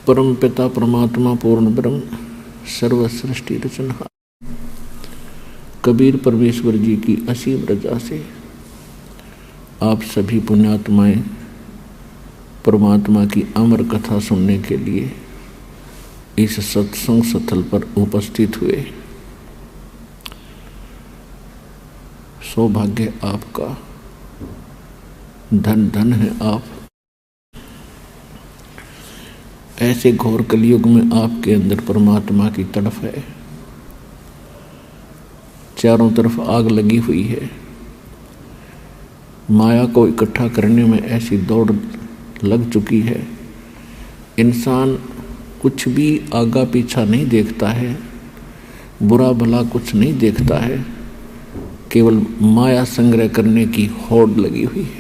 परम पिता परमात्मा पूर्ण ब्रह्म सर्व सृष्टि रचनहार कबीर परमेश्वर जी की असीम रजा से आप सभी पुण्यात्माएं परमात्मा की अमर कथा सुनने के लिए इस सत्संग स्थल पर उपस्थित हुए। सौभाग्य आपका, धन धन है आप। ऐसे घोर कलयुग में आपके अंदर परमात्मा की तड़फ है, चारों तरफ आग लगी हुई है। माया को इकट्ठा करने में ऐसी दौड़ लग चुकी है, इंसान कुछ भी आगा पीछा नहीं देखता है, बुरा भला कुछ नहीं देखता है, केवल माया संग्रह करने की होड़ लगी हुई है।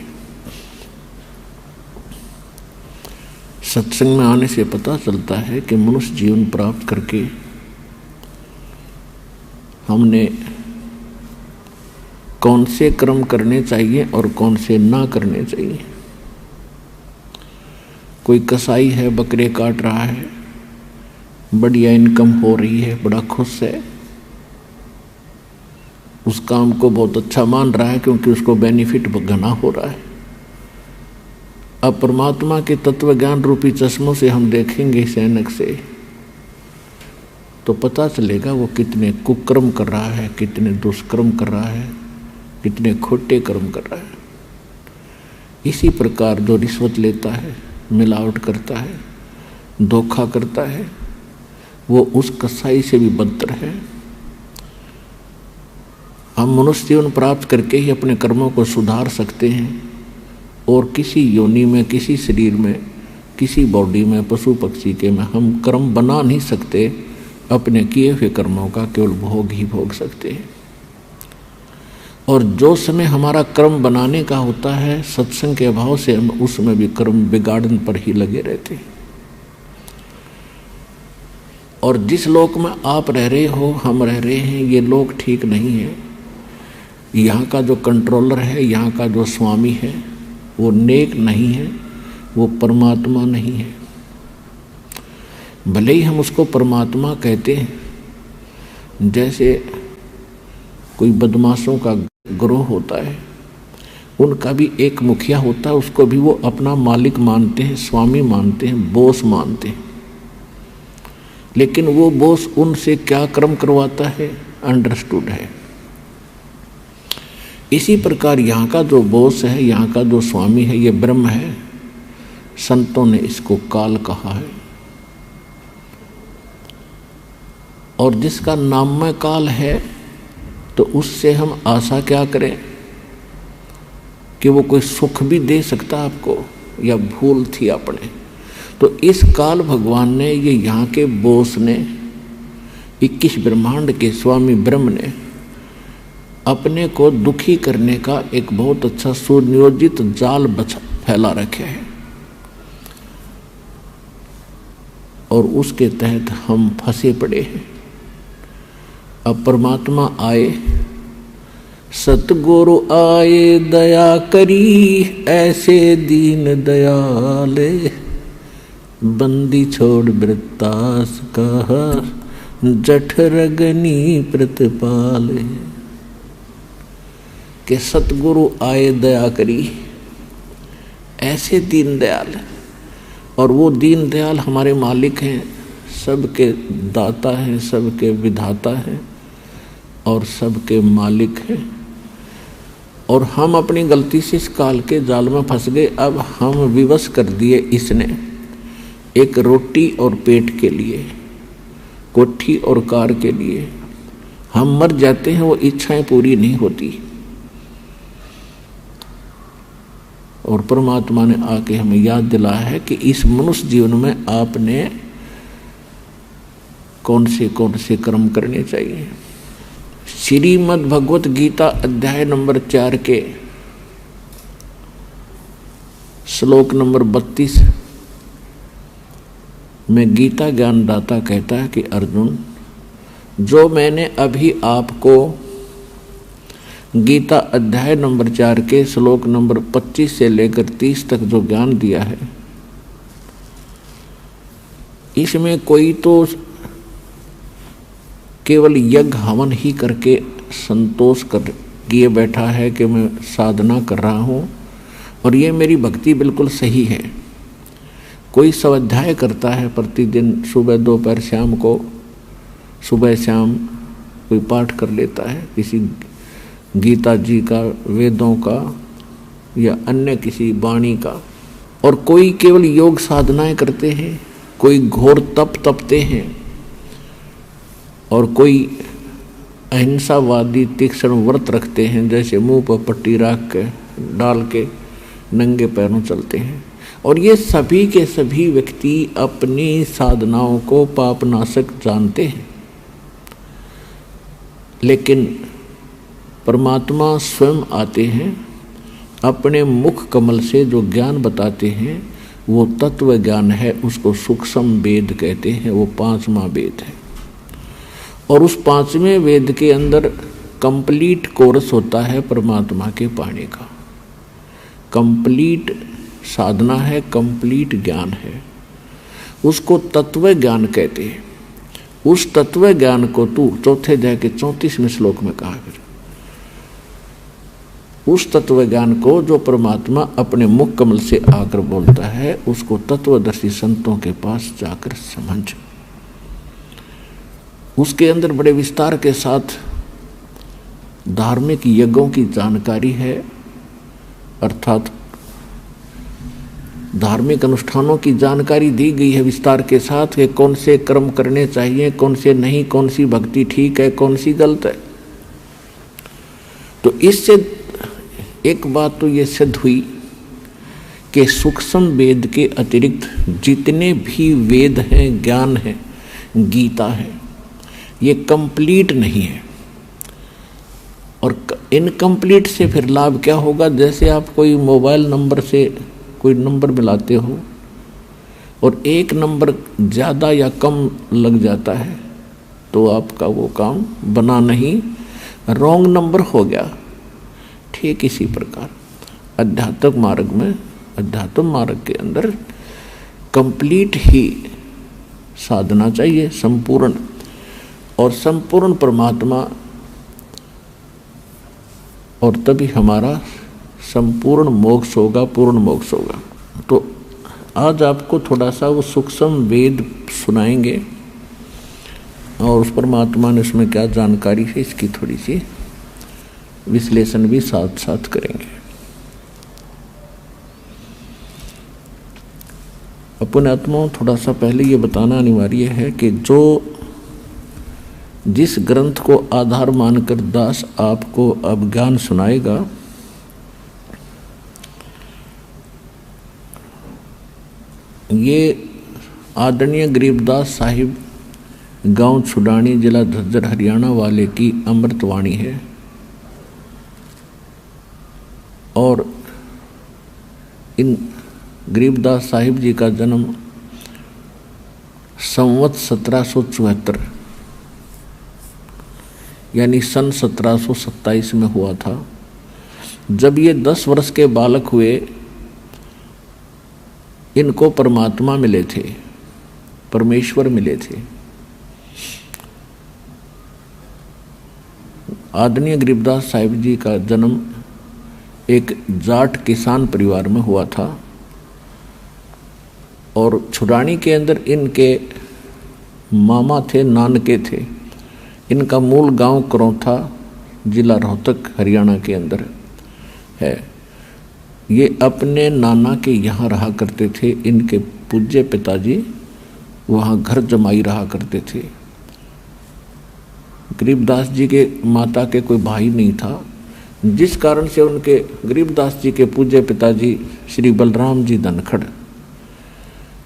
सत्संग में आने से पता चलता है कि मनुष्य जीवन प्राप्त करके हमने कौन से कर्म करने चाहिए और कौन से ना करने चाहिए। कोई कसाई है, बकरे काट रहा है, बढ़िया इनकम हो रही है, बड़ा खुश है, उस काम को बहुत अच्छा मान रहा है क्योंकि उसको बेनिफिट घना हो रहा है। अब परमात्मा के तत्व ज्ञान रूपी चश्मों से हम देखेंगे इस ऐनक से तो पता चलेगा वो कितने कुकर्म कर रहा है, कितने दुष्कर्म कर रहा है, कितने खोटे कर्म कर रहा है। इसी प्रकार जो रिश्वत लेता है, मिलावट करता है, धोखा करता है, वो उस कसाई से भी बदतर है। हम मनुष्य जीवन प्राप्त करके ही अपने कर्मों को सुधार सकते हैं और किसी योनि में, किसी शरीर में, किसी बॉडी में, पशु पक्षी के में हम कर्म बना नहीं सकते। अपने किए हुए कर्मों का केवल भोग ही भोग सकते हैं। और जो समय हमारा कर्म बनाने का होता है, सत्संग के अभाव से हम उसमें भी कर्म बिगाड़न पर ही लगे रहते हैं। और जिस लोक में आप रह रहे हो, हम रह रहे हैं, ये लोक ठीक नहीं है। यहाँ का जो कंट्रोलर है, यहाँ का जो स्वामी है, वो नेक नहीं है, वो परमात्मा नहीं है। भले ही हम उसको परमात्मा कहते हैं। जैसे कोई बदमाशों का ग्रोह होता है, उनका भी एक मुखिया होता है, उसको भी वो अपना मालिक मानते हैं, स्वामी मानते हैं, बॉस मानते हैं। लेकिन वो बॉस उनसे क्या कर्म करवाता है, अंडरस्टूड है। इसी प्रकार यहाँ का जो बॉस है, यहाँ का जो स्वामी है, ये ब्रह्म है। संतों ने इसको काल कहा है। और जिसका नाममय काल है तो उससे हम आशा क्या करें कि वो कोई सुख भी दे सकता आपको, या भूल थी अपने। तो इस काल भगवान ने, ये यहाँ के बॉस ने, 21 ब्रह्मांड के स्वामी ब्रह्म ने अपने को दुखी करने का एक बहुत अच्छा सुनियोजित जाल फैला रखे है। और उसके तहत हम फंसे पड़े हैं। अब परमात्मा आए, सतगुरु आए दया करी, ऐसे दीन दयाले, बंदी छोड़ वृत्तास कहा, जठरगनी प्रतिपाले। कि सतगुरु आए दया करी, ऐसे दीन दयाल। और वो दीन दयाल हमारे मालिक हैं, सबके दाता हैं, सबके विधाता हैं और सबके मालिक हैं। और हम अपनी गलती से इस काल के जाल में फंस गए। अब हम विवश कर दिए इसने, एक रोटी और पेट के लिए, कोठी और कार के लिए। हम मर जाते हैं, वो इच्छाएं पूरी नहीं होती। और परमात्मा ने आके हमें याद दिलाया है कि इस मनुष्य जीवन में आपने कौन से कर्म करने चाहिए। श्रीमद् भगवत गीता अध्याय नंबर 4 के श्लोक नंबर 32 में गीता ज्ञानदाता कहता है कि अर्जुन, जो मैंने अभी आपको गीता अध्याय नंबर 4 के श्लोक नंबर 25 से लेकर 30 तक जो ज्ञान दिया है, इसमें कोई तो केवल यज्ञ हवन ही करके संतोष कर किए बैठा है कि मैं साधना कर रहा हूँ और ये मेरी भक्ति बिल्कुल सही है। कोई स्वाध्याय करता है प्रतिदिन, सुबह दोपहर शाम को, सुबह शाम कोई पाठ कर लेता है किसी गीता जी का, वेदों का या अन्य किसी वाणी का, और कोई केवल योग साधनाएं करते हैं, कोई घोर तप तपते हैं, और कोई अहिंसावादी तीक्ष्ण व्रत रखते हैं, जैसे मुंह पर पट्टी रख के डाल के नंगे पैरों चलते हैं। और ये सभी के सभी व्यक्ति अपनी साधनाओं को पापनाशक जानते हैं, लेकिन परमात्मा स्वयं आते हैं, अपने मुख कमल से जो ज्ञान बताते हैं वो तत्व ज्ञान है, उसको सूक्ष्म वेद कहते हैं, वो 5वां वेद है। और उस 5वें वेद के अंदर कंप्लीट कोर्स होता है परमात्मा के पाने का, कंप्लीट साधना है, कंप्लीट ज्ञान है, उसको तत्व ज्ञान कहते हैं। उस तत्व ज्ञान को तू चौथे अध्याय के 34वें श्लोक में कहा, फिर उस तत्व ज्ञान को जो परमात्मा अपने मुख कमल से आकर बोलता है, उसको तत्वदर्शी संतों के पास जाकर समझ। उसके अंदर बड़े विस्तार के साथ धार्मिक यज्ञों की जानकारी है, अर्थात धार्मिक अनुष्ठानों की जानकारी दी गई है विस्तार के साथ कि कौन से कर्म करने चाहिए, कौन से नहीं, कौन सी भक्ति ठीक है, कौन सी गलत है। तो इससे एक बात तो ये सिद्ध हुई कि सूक्ष्म वेद के अतिरिक्त जितने भी वेद हैं, ज्ञान है, गीता है, ये कंप्लीट नहीं है। और इनकम्प्लीट से फिर लाभ क्या होगा? जैसे आप कोई मोबाइल नंबर से कोई नंबर मिलाते हो और एक नंबर ज़्यादा या कम लग जाता है तो आपका वो काम बना नहीं, रॉन्ग नंबर हो गया। ठीक इसी प्रकार अध्यात्म मार्ग के अंदर कंप्लीट ही साधना चाहिए, संपूर्ण, और संपूर्ण परमात्मा, और तभी हमारा संपूर्ण मोक्ष होगा, पूर्ण मोक्ष होगा। तो आज आपको थोड़ा सा वो सूक्ष्म वेद सुनाएंगे और उस परमात्मा ने उसमें क्या जानकारी है इसकी थोड़ी सी विश्लेषण भी साथ साथ करेंगे। अपने आत्माओं, थोड़ा सा पहले ये बताना अनिवार्य है कि जिस ग्रंथ को आधार मानकर दास आपको अब ज्ञान सुनाएगा, ये आदरणीय गरीबदास साहिब गांव छुडानी, जिला झज्जर, हरियाणा वाले की अमृतवाणी है। और इन गरीबदास साहिब जी का जन्म संवत 1774 यानी सन 1727 में हुआ था। जब ये 10 वर्ष के बालक हुए, इनको परमात्मा मिले थे, परमेश्वर मिले थे। आदरणीय गरीबदास साहिब जी का जन्म एक जाट किसान परिवार में हुआ था और छुडानी के अंदर इनके मामा थे, नानके थे। इनका मूल गांव करौथा, जिला रोहतक, हरियाणा के अंदर है। ये अपने नाना के यहाँ रहा करते थे। इनके पूज्य पिताजी वहाँ घर जमाई रहा करते थे। गरीबदास जी के माता के कोई भाई नहीं था, जिस कारण से उनके गरीबदास जी के पूज्य पिताजी श्री बलराम जी धनखड़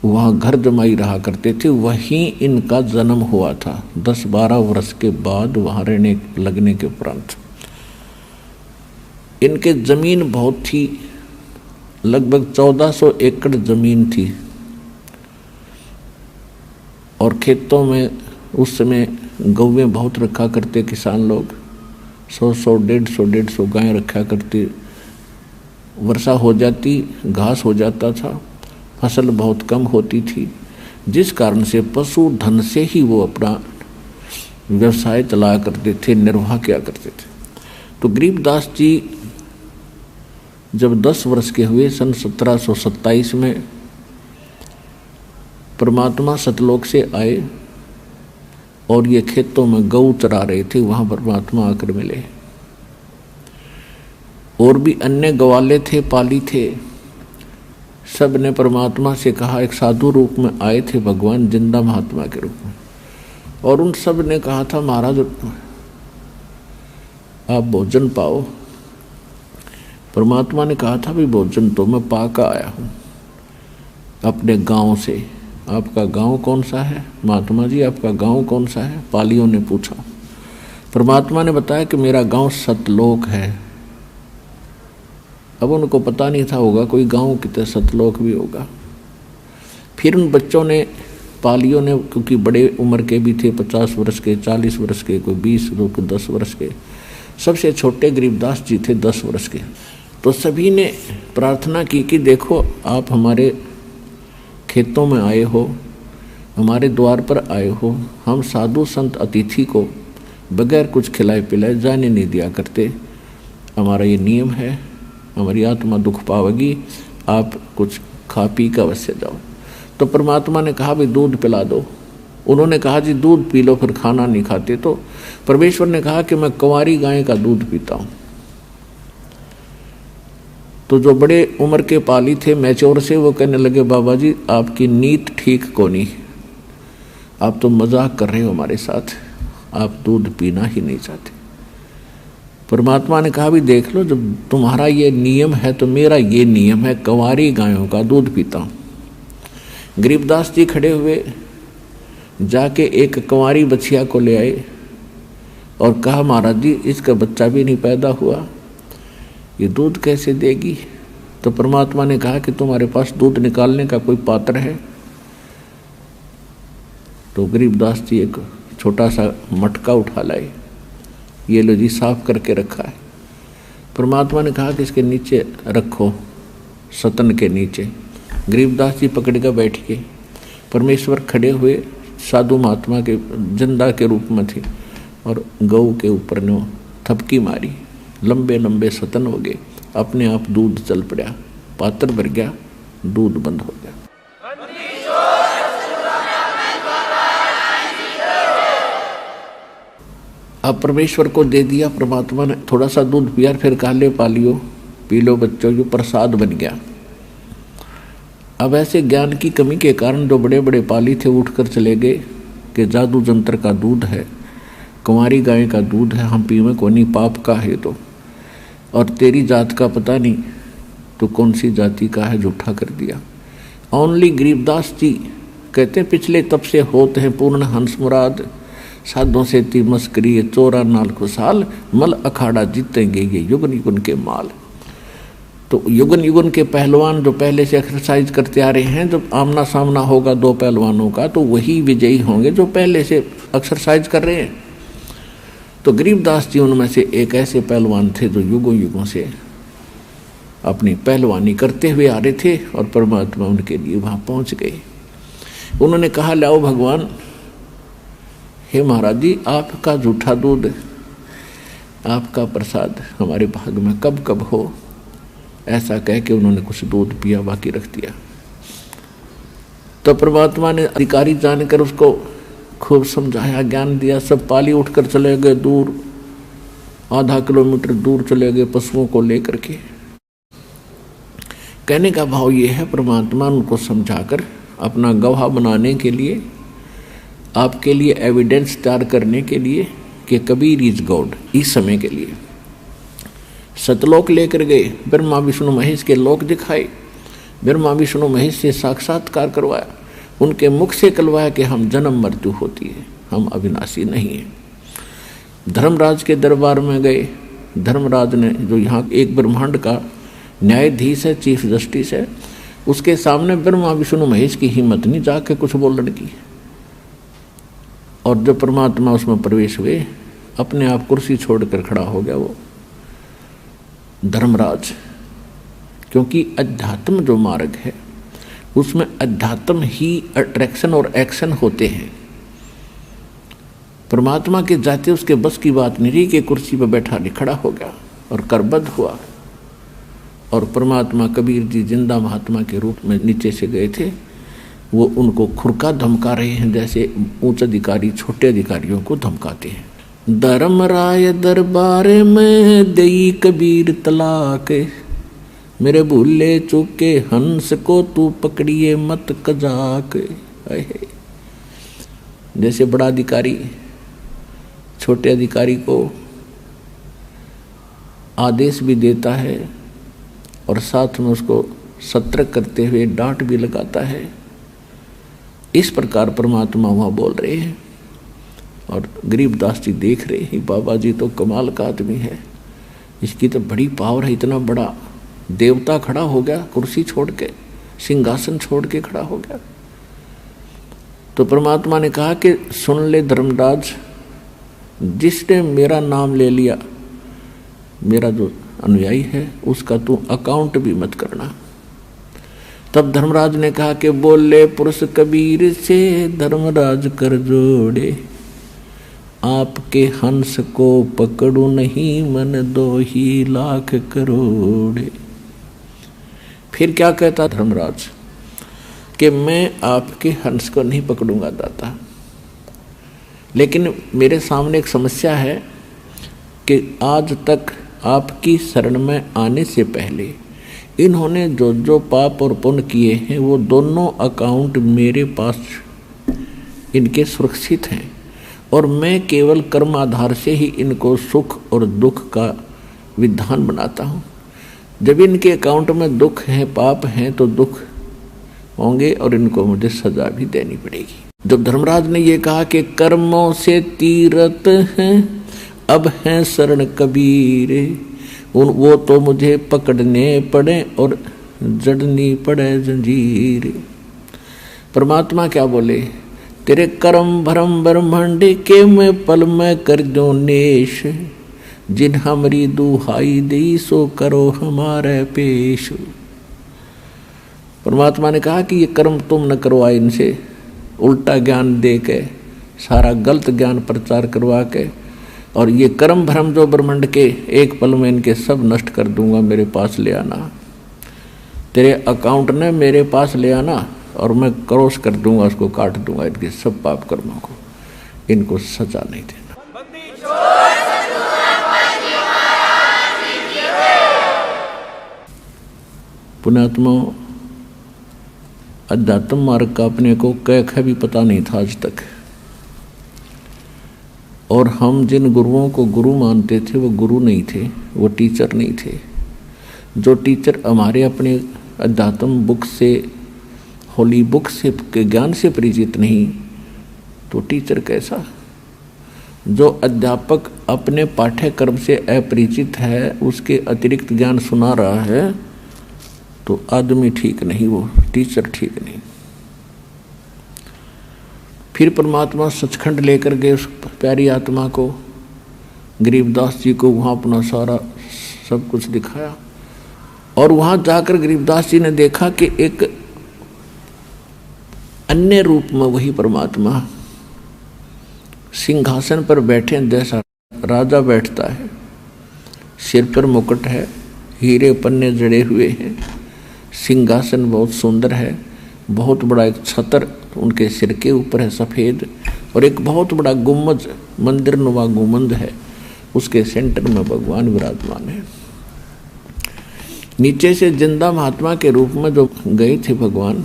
वहाँ घर जमाई रहा करते थे। वहीं इनका जन्म हुआ था 10-12 वर्ष के बाद वहाँ रहने लगने के उपरांत। इनके जमीन बहुत थी, लगभग 1400 एकड़ जमीन थी और खेतों में उस समय गौवें बहुत रखा करते किसान लोग। 100-100, 150-150 गायें रखा करते। वर्षा हो जाती, घास हो जाता था, फसल बहुत कम होती थी, जिस कारण से पशु धन से ही वो अपना व्यवसाय चलाया करते थे, निर्वाह किया करते थे। तो गरीबदास जी जब 10 वर्ष के हुए सन 1727 में परमात्मा सतलोक से आए और ये खेतों में गऊ चरा रहे थे, वहाँ परमात्मा आकर मिले। और भी अन्य गवाले थे, पाली थे, सब ने परमात्मा से कहा, एक साधु रूप में आए थे भगवान, जिंदा महात्मा के रूप में, और उन सब ने कहा था महाराज आप भोजन पाओ। परमात्मा ने कहा था भी भोजन तो मैं पाकर आया हूँ अपने गांव से। आपका गांव कौन सा है महात्मा जी, आपका गांव कौन सा है? पालियों ने पूछा। परमात्मा ने बताया कि मेरा गांव सतलोक है। अब उनको पता नहीं था होगा कोई गांव कितने सतलोक भी होगा। फिर उन बच्चों ने, पालियों ने, क्योंकि बड़े उम्र के भी थे, 50 वर्ष के, 40 वर्ष के, कोई 20, कोई 10 वर्ष के, सबसे छोटे गरीबदास जी थे 10 वर्ष के। तो सभी ने प्रार्थना की कि देखो आप हमारे खेतों में आए हो, हमारे द्वार पर आए हो, हम साधु संत अतिथि को बगैर कुछ खिलाए पिलाए जाने नहीं दिया करते, हमारा ये नियम है, हमारी आत्मा दुख पावेगी, आप कुछ खा पी कर अवश्य जाओ। तो परमात्मा ने कहा भी दूध पिला दो। उन्होंने कहा जी दूध पी लो, फिर खाना नहीं खाते। तो परमेश्वर ने कहा कि मैं कुंवारी गाय का दूध पीता हूँ। तो जो बड़े उम्र के पाली थे, मैच्योर से, वो कहने लगे बाबा जी आपकी नीत ठीक को नहीं, आप तो मजाक कर रहे हो हमारे साथ, आप दूध पीना ही नहीं चाहते। परमात्मा ने कहा भी देख लो, जब तुम्हारा ये नियम है तो मेरा ये नियम है, कुंवारी गायों का दूध पीता हूँ। गरीबदास जी खड़े हुए, जाके एक कुंवारी बछिया को ले आए और कहा महाराज जी इसका बच्चा भी नहीं पैदा हुआ, ये दूध कैसे देगी? तो परमात्मा ने कहा कि तुम्हारे पास दूध निकालने का कोई पात्र है? तो गरीबदास जी एक छोटा सा मटका उठा लाए, ये लो जी साफ करके रखा है। परमात्मा ने कहा कि इसके नीचे रखो, सतन के नीचे। गरीबदास जी पकड़ कर बैठ गए। परमेश्वर खड़े हुए, साधु महात्मा के जिंदा के रूप में थे, और गऊ के ऊपर ने थपकी मारी, लंबे लंबे सतन हो गए, अपने आप दूध चल पड़ा, पात्र भर गया, दूध बंद हो गया। अब परमेश्वर को दे दिया, परमात्मा ने थोड़ा सा दूध पिया, फिर कहा ले पालियो, पी लो बच्चों, जो प्रसाद बन गया। अब ऐसे ज्ञान की कमी के कारण जो बड़े बड़े पाली थे उठकर चले गए कि जादू जंत्र का दूध है, कुंवारी गाय का दूध है, हम पीवे को नहीं, पाप का है तो, और तेरी जात का पता नहीं तो कौन सी जाति का है, झूठा कर दिया। ओनली गरीबदास जी कहते पिछले तब से होते हैं पूर्ण हंस मुराद, साधों से ती मस्करी 94 खुशहाल, मल अखाड़ा जीतेंगे ये युगन युगन के माल। तो युगन युगन के पहलवान जो पहले से एक्सरसाइज करते आ रहे हैं, जब आमना सामना होगा दो पहलवानों का तो वही विजयी होंगे जो पहले से एक्सरसाइज कर रहे हैं। तो गरीबदास जी उनमें से एक ऐसे पहलवान थे जो युगों युगों से अपनी पहलवानी करते हुए आ रहे थे, और परमात्मा उनके लिए वहाँ पहुँच गए। उन्होंने कहा लाओ भगवान, हे महाराज जी आपका जूठा दूध, आपका प्रसाद हमारे भाग में कब कब हो। ऐसा कह के उन्होंने कुछ दूध पिया, बाकी रख दिया। तो परमात्मा ने अधिकारी जानकर उसको खूब समझाया, ज्ञान दिया। सब पाली उठकर चले गए दूर, आधा किलोमीटर दूर चले गए पशुओं को लेकर के। कहने का भाव ये है, परमात्मा उनको समझाकर अपना गवाह बनाने के लिए, आपके लिए एविडेंस तैयार करने के लिए कि कबीर इज गॉड, इस समय के लिए सतलोक लेकर गए, ब्रह्मा विष्णु महेश के लोक दिखाए, ब्रह्मा विष्णु महेश से साक्षात्कार करवाया, उनके मुख से कहलवाया कि हम जन्म मृत्यु होती है, हम अविनाशी नहीं हैं। धर्मराज के दरबार में गए, धर्मराज ने, जो यहाँ एक ब्रह्मांड का न्यायाधीश है, चीफ जस्टिस है, उसके सामने ब्रह्मा विष्णु महेश की हिम्मत नहीं जाके कुछ बोलने की। और जब परमात्मा उसमें प्रवेश हुए, अपने आप कुर्सी छोड़कर खड़ा हो गया वो धर्मराज, क्योंकि अध्यात्म जो मार्ग है उसमें अध्यात्म ही अट्रैक्शन और एक्शन होते हैं। परमात्मा के जाते उसके बस की बात नहीं रही कि कुर्सी पर बैठा नहीं, खड़ा हो गया और करबद्ध हुआ। और परमात्मा कबीर जी जिंदा महात्मा के रूप में नीचे से गए थे, वो उनको खुरका धमका रहे हैं जैसे उच्च अधिकारी छोटे अधिकारियों को धमकाते हैं। धर्मराय दरबार में दई कबीर तलाक, मेरे भूले चूके हंस को तू पकड़िए मत कजाक। जैसे बड़ा अधिकारी छोटे अधिकारी को आदेश भी देता है और साथ में उसको सतर्क करते हुए डांट भी लगाता है, इस प्रकार परमात्मा वहाँ बोल रहे हैं। और गरीबदास जी देख रहे हैं, बाबा जी तो कमाल का आदमी है, इसकी तो बड़ी पावर है, इतना बड़ा देवता खड़ा हो गया, कुर्सी छोड़ के सिंहासन छोड़ के खड़ा हो गया। तो परमात्मा ने कहा कि सुन ले धर्मराज, जिसने मेरा नाम ले लिया, मेरा जो अनुयायी है, उसका तू अकाउंट भी मत करना। तब धर्मराज ने कहा कि बोले पुरुष कबीर से धर्मराज कर जोड़े, आपके हंस को पकड़ू नहीं मन 2 लाख करोड़े। फिर क्या कहता धर्मराज कि मैं आपके हंस को नहीं पकड़ूंगा दाता, लेकिन मेरे सामने एक समस्या है कि आज तक आपकी शरण में आने से पहले इन्होंने जो जो पाप और पुण्य किए हैं वो दोनों अकाउंट मेरे पास इनके सुरक्षित हैं, और मैं केवल कर्म आधार से ही इनको सुख और दुख का विधान बनाता हूँ। जब इनके अकाउंट में दुख है, पाप हैं, तो दुख होंगे और इनको मुझे सजा भी देनी पड़ेगी। जब धर्मराज ने ये कहा कि कर्मों से तीरथ हैं अब हैं शरण कबीर, वो तो मुझे पकड़ने पड़े और जड़नी पड़े जंजीर। परमात्मा क्या बोले, तेरे कर्म भरम ब्रह्मांड के मैं पल में कर दो नेश, जिन हमारी दुहाई दी सो करो हमारे पेश। परमात्मा ने कहा कि ये कर्म तुम न करवा, इनसे उल्टा ज्ञान दे के, सारा गलत ज्ञान प्रचार करवा के, और ये कर्म भ्रम जो ब्रह्मांड के एक पल में इनके सब नष्ट कर दूंगा, मेरे पास ले आना। तेरे अकाउंट ने मेरे पास ले आना और मैं क्रॉस कर दूंगा, उसको काट दूंगा, इनके सब पाप कर्मों को, इनको सजा नहीं देना। पुण्यात्मा, अध्यात्म मार्ग का अपने को कह भी पता नहीं था आज तक, और हम जिन गुरुओं को गुरु मानते थे वो गुरु नहीं थे, वो टीचर नहीं थे। जो टीचर हमारे अपने अध्यात्म बुक से, होली बुक से के ज्ञान से परिचित नहीं, तो टीचर कैसा? जो अध्यापक अपने पाठ्यक्रम से अपरिचित है, उसके अतिरिक्त ज्ञान सुना रहा है, तो आदमी ठीक नहीं, वो टीचर ठीक नहीं। फिर परमात्मा सचखंड लेकर गए उस प्यारी आत्मा को, गरीबदास जी को वहाँ अपना सारा सब कुछ दिखाया। और वहाँ जाकर गरीबदास जी ने देखा कि एक अन्य रूप में वही परमात्मा सिंहासन पर बैठे, जैसा राजा बैठता है, सिर पर मुकुट है, हीरे पन्ने जड़े हुए हैं, सिंहासन बहुत सुंदर है, बहुत बड़ा एक छतर उनके सिर के ऊपर है सफ़ेद, और एक बहुत बड़ा गुम्बद, मंदिर नुमा गुम्बद है, उसके सेंटर में भगवान विराजमान है। नीचे से जिंदा महात्मा के रूप में जो गए थे भगवान,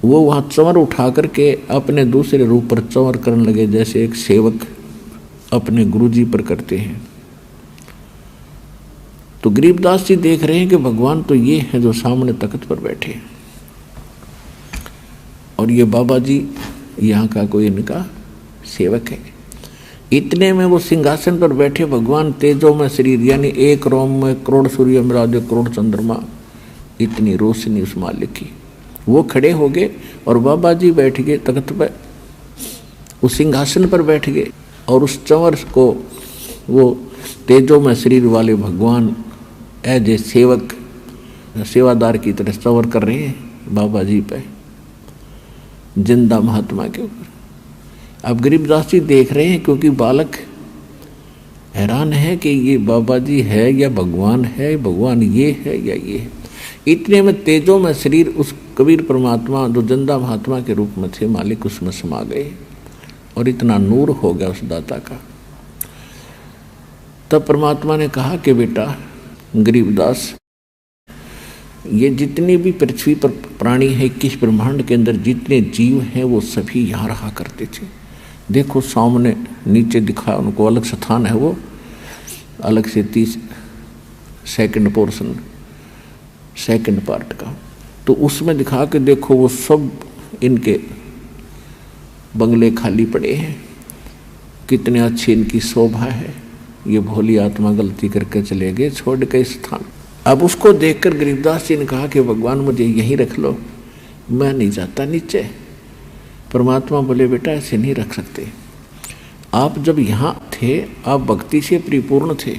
वो वहाँ चंवर उठा करके अपने दूसरे रूप पर चंवर करने लगे, जैसे एक सेवक अपने गुरुजी पर करते हैं। तो गरीबदास जी देख रहे हैं कि भगवान तो ये है जो सामने तख्त पर बैठे हैं, और ये बाबा जी यहाँ का कोई इनका सेवक है। इतने में वो सिंहासन पर बैठे भगवान तेजो में शरीर, यानी एक रोम में करोड़ सूर्य मिला करोड़ चंद्रमा, इतनी रोशनी उस मालिक की। वो खड़े हो गए और बाबा जी बैठ गए तख्त पर, उस सिंहासन पर बैठ गए, और उस चंवर को वो तेजो में शरीर वाले भगवान एज ए सेवक, सेवादार की तरह चंवर कर रहे हैं। बाबा जी पे, जिंदा महात्मा के ऊपर। अब गरीबदास जी देख रहे हैं, क्योंकि बालक हैरान है कि ये बाबा जी है या भगवान है, भगवान ये है या ये है। इतने में तेजों में शरीर उस कबीर परमात्मा जो जिंदा महात्मा के रूप में थे मालिक उसमें समा गए, और इतना नूर हो गया उस दाता का। तब परमात्मा ने कहा कि बेटा गरीबदास, ये जितनी भी पृथ्वी पर प्राणी है, 21 ब्रह्मांड के अंदर जितने जीव हैं वो सभी यहाँ रहा करते थे। देखो सामने नीचे दिखा उनको अलग स्थान है, वो अलग से 30 सेकंड पोर्शन, सेकंड पार्ट का, तो उसमें दिखा के देखो वो सब इनके बंगले खाली पड़े हैं, कितने अच्छी इनकी शोभा है। ये भोली आत्मा गलती करके चले गए, छोड़ के स्थान। अब उसको देखकर गरीबदास जी ने कहा कि भगवान मुझे यहीं रख लो, मैं नहीं जाता नीचे। परमात्मा बोले बेटा ऐसे नहीं रख सकते, आप जब यहाँ थे आप भक्ति से परिपूर्ण थे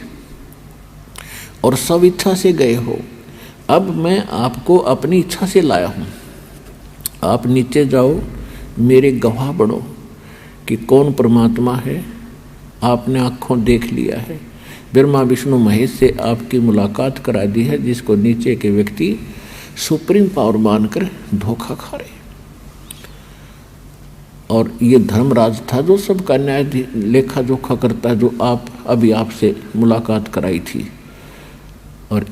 और सब इच्छा से गए हो, अब मैं आपको अपनी इच्छा से लाया हूँ। आप नीचे जाओ, मेरे गवाह बनो कि कौन परमात्मा है, आपने आँखों देख लिया है। ब्रह्मा विष्णु महेश से आपकी मुलाकात करा दी है, जिसको नीचे के व्यक्ति सुप्रीम पावर मानकर धोखा खा रहे। और ये धर्मराज था जो सबका न्याय लेखा जोखा करता है, जो आप अभी आपसे मुलाकात कराई थी, और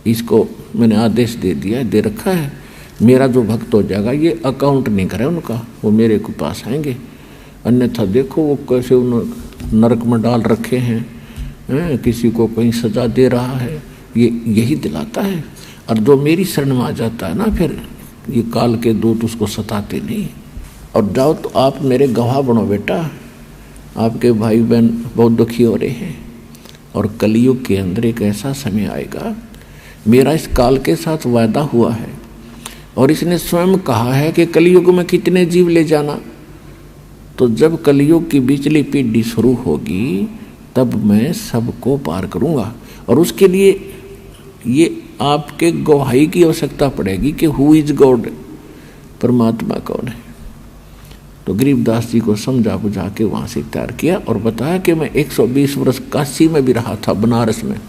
इसको मैंने आदेश दे दिया, दे रखा है। मेरा जो भक्त हो जाएगा, ये अकाउंट नहीं करे उनका, वो मेरे को पास आएंगे। अन्यथा देखो वो कैसे उन्होंने नरक में डाल रखे हैं, किसी को कहीं सजा दे रहा है, ये यही दिलाता है। और जो मेरी शरण में आ जाता है ना, फिर ये काल के दूत उसको सताते नहीं। और जाओ तो आप मेरे गवाह बनो बेटा, आपके भाई बहन बहुत दुखी हो रहे हैं, और कलयुग के अंदर एक ऐसा समय आएगा, मेरा इस काल के साथ वायदा हुआ है, और इसने स्वयं कहा है कि कलयुग में कितने जीव ले जाना। तो जब कलयुग की बिचली पीढ़ी शुरू होगी तब मैं सबको पार करूंगा, और उसके लिए ये आपके गवाही की आवश्यकता पड़ेगी कि हु इज गॉड, परमात्मा कौन है। तो गरीबदास जी को समझा बुझा के वहाँ से तैयार किया, और बताया कि मैं 120 वर्ष काशी में भी रहा था, बनारस में,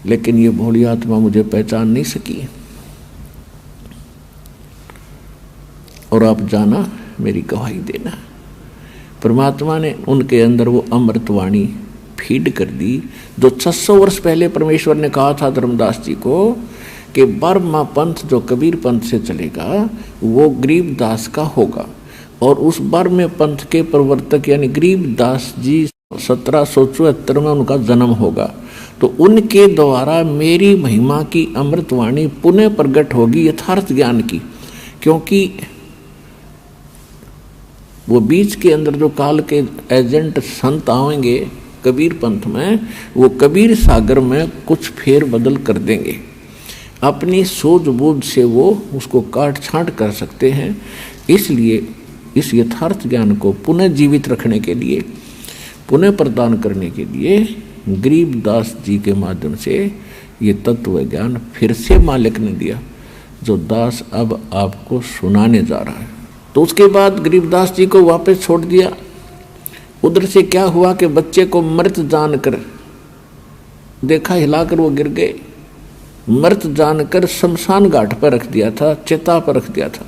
लेकिन ये भोली आत्मा मुझे पहचान नहीं सकी, और आप जाना मेरी गवाही देना। परमात्मा ने उनके अंदर वो अमृतवाणी फीड कर दी, जो 600 वर्ष पहले परमेश्वर ने कहा था धर्मदास जी को कि बर्मा पंथ जो कबीर पंथ से चलेगा वो गरीबदास का होगा, और उस बर्मे पंथ के प्रवर्तक यानी गरीबदास जी 1774 में उनका जन्म होगा। तो उनके द्वारा मेरी महिमा की अमृतवाणी पुनः प्रकट होगी यथार्थ ज्ञान की, क्योंकि वो बीच के अंदर जो काल के एजेंट संत आएंगे कबीर पंथ में, वो कबीर सागर में कुछ फेर बदल कर देंगे, अपनी सूझबूझ से वो उसको काट छांट कर सकते हैं। इसलिए इस यथार्थ ज्ञान को पुनः जीवित रखने के लिए, पुनः प्रदान करने के लिए गरीबदास जी के माध्यम से ये तत्व ज्ञान फिर से मालिक ने दिया, जो दास अब आपको सुनाने जा रहा है। तो उसके बाद गरीबदास जी को वापस छोड़ दिया। उधर से क्या हुआ कि बच्चे को मृत जानकर देखा, हिलाकर वो गिर गए। मृत जानकर शमशान घाट पर रख दिया था, चिता पर रख दिया था।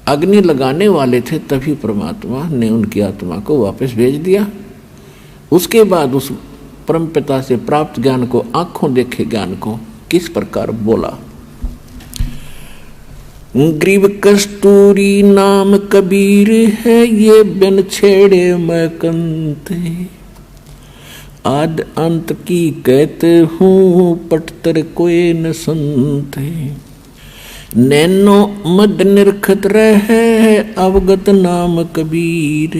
अग्नि लगाने वाले थे, तभी परमात्मा ने उनकी आत्मा को वापस भेज दिया। उसके बाद उस परमपिता से प्राप्त ज्ञान को, आंखों देखे ज्ञान को किस प्रकार बोला। ग्रीब कस्तूरी नाम कबीर है, ये बिन छेड़े मैं कंते, आद अंत की कहते हूँ पटतर कोई न सुनते, नैनो मद निरखत रहे अवगत नाम कबीर,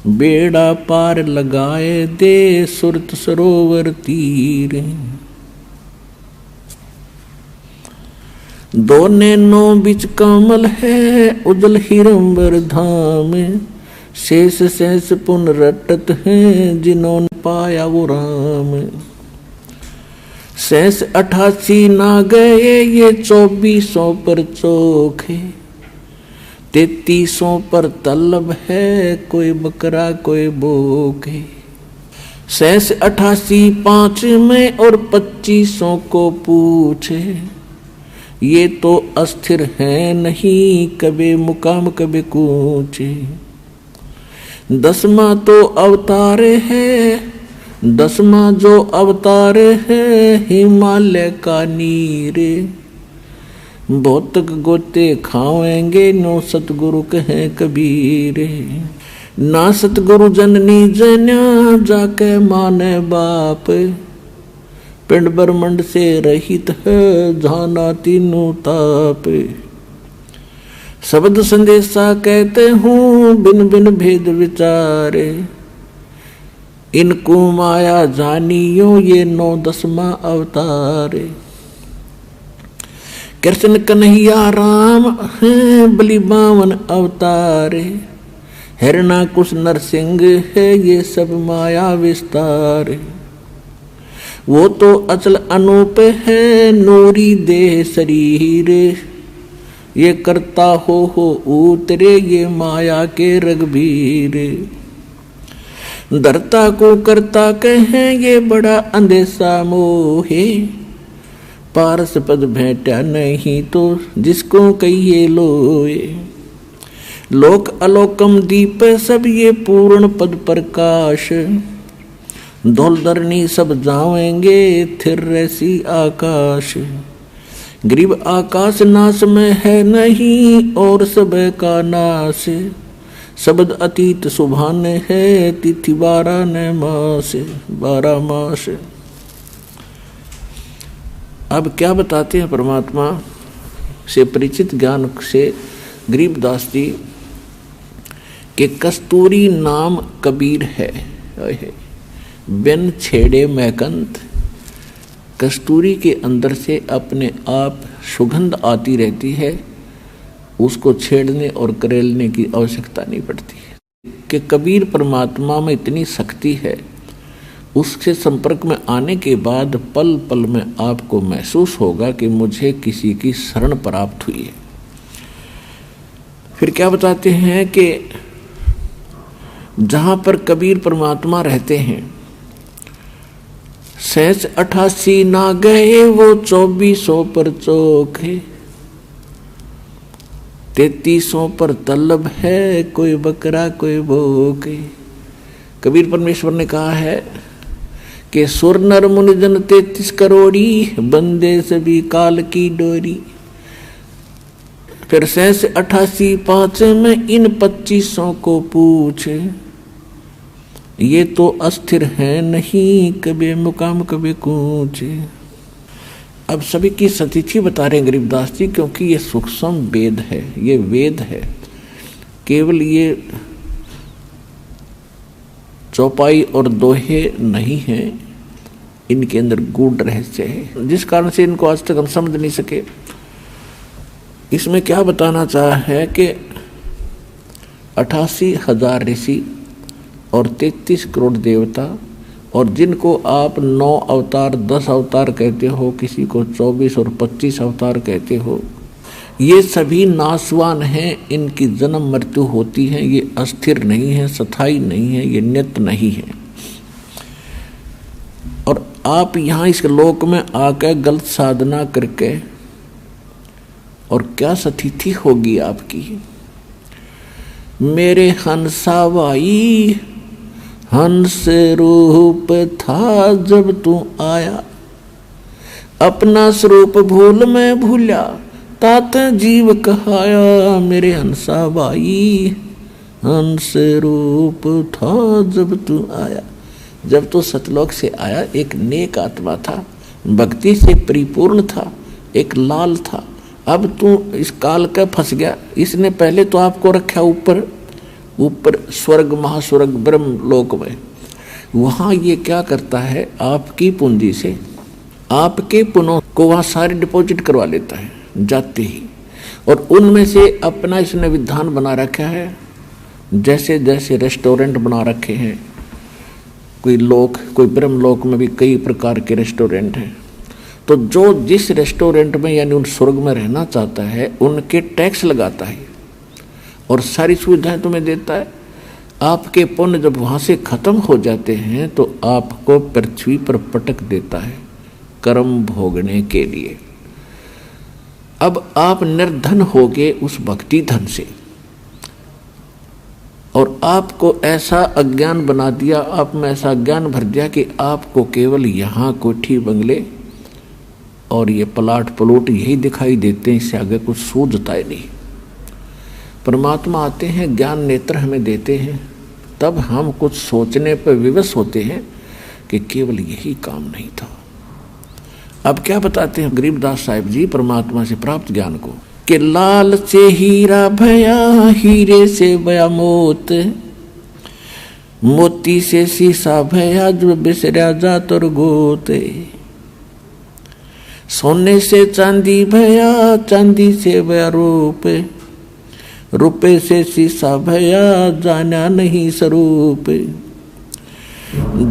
बेड़ा पार लगाए दे सुरत सरोवर तीर, दो नैनो बिच कमल है उजल हिरंबर धाम, शेष शेष पुन रटत हैं जिन्होंने पाया वो राम, सहस 88 ना गए ये 2400 पर चोखे, 3300 पर तलब है कोई बकरा कोई बोके। सहस 88 5 में और 2500 को पूछे, ये तो अस्थिर है नहीं कभी मुकाम कभी कूचे। 10वां तो अवतार है, 10वां जो अवतार है हिमालय का नीरे। भौतिक गोते खावेंगे नो सतगुरु कहे कबीरे। ना सतगुरु जननी जन्या जाके माने बाप, पिंड ब्रह्मंड से रहित है जाना तीनों ताप। शब्द संदेशा कहते हूँ बिन बिन भेद विचारे, इनको माया जानियो ये 9-10वां अवतारे। कृष्ण कन्हैया राम है बलि 52 अवतारे, हिरणाकुश नरसिंह है ये सब माया विस्तार। वो तो अचल अनूप है नूरी देह शरीर, ये करता हो उतरे ये माया के रघुबीर। धरता को करता कहें ये बड़ा अंधेसा मोहे, पारस पद भेंटा नहीं तो जिसको कहिए लोए। लोक अलोकम दीप सब ये पूर्ण पद प्रकाश, धौल धरनी सब जाएंगे थिर रसी आकाश। गरीब आकाश नाश में है नहीं और सब का नाश, शब्द अतीत सुभान है तिथि 12 मास 12 मास। अब क्या बताते हैं परमात्मा से परिचित ज्ञान से गरीबदास जी कि कस्तूरी नाम कबीर है, बिन छेड़े मैकंत। कस्तूरी के अंदर से अपने आप सुगंध आती रहती है, उसको छेड़ने और करेलने की आवश्यकता नहीं पड़ती है। कि कबीर परमात्मा में इतनी शक्ति है, उसके संपर्क में आने के बाद पल पल में आपको महसूस होगा कि मुझे किसी की शरण प्राप्त हुई है। फिर क्या बताते हैं कि जहाँ पर कबीर परमात्मा रहते हैं, सहस 88 ना गए वो 2400 पर चोखे, 3300 पर तलब है कोई बकरा कोई भोके। कबीर परमेश्वर ने कहा है कि सुर नर मुनिजन 33 करोड़ी, बंदे सभी काल की डोरी। फिर सहस 88 5 में इन 2500 को पूछे, ये तो अस्थिर है नहीं कभी मुकाम कभी कूचे। अब सभी की सतिथि बता रहे हैं गरीबदास जी, क्योंकि ये सूक्ष्म वेद है, ये वेद है। केवल ये चौपाई और दोहे नहीं है, इनके अंदर गूढ़ रहस्य है, जिस कारण से इनको आज तक हम समझ नहीं सके। इसमें क्या बताना चाहा है कि 88,000 ऋषि और 33 करोड़ देवता, और जिनको आप 9 अवतार 10 अवतार कहते हो, किसी को 24 और 25 अवतार कहते हो, ये सभी नाशवान हैं, इनकी जन्म मृत्यु होती है, ये अस्थिर नहीं है, स्थायी नहीं है, ये नित्य नहीं है। और आप यहाँ इस लोक में आकर गलत साधना करके, और क्या स्थिति होगी आपकी। मेरे हंसा भाई हंस रूप था जब तू आया, अपना स्वरूप भूल मैं भूला, तात जीव कहाया। मेरे हंसा भाई हंस रूप था जब तू आया, जब तो सतलोक से आया एक नेक आत्मा था, भक्ति से परिपूर्ण था, एक लाल था। अब तू इस काल का फंस गया। इसने पहले तो आपको रखा ऊपर ऊपर स्वर्ग महास्वर्ग ब्रह्म लोक में। वहाँ ये क्या करता है, आपकी पूंजी से आपके पुनों को वहाँ सारे डिपॉजिट करवा लेता है जाते ही, और उनमें से अपना इसने विधान बना रखा है। जैसे जैसे रेस्टोरेंट बना रखे हैं, कोई लोक, कोई ब्रह्म लोक में भी कई प्रकार के रेस्टोरेंट हैं, तो जो जिस रेस्टोरेंट में यानी उन स्वर्ग में रहना चाहता है उनके टैक्स लगाता है और सारी सुविधाएं तुम्हें देता है। आपके पुण्य जब वहाँ से खत्म हो जाते हैं तो आपको पृथ्वी पर पटक देता है कर्म भोगने के लिए। अब आप निर्धन हो गए उस भक्ति धन से, और आपको ऐसा अज्ञान बना दिया, आप में ऐसा ज्ञान भर दिया कि आपको केवल यहाँ कोठी बंगले और ये प्लाट प्लॉट यही दिखाई देते हैं, इससे आगे कुछ सूझता ही नहीं। परमात्मा आते हैं, ज्ञान नेत्र हमें देते हैं, तब हम कुछ सोचने पर विवश होते हैं कि केवल यही काम नहीं था। अब क्या बताते हैं गरीबदास साहिब जी परमात्मा से प्राप्त ज्ञान को, कि लाल से हीरा भया, हीरे से भया मोत, मोती से शीशा भया, जो बिसरा जात और गोते, सोने से चांदी भया, चांदी से भया रूप, रुपए से शीशा भया, जाना नहीं स्वरूप,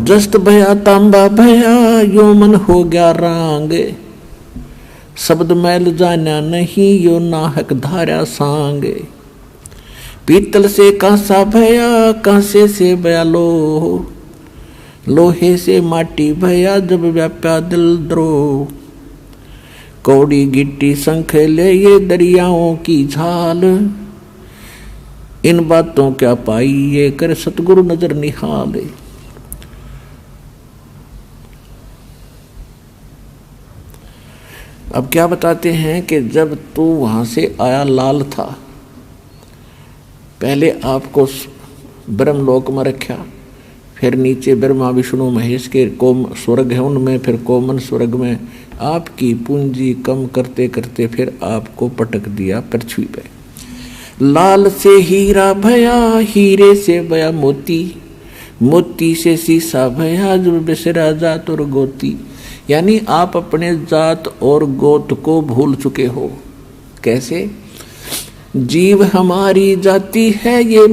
जस्त भया तांबा भया, यो मन हो गया रांग, शब्द मैल जाना नहीं, यो नाहक धारा सांग, पीतल से कांसा भया, कांसे से भया लोह, लोहे से माटी भया, जब व्याप्या दिल द्रोह, कौड़ी गिट्टी शंख ले ये दरियाओं की झाल, इन बातों क्या पाई ये कर सतगुरु नजर निहाल। अब क्या बताते हैं कि जब तू वहां से आया लाल था, पहले आपको ब्रह्मलोक में रखा, फिर नीचे ब्रह्मा विष्णु महेश के कोम स्वर्ग है उनमें, फिर कोमन स्वर्ग में आपकी पूंजी कम करते करते फिर आपको पटक दिया पृथ्वी पे। लाल से हीरा भया, हीरे से भया मोती, मोती से शीशा भया, जो बिसरा जात और गोती, यानी आप अपने जात और गोत को भूल चुके हो। कैसे? जीव हमारी जाति है ये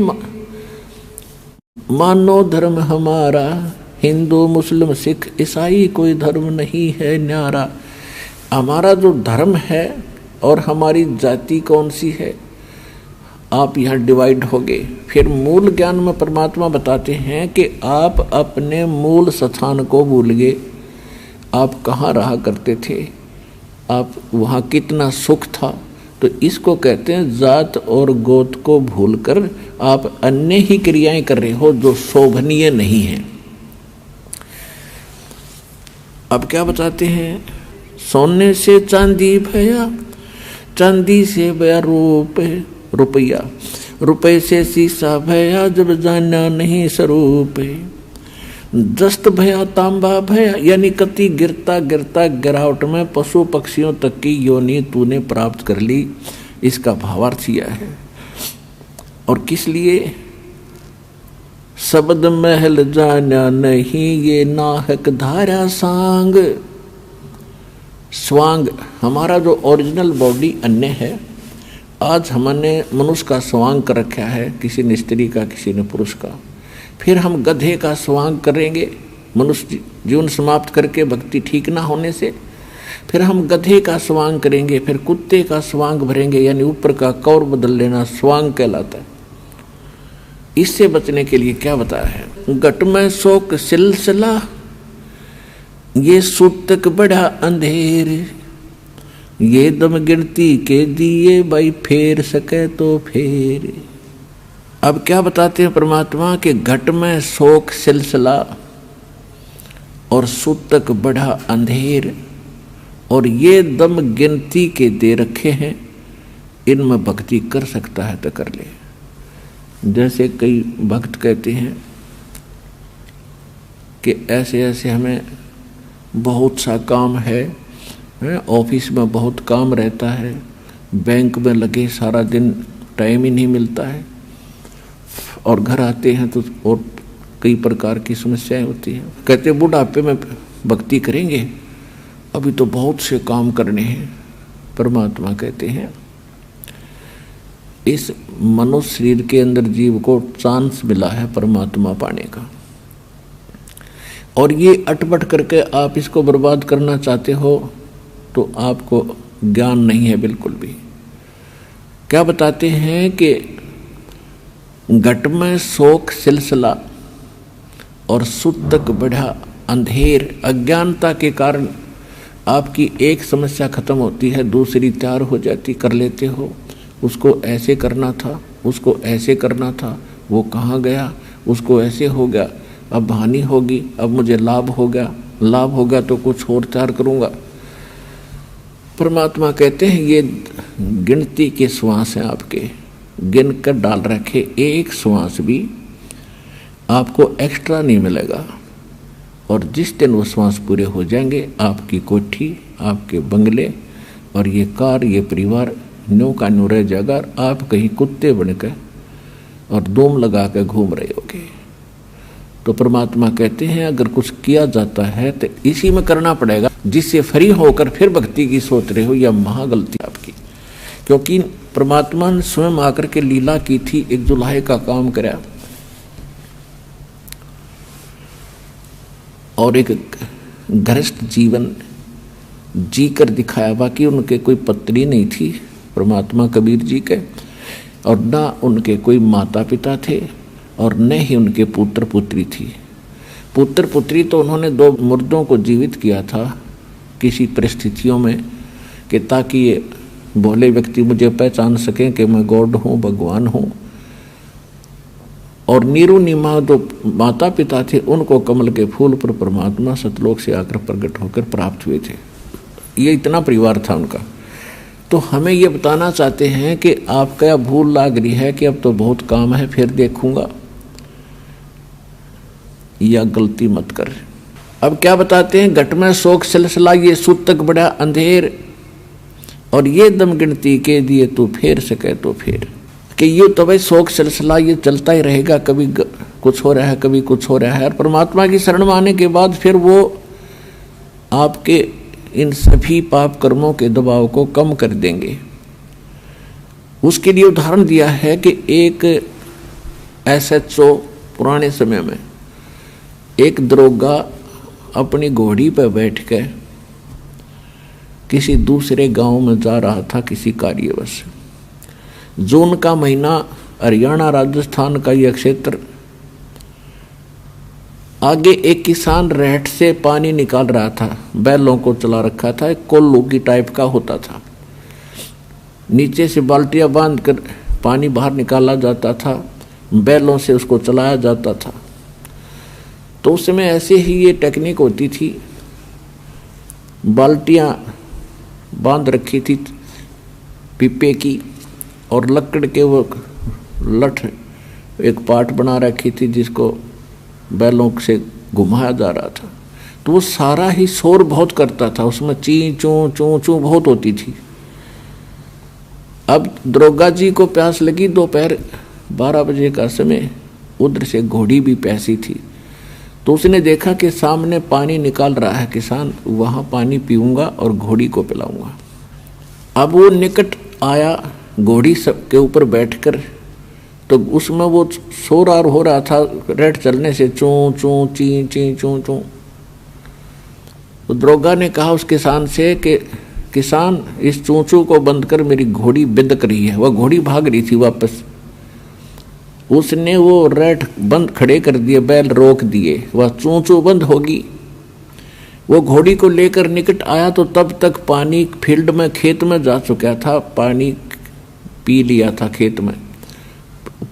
मानो धर्म हमारा, हिंदू मुस्लिम सिख ईसाई कोई धर्म नहीं है न्यारा। हमारा जो धर्म है और हमारी जाति कौन सी है, आप यहाँ डिवाइड हो गए। फिर मूल ज्ञान में परमात्मा बताते हैं कि आप अपने मूल स्थान को भूल गए। आप कहाँ रहा करते थे, आप वहाँ कितना सुख था। तो इसको कहते हैं जात और गोत को भूलकर आप अन्य ही क्रियाएं कर रहे हो जो शोभनीय नहीं है। अब क्या बताते हैं, सोने से चांदी भया, चांदी से भया रूप रुपया, रुपये से शीशा भया, जब जाना नहीं स्वरूप, दस्त भया तांबा भया, यानी कति गिरता गिरता गिरावट में पशु पक्षियों तक की योनि तूने प्राप्त कर ली। इसका भावार्थ यह है। और किस लिए? शब्द महल जाना नहीं, ये नाहक धारा सांग। स्वांग हमारा जो ओरिजिनल बॉडी अन्य है, आज हमने मनुष्य का स्वांग कर रखा है, किसी ने स्त्री का, किसी ने पुरुष का। फिर हम गधे का स्वांग करेंगे मनुष्य जीवन समाप्त करके भक्ति ठीक ना होने से, फिर हम गधे का स्वांग करेंगे, फिर कुत्ते का स्वांग भरेंगे, यानी ऊपर का कौर बदल लेना स्वांग कहलाता है। इससे बचने के लिए क्या बताया है, घट में शोक सिलसिला, ये सूतक बड़ा अंधेर, ये दम गिनती के दिए भाई फेर सके तो फेर। अब क्या बताते हैं परमात्मा के घट में शोक सिलसिला और सूतक बड़ा अंधेर, और ये दम गिनती के दे रखे हैं, इनमें भक्ति कर सकता है तो कर ले। जैसे कई भक्त कहते हैं कि ऐसे ऐसे हमें बहुत सा काम है, ऑफिस में बहुत काम रहता है, बैंक में लगे सारा दिन टाइम ही नहीं मिलता है, और घर आते हैं तो और कई प्रकार की समस्याएं होती हैं। कहते बुढ़ापे में भक्ति करेंगे, अभी तो बहुत से काम करने हैं। परमात्मा कहते हैं इस मनुष्य शरीर के अंदर जीव को चांस मिला है परमात्मा पाने का, और ये अटपट करके आप इसको बर्बाद करना चाहते हो, तो आपको ज्ञान नहीं है बिल्कुल भी। क्या बताते हैं कि घट में शोक सिलसिला और सुतक बढ़ा अंधेर, अज्ञानता के कारण आपकी एक समस्या खत्म होती है, दूसरी तैयार हो जाती, कर लेते हो। उसको ऐसे करना था, उसको ऐसे करना था, वो कहाँ गया, उसको ऐसे हो गया, अब हानि होगी, अब मुझे लाभ हो गया, लाभ हो गया तो कुछ और तैयार करूँगा। परमात्मा कहते हैं ये गिनती के श्वास हैं आपके, गिन कर डाल रखे, एक श्वास भी आपको एक्स्ट्रा नहीं मिलेगा। और जिस दिन वो श्वास पूरे हो जाएंगे, आपकी कोठी, आपके बंगले और ये कार, ये परिवार न्यू का न्यू रह जाएगा। आप कहीं कुत्ते बनकर और दूम लगा कर घूम रहे होगे। तो परमात्मा कहते हैं अगर कुछ किया जाता है तो इसी में करना पड़ेगा। जिससे फ्री होकर फिर भक्ति की सोच रहे हो, यह महागलती आपकी। क्योंकि परमात्मा ने स्वयं आकर के लीला की थी, एक जुलाहे का काम कराया और एक गृहस्थ जीवन जी कर दिखाया। बाकी उनके कोई पत्नी नहीं थी परमात्मा कबीर जी के, और ना उनके कोई माता पिता थे और न ही उनके पुत्र पुत्री थी। पुत्र पुत्री तो उन्होंने 2 मुर्दों को जीवित किया था किसी परिस्थितियों में, कि ताकि ये भोले व्यक्ति मुझे पहचान सकें कि मैं गॉड हूँ, भगवान हूँ। और नीरू नीमा जो माता पिता थे उनको कमल के फूल पर परमात्मा सतलोक से आकर प्रकट होकर प्राप्त हुए थे। ये इतना परिवार था उनका। तो हमें ये बताना चाहते हैं कि आपका भूल लाग रही है कि अब तो बहुत काम है, फिर देखूंगा, या गलती मत कर। अब क्या बताते हैं, घट में शोक सिलसिला ये सुतक बड़ा अंधेर, और ये दम गिनती के दिए तू फेर सके तो फेर। कि ये तो भाई शोक सिलसिला ये चलता ही रहेगा, कभी कुछ हो रहा है, कभी कुछ हो रहा है। और परमात्मा की शरण में आने के बाद फिर वो आपके इन सभी पाप कर्मों के दबाव को कम कर देंगे। उसके लिए उदाहरण दिया है कि एक SHO पुराने समय में एक दरोगा अपनी घोड़ी पर बैठ कर किसी दूसरे गांव में जा रहा था किसी कार्यवश। जून का महीना, हरियाणा राजस्थान का यह क्षेत्र। आगे एक किसान रहट से पानी निकाल रहा था, बैलों को चला रखा था, एक कोल्लू की टाइप का होता था। नीचे से बाल्टियां बांध कर पानी बाहर निकाला जाता था, बैलों से उसको चलाया जाता था। तो उस समय ऐसे ही ये टेक्निक होती थी। बाल्टियां बांध रखी थी पीपे की, और लकड़ के वो लठ एक पाट बना रखी थी जिसको बैलों से घुमाया जा रहा था। तो वो सारा ही शोर बहुत करता था, उसमें ची चू चू चू बहुत होती थी। अब दरोगा जी को प्यास लगी, दोपहर 12 बजे का समय, उधर से घोड़ी भी प्यासी थी। तो उसने देखा कि सामने पानी निकाल रहा है किसान, वहाँ पानी पीऊँगा और घोड़ी को पिलाऊँगा। अब वो निकट आया घोड़ी के ऊपर बैठकर, तो उसमें वो शोर हो रहा था रेट चलने से, चू चू ची ची चू चू। तो दरोगा ने कहा उस किसान से कि किसान, इस चू चू को बंद कर, मेरी घोड़ी बिदक रही है। वह घोड़ी भाग रही थी वापस। उसने वो रेट बंद खड़े कर दिए, बैल रोक दिए, वह चू चू बंद होगी। वो घोड़ी को लेकर निकट आया तो तब तक पानी फील्ड में, खेत में जा चुका था, पानी पी लिया था खेत में,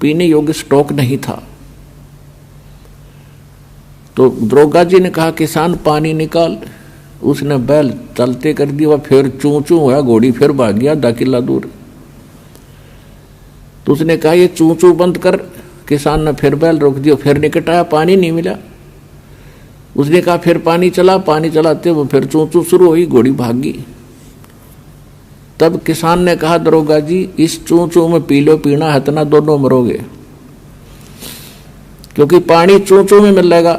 पीने योग्य स्टॉक नहीं था। तो दरोगा जी ने कहा किसान पानी निकाल। उसने बैल चलते कर दिया, फिर चू चू हुआ, घोड़ी फिर भाग गया 10 किला दूर। तो उसने कहा ये चू चू बंद कर। किसान ने फिर बैल रोक दिया, फिर निकट आया, पानी नहीं मिला। उसने कहा फिर पानी चला, पानी चलाते वो फिर चू चू शुरू हुई, घोड़ी भाग गई। तब किसान ने कहा दरोगा जी, इस चू चू में पी लो, पीना है तना, दोनों मरोगे, क्योंकि पानी चू चू में मिलेगा।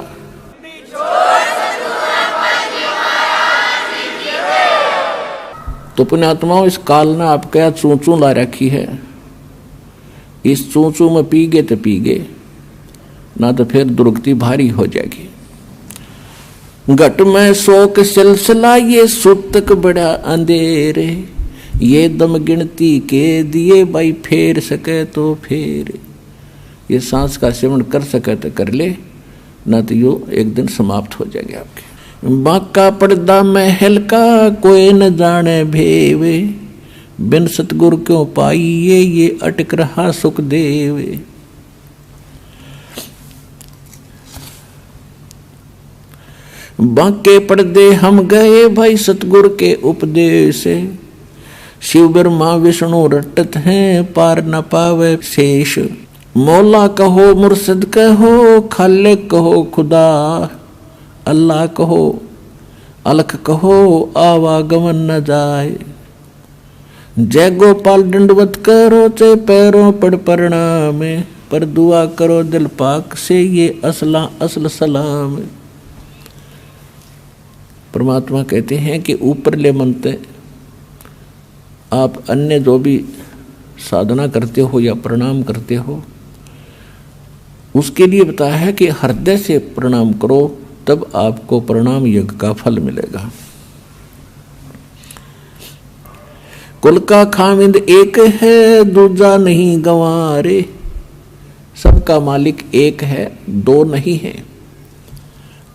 तो पुण्यात्माओं, इस काल ने आपके यहाँ चू चू ला रखी है। इस चू चू में पी गए तो पी गए, ना तो फिर दुर्गति भारी हो जाएगी। घट में शोक सिलसिला ये सूतक बड़ा अंधेरे, ये दम गिनती के दिए भाई फेर सके तो फेर। ये सांस का सेवन कर सके तो कर ले, ना तो यो एक दिन समाप्त हो जाएंगे आपके। बाका पर्दा महल का कोई न जाने भेवे, बिन सतगुरु क्यों पाइए ये अटक रहा सुख देवे। बाके पर्दे हम गए भाई सतगुरु के उपदेश, शिव ब्रह्मा विष्णु रटत हैं पार न पावे शेष। मौला कहो मुर्शिद कहो खालिक कहो खुदा, अल्लाह कहो अलख कहो आवागमन न जाए। जय गोपाल दंडवत करो चे पैरों पड़ प्रणाम, पर दुआ करो दिल पाक से ये असला असल सलाम। परमात्मा कहते हैं कि ऊपरले मंत्र आप अन्य जो भी साधना करते हो या प्रणाम करते हो, उसके लिए बताया है कि हृदय से प्रणाम करो, तब आपको प्रणाम यज्ञ का फल मिलेगा। कुल का खामिंद एक है दूजा नहीं गंवारे, सबका मालिक एक है दो नहीं है।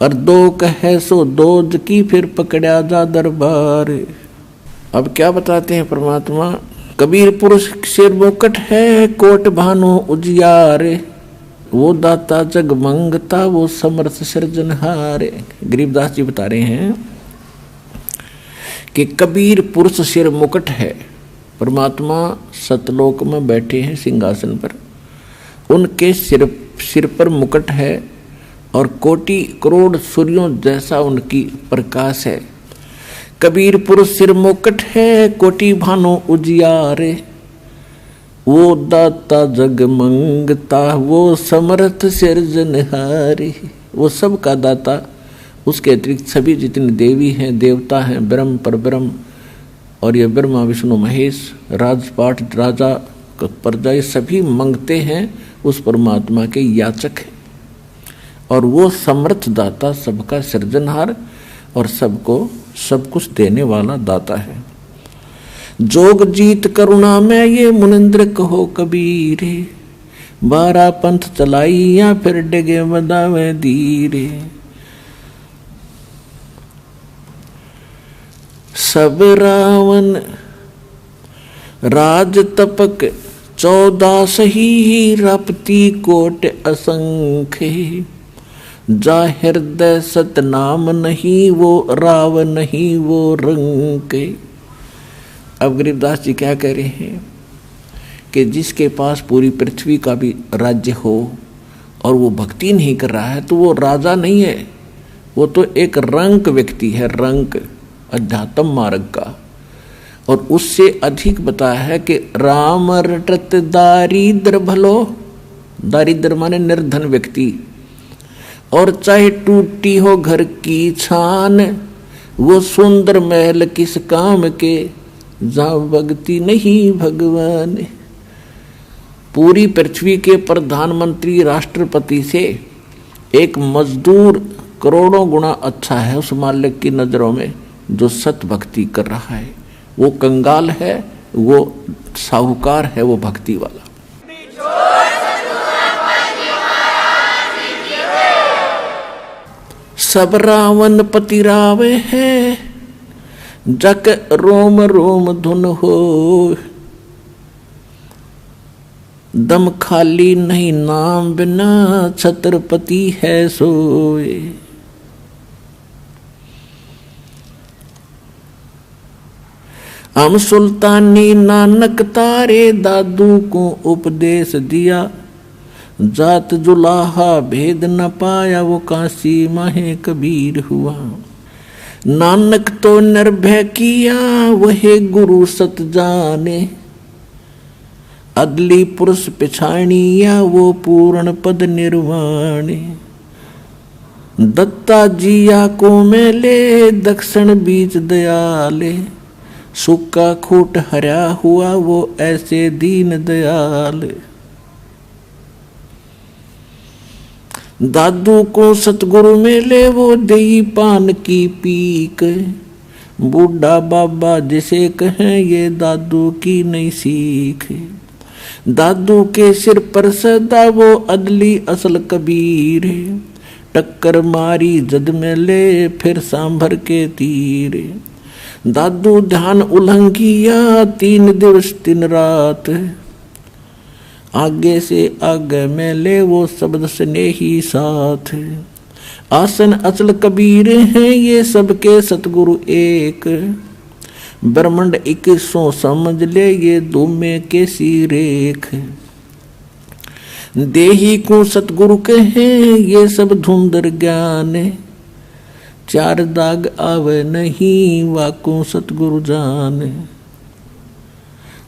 और दो कहे सो दोज की फिर पकड़ा जा दरबार। अब क्या बताते हैं परमात्मा, कबीर पुरुष सिर मुकट है कोट भानु उजियार, वो दाता जग मंगता वो समर्थ सृजनहार। गरीबदास जी बता रहे हैं कि कबीर पुरुष सिर मुकट है। परमात्मा सतलोक में बैठे हैं सिंहासन पर, उनके सिर पर मुकट है और कोटि करोड़ सूर्यों जैसा उनकी प्रकाश है। कबीर पुरुष सिर मुकट है कोटि भानु उजियारे, वो दाता जग मंगता वो समर्थ सृजनहारे। वो सब का दाता, उसके अतिरिक्त सभी जितने देवी हैं देवता हैं ब्रह्म पर ब्रह्म, और ये ब्रह्मा विष्णु महेश राजपाट राजा प्रजा ये सभी मंगते हैं उस परमात्मा के याचक हैं। और वो समर्थ दाता सबका सृजनहार और सबको सब कुछ देने वाला दाता है। जोग जीत करुणा में ये मुनिंद्र कहो कबीर, 12 पंथ चलाई या फिर डगे बदावे धीरे। सब रावण राज तपक 14 सही, रपती कोट असंख्य, जा हृदय सतनाम नहीं वो राव नहीं वो रंग। अब गरीबदास जी क्या कह रहे हैं कि जिसके पास पूरी पृथ्वी का भी राज्य हो और वो भक्ति नहीं कर रहा है तो वो राजा नहीं है, वो तो एक रंक व्यक्ति है, रंक अध्यात्म मार्ग का। और उससे अधिक बताया है कि राम रटत दारिद्र भलो, दारिद्र माने निर्धन व्यक्ति, और चाहे टूटी हो घर की छान, वो सुंदर महल किस काम के, जहाँ भक्ति नहीं भगवान। पूरी पृथ्वी के प्रधानमंत्री राष्ट्रपति से एक मजदूर करोड़ों गुना अच्छा है उस मालिक की नजरों में जो सत भक्ति कर रहा है। वो कंगाल है, वो साहूकार है, वो भक्ति वाला। सब रावण पति रावे है, जक रोम रोम धुन हो, दम खाली नहीं नाम बिना छत्रपति है सोए। हम सुल्तानी नानक तारे दादू को उपदेश दिया, जात जुलाहा भेद न पाया वो काशी माहे कबीर हुआ। नानक तो निर्भय किया वहे गुरु सत जाने, अदली पुरुष पिछाणिया वो पूर्ण पद निर्वाणे। दत्ता जिया को मेले दक्षिण बीच दयाले, सुक्का खूट हरा हुआ वो ऐसे दीन दयाल। दादू को सतगुरु मिले वो देई पान की पीक, बूढ़ा बाबा जिसे कहें ये दादू की नहीं सीख। दादू के सिर पर सदा वो अदली असल कबीर, टक्कर मारी जद में ले फिर सांभर के तीर। दादू ध्यान उल्लंघिया 3 दिवस 3 रात, आगे से आगे में ले वो शब्द स्नेही साथ। आसन असल कबीर हैं ये सबके सतगुरु एक, ब्रह्मंड 2100 समझ ले ये दुमे के सी रेख। देही को सतगुरु कहें ये सब धुंधर ज्ञान, 4 दाग आवे नहीं वाको सतगुरु जान।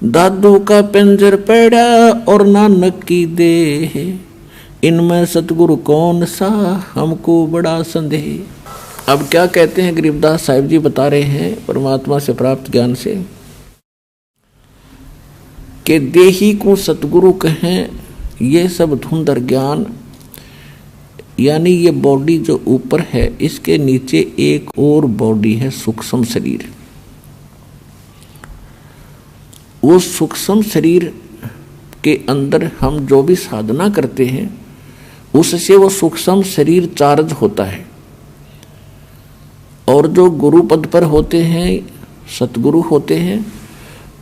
दादू का पिंजर पड़ा और नानक की देह, इनमें सतगुरु कौन सा हमको बड़ा संदेह। अब क्या कहते हैं गरीबदास साहिब जी बता रहे हैं परमात्मा से प्राप्त ज्ञान से कि देही को सतगुरु कहें ये सब धुंधर ज्ञान, यानी ये बॉडी जो ऊपर है इसके नीचे एक और बॉडी है सूक्ष्म शरीर। वो सूक्ष्म शरीर के अंदर हम जो भी साधना करते हैं उससे वो सूक्ष्म शरीर चार्ज होता है, और जो गुरु पद पर होते हैं सतगुरु होते हैं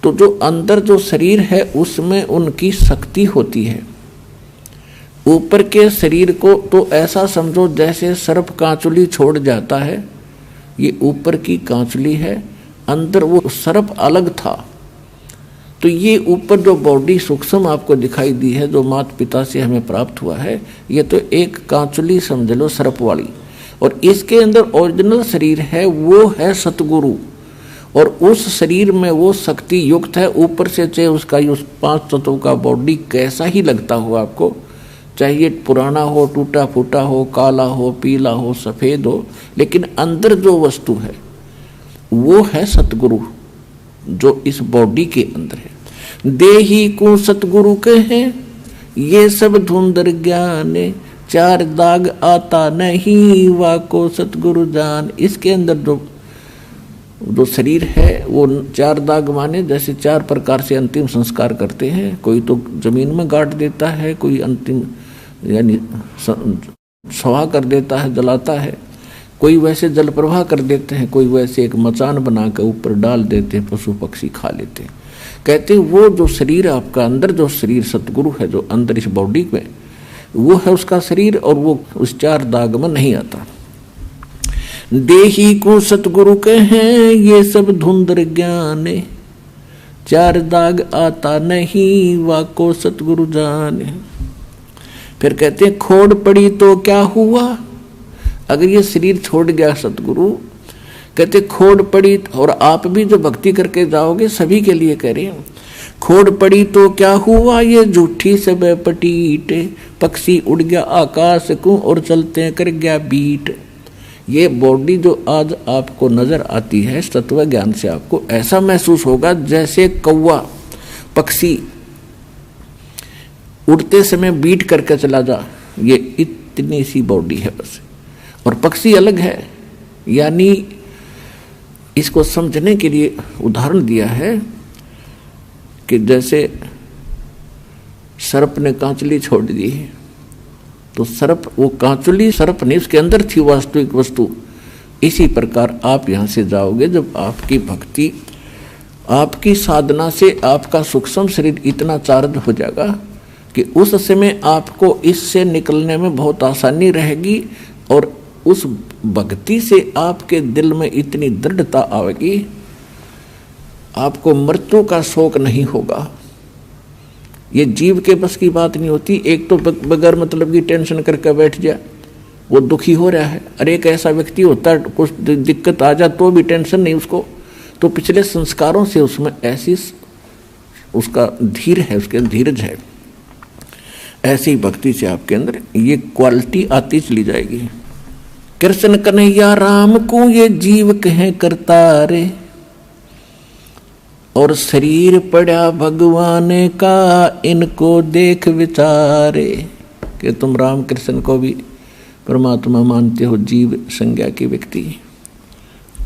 तो जो अंदर जो शरीर है उसमें उनकी शक्ति होती है। ऊपर के शरीर को तो ऐसा समझो जैसे सर्प कांचुली छोड़ जाता है, ये ऊपर की कांचुली है, अंदर वो सर्प अलग था। तो ये ऊपर जो बॉडी सूक्ष्म आपको दिखाई दी है जो माता पिता से हमें प्राप्त हुआ है, ये तो एक कांचुली समझ लो सर्प वाली, और इसके अंदर ओरिजिनल शरीर है वो है सतगुरु, और उस शरीर में वो शक्ति युक्त है। ऊपर से चाहे उसका उस 5 तत्वों का बॉडी कैसा ही लगता हो आपको, चाहे ये पुराना हो, टूटा फूटा हो, काला हो, पीला हो, सफेद हो, लेकिन अंदर जो वस्तु है वो है सतगुरु जो इस बॉडी के अंदर है। देही को सतगुरु कहें ये सब धुंधर ज्ञान, 4 दाग आता नहीं वाको सतगुरु जान। इसके अंदर जो शरीर है वो 4 दाग माने जैसे 4 प्रकार से अंतिम संस्कार करते हैं। कोई तो जमीन में गाड़ देता है, कोई अंतिम यानी स्वाहा कर देता है, जलाता है, कोई वैसे जल प्रवाह कर देते हैं, कोई वैसे एक मचान बना कर ऊपर डाल देते हैं, पशु पक्षी खा लेते हैं। कहते हैं वो जो शरीर आपका अंदर जो शरीर सतगुरु है जो अंदर इस बॉडी में, वो है उसका शरीर, और वो उस 4 दाग में नहीं आता। देही को सतगुरु कहें ये सब धुंधर ज्ञान, 4 दाग आता नहीं वाको सतगुरु जाने। फिर कहते हैं खोड़ पड़ी तो क्या हुआ, अगर ये शरीर छोड़ गया सतगुरु, कहते खोड़ पड़ी, और आप भी जो भक्ति करके जाओगे सभी के लिए कह रहे हैं, खोड़ पड़ी तो क्या हुआ ये झूठी सब पटीट, पक्षी उड़ गया आकाश को और चलते कर गया बीट। ये बॉडी जो आज आपको नजर आती है तत्व ज्ञान से आपको ऐसा महसूस होगा जैसे कौवा पक्षी उड़ते समय बीट करके चला जा, ये इतनी सी बॉडी है बस, और पक्षी अलग है। यानी इसको समझने के लिए उदाहरण दिया है कि जैसे सर्प ने कांचुली छोड़ दी है, तो सर्प वो कांचुली सर्प नहीं, उसके अंदर थी वास्तविक वस्तु। इसी प्रकार आप यहाँ से जाओगे जब आपकी भक्ति आपकी साधना से आपका सूक्ष्म शरीर इतना चार्ज हो जाएगा कि उस समय आपको इससे निकलने में बहुत आसानी रहेगी, और उस भक्ति से आपके दिल में इतनी दृढ़ता आएगी आपको मृत्यु का शोक नहीं होगा। ये जीव के बस की बात नहीं होती। एक तो बगैर मतलब की टेंशन करके बैठ जाए, वो दुखी हो रहा है, अरे एक ऐसा व्यक्ति होता है कुछ दिक्कत आ जाए तो भी टेंशन नहीं उसको, तो पिछले संस्कारों से उसमें ऐसी उसका धीर है, उसके धीरज है। ऐसी भक्ति से आपके अंदर ये क्वालिटी आती चली जाएगी। कृष्ण कन्हैया राम को ये जीव कहें करतारे, और शरीर पड़ा भगवान का इनको देख विचारे। कि तुम राम कृष्ण को भी परमात्मा मानते हो जीव संज्ञा के व्यक्ति,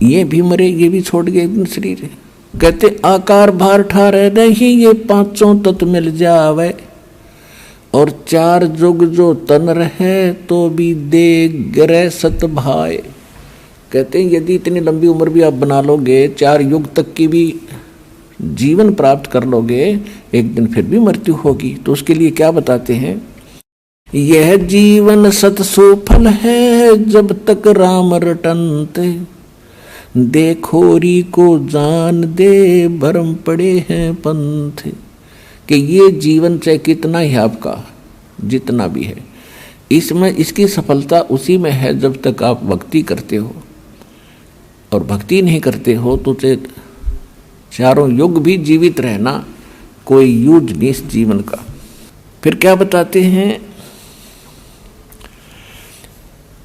ये भी मरे, ये भी छोड़ गए शरीर। कहते आकार भार ठारे नहीं, ये पांचों तत्व मिल जावे, और चार जुग जो तन रहे तो भी दे ग्रह सत भाई। कहते हैं यदि इतनी लंबी उम्र भी आप बना लोगे, 4 युग तक की भी जीवन प्राप्त कर लोगे, एक दिन फिर भी मृत्यु होगी। तो उसके लिए क्या बताते हैं, यह जीवन सत सुफल है जब तक राम रटनते, देखोरी को जान दे भरम पड़े हैं पंथ। कि ये जीवन चाहे कितना ही आपका जितना भी है, इसमें इसकी सफलता उसी में है जब तक आप भक्ति करते हो, और भक्ति नहीं करते हो तो चाहे चारों युग भी जीवित रहना कोई यूज नहीं इस जीवन का। फिर क्या बताते हैं,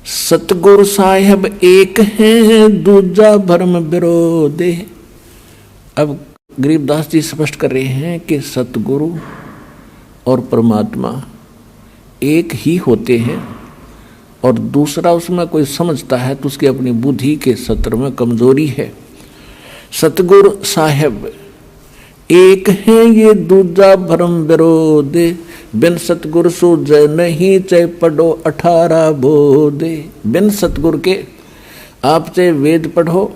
सतगुरु साहेब एक है दूजा भरम विरोधे। अब गरीबदास जी स्पष्ट कर रहे हैं कि सतगुरु और परमात्मा एक ही होते हैं, और दूसरा उसमें कोई समझता है तो उसकी अपनी बुद्धि के सत्र में कमजोरी है। सतगुरु साहेब एक है ये दूजा भरम विरोधे, बिन सतगुरु सूझे नहीं चाहे पढ़ो 18 बोधे। बिन सतगुरु के आप चाहे वेद पढ़ो,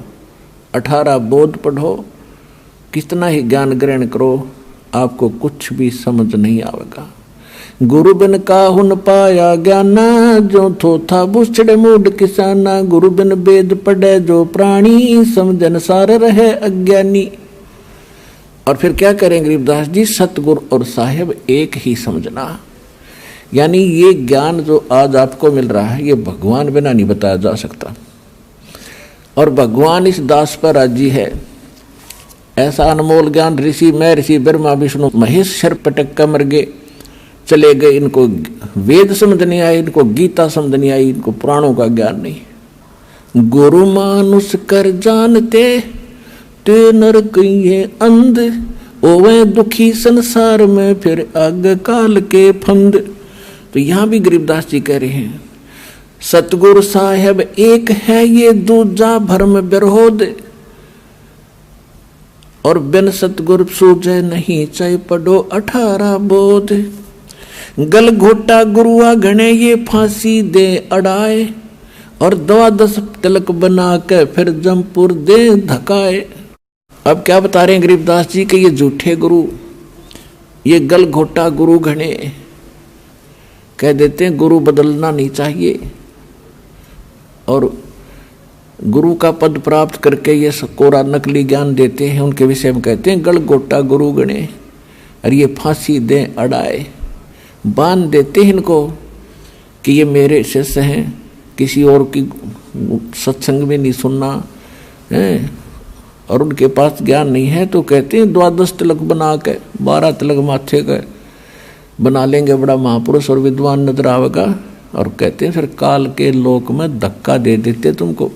18 बोध पढ़ो, कितना ही ज्ञान ग्रहण करो, आपको कुछ भी समझ नहीं आवेगा। गुरु बिन काहु न पाया ज्ञाना, जो थोथा बुछड़े मूड किसाना। गुरु बिन वेद पढ़े जो प्राणी, समझन सार रहे अज्ञानी। और फिर क्या करें गरीबदास जी, सतगुरु और साहेब एक ही समझना। यानी ये ज्ञान जो आज आपको मिल रहा है, ये भगवान बिना नहीं बताया जा सकता, और भगवान इस दास पर राजी है। ऐसा अनमोल ज्ञान ऋषि मैं ऋषि ब्रह्मा विष्णु महेश शर पटक कर मर गए, चले गए। इनको वेद समझ नहीं आई, इनको गीता समझ नहीं आई, इनको पुराणों का ज्ञान नहीं। गुरु मानुष कर जानते ते नर कहिए अंध, ओवे दुखी संसार में फिर आग काल के फंद। तो यहाँ भी गरीबदास जी कह रहे हैं, सतगुरु साहेब एक है ये दूजा भरम विरोध, और बिन सतगुरु सूझे नहीं चाहे पढ़ो 18 बोध। गल घोटा गुरुआ गणे ये फांसी दे अड़ाए, और 12 तिलक बना के फिर जमपुर दे धकाए। अब क्या बता रहे हैं गरीबदास जी कि ये झूठे गुरु, ये गल घोटा गुरु घने कह देते हैं गुरु बदलना नहीं चाहिए, और गुरु का पद प्राप्त करके ये कोरा नकली ज्ञान देते हैं। उनके विषय में कहते हैं गल घोटा गुरु गणे, और ये फांसी दे अड़ाए, बांध देते हैं इनको कि ये मेरे शिष्य हैं, किसी और की सत्संग में नहीं सुनना है, और उनके पास ज्ञान नहीं है। तो कहते हैं 12 तिलक बना के 12 तिलक माथे का बना लेंगे, बड़ा महापुरुष और विद्वान नजर आवेगा, और कहते हैं फिर काल के लोक में धक्का दे देते तुमको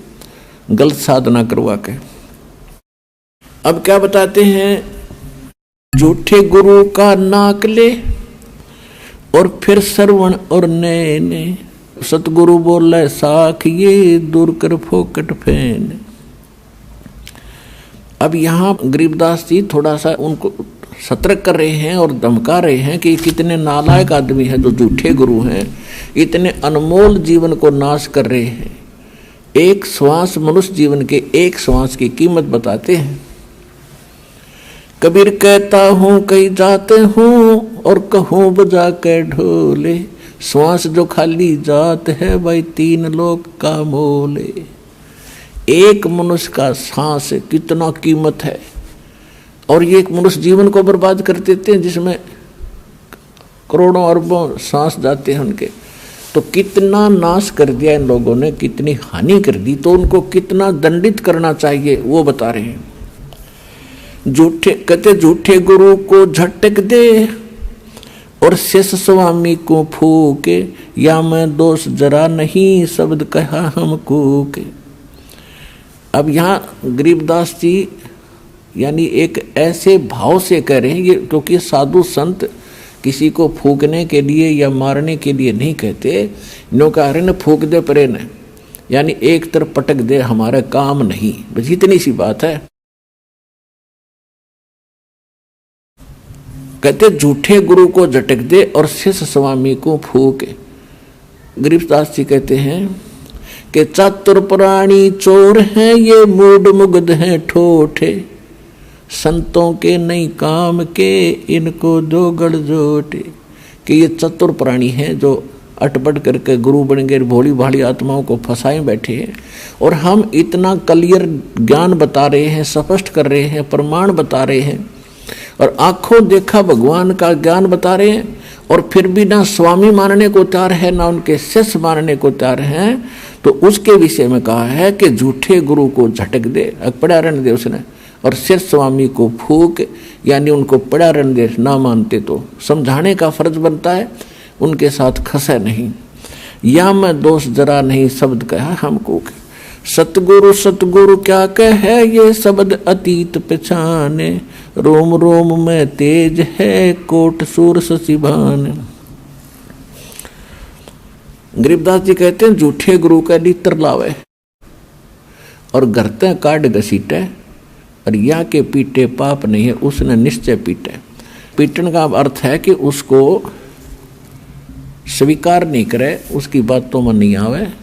गलत साधना करवा के। अब क्या बताते हैं, झूठे गुरु का नाक ले और फिर श्रवण और नैने, सतगुरु बोले साख ये दूर कर फोकट फेन। अब यहाँ गरीबदास जी थोड़ा सा उनको सतर्क कर रहे हैं और धमका रहे हैं कि कितने नालायक आदमी हैं जो झूठे गुरु हैं, इतने अनमोल जीवन को नाश कर रहे हैं। एक श्वास मनुष्य जीवन के एक श्वास की कीमत बताते हैं। कबीर कहता हूँ कहीं जाते हूँ और कहूँ बजा के ढोले, श्वास जो खाली जात है भाई 3 लोक का मोले। एक मनुष्य का सांस कितना कीमत है, और ये एक मनुष्य जीवन को बर्बाद कर देते हैं जिसमें करोड़ों अरबों सांस जाते हैं उनके। तो कितना नाश कर दिया इन लोगों ने, कितनी हानि कर दी, तो उनको कितना दंडित करना चाहिए वो बता रहे हैं। झूठे कहते झूठे गुरु को झटक दे और शेष स्वामी को फूके, या मैं दोष जरा नहीं शब्द कहा हमको के। अब यहाँ गरीबदास जी यानी एक ऐसे भाव से कह रहे हैं ये, क्योंकि साधु संत किसी को फूकने के लिए या मारने के लिए नहीं कहते। नो कह रहे न फूक दे परे न, यानी एक तरफ पटक दे, हमारा काम नहीं, बस इतनी सी बात है। कहते झूठे गुरु को झटक दे और शिष्य स्वामी को फूके। गरीबदास जी कहते हैं कि चातुर प्राणी चोर हैं, ये मूड मुग्ध हैं ठोठे, संतों के नहीं काम के, इनको दो गड़जोटे। कि ये चतुर प्राणी हैं जो अटपट करके गुरु बन गए, भोली भाली आत्माओं को फंसाए बैठे हैं। और हम इतना क्लियर ज्ञान बता रहे हैं, स्पष्ट कर रहे हैं, प्रमाण बता रहे हैं और आंखों देखा भगवान का ज्ञान बता रहे हैं, और फिर भी ना स्वामी मानने को तैयार है, ना उनके शिष्य मानने को तैयार हैं। तो उसके विषय में कहा है कि झूठे गुरु को झटक दे, पड़ा रहने दे उसने, और शिष्य स्वामी को फूक, यानी उनको पड़ा रहने दे। ना मानते तो समझाने का फर्ज बनता है, उनके साथ खसे नहीं। या मैं दोष जरा नहीं शब्द कहा हमको, सतगुरु सतगुरु क्या कहे, ये शब्द अतीत पहचाने, रोम रोम में तेज है, कोट सूर ससिभान। गरीबदास जी कहते हैं झूठे गुरु का नीतर लावे और घरते काट घसीटे, और या के पीटे पाप नहीं है, उसने निश्चय पीटे। पीटन का अर्थ है कि उसको स्वीकार नहीं करे, उसकी बातों में नहीं आवे,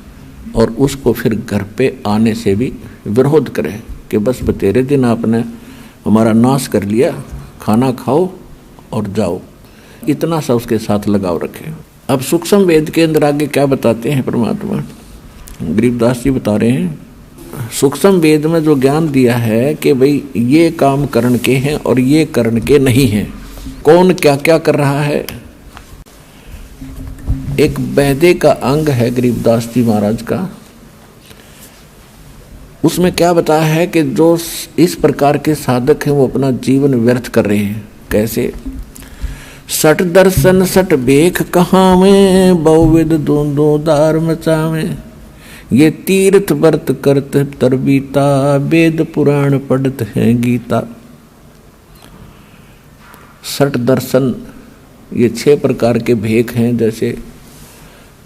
और उसको फिर घर पे आने से भी विरोध करे कि बस बतेरे दिन आपने हमारा नाश कर लिया, खाना खाओ और जाओ, इतना सा उसके साथ लगाव रखे। अब सूक्ष्म वेद के अंदर आगे क्या बताते हैं परमात्मा, गरीबदास जी बता रहे हैं, सूक्ष्म वेद में जो ज्ञान दिया है कि भाई ये काम करण के हैं और ये करण के नहीं हैं, कौन क्या क्या कर रहा है। एक बैदे का अंग है गरीबदास जी महाराज का, उसमें क्या बताया है कि जो इस प्रकार के साधक हैं वो अपना जीवन व्यर्थ कर रहे हैं। कैसे? सट दर्शन सट बेख कहाँ में, बहुविध दूंदो दार मचावे, ये तीर्थ व्रत करत तरबीता, वेद पुराण पढ़त है गीता। सट दर्शन ये 6 प्रकार के भेख हैं, जैसे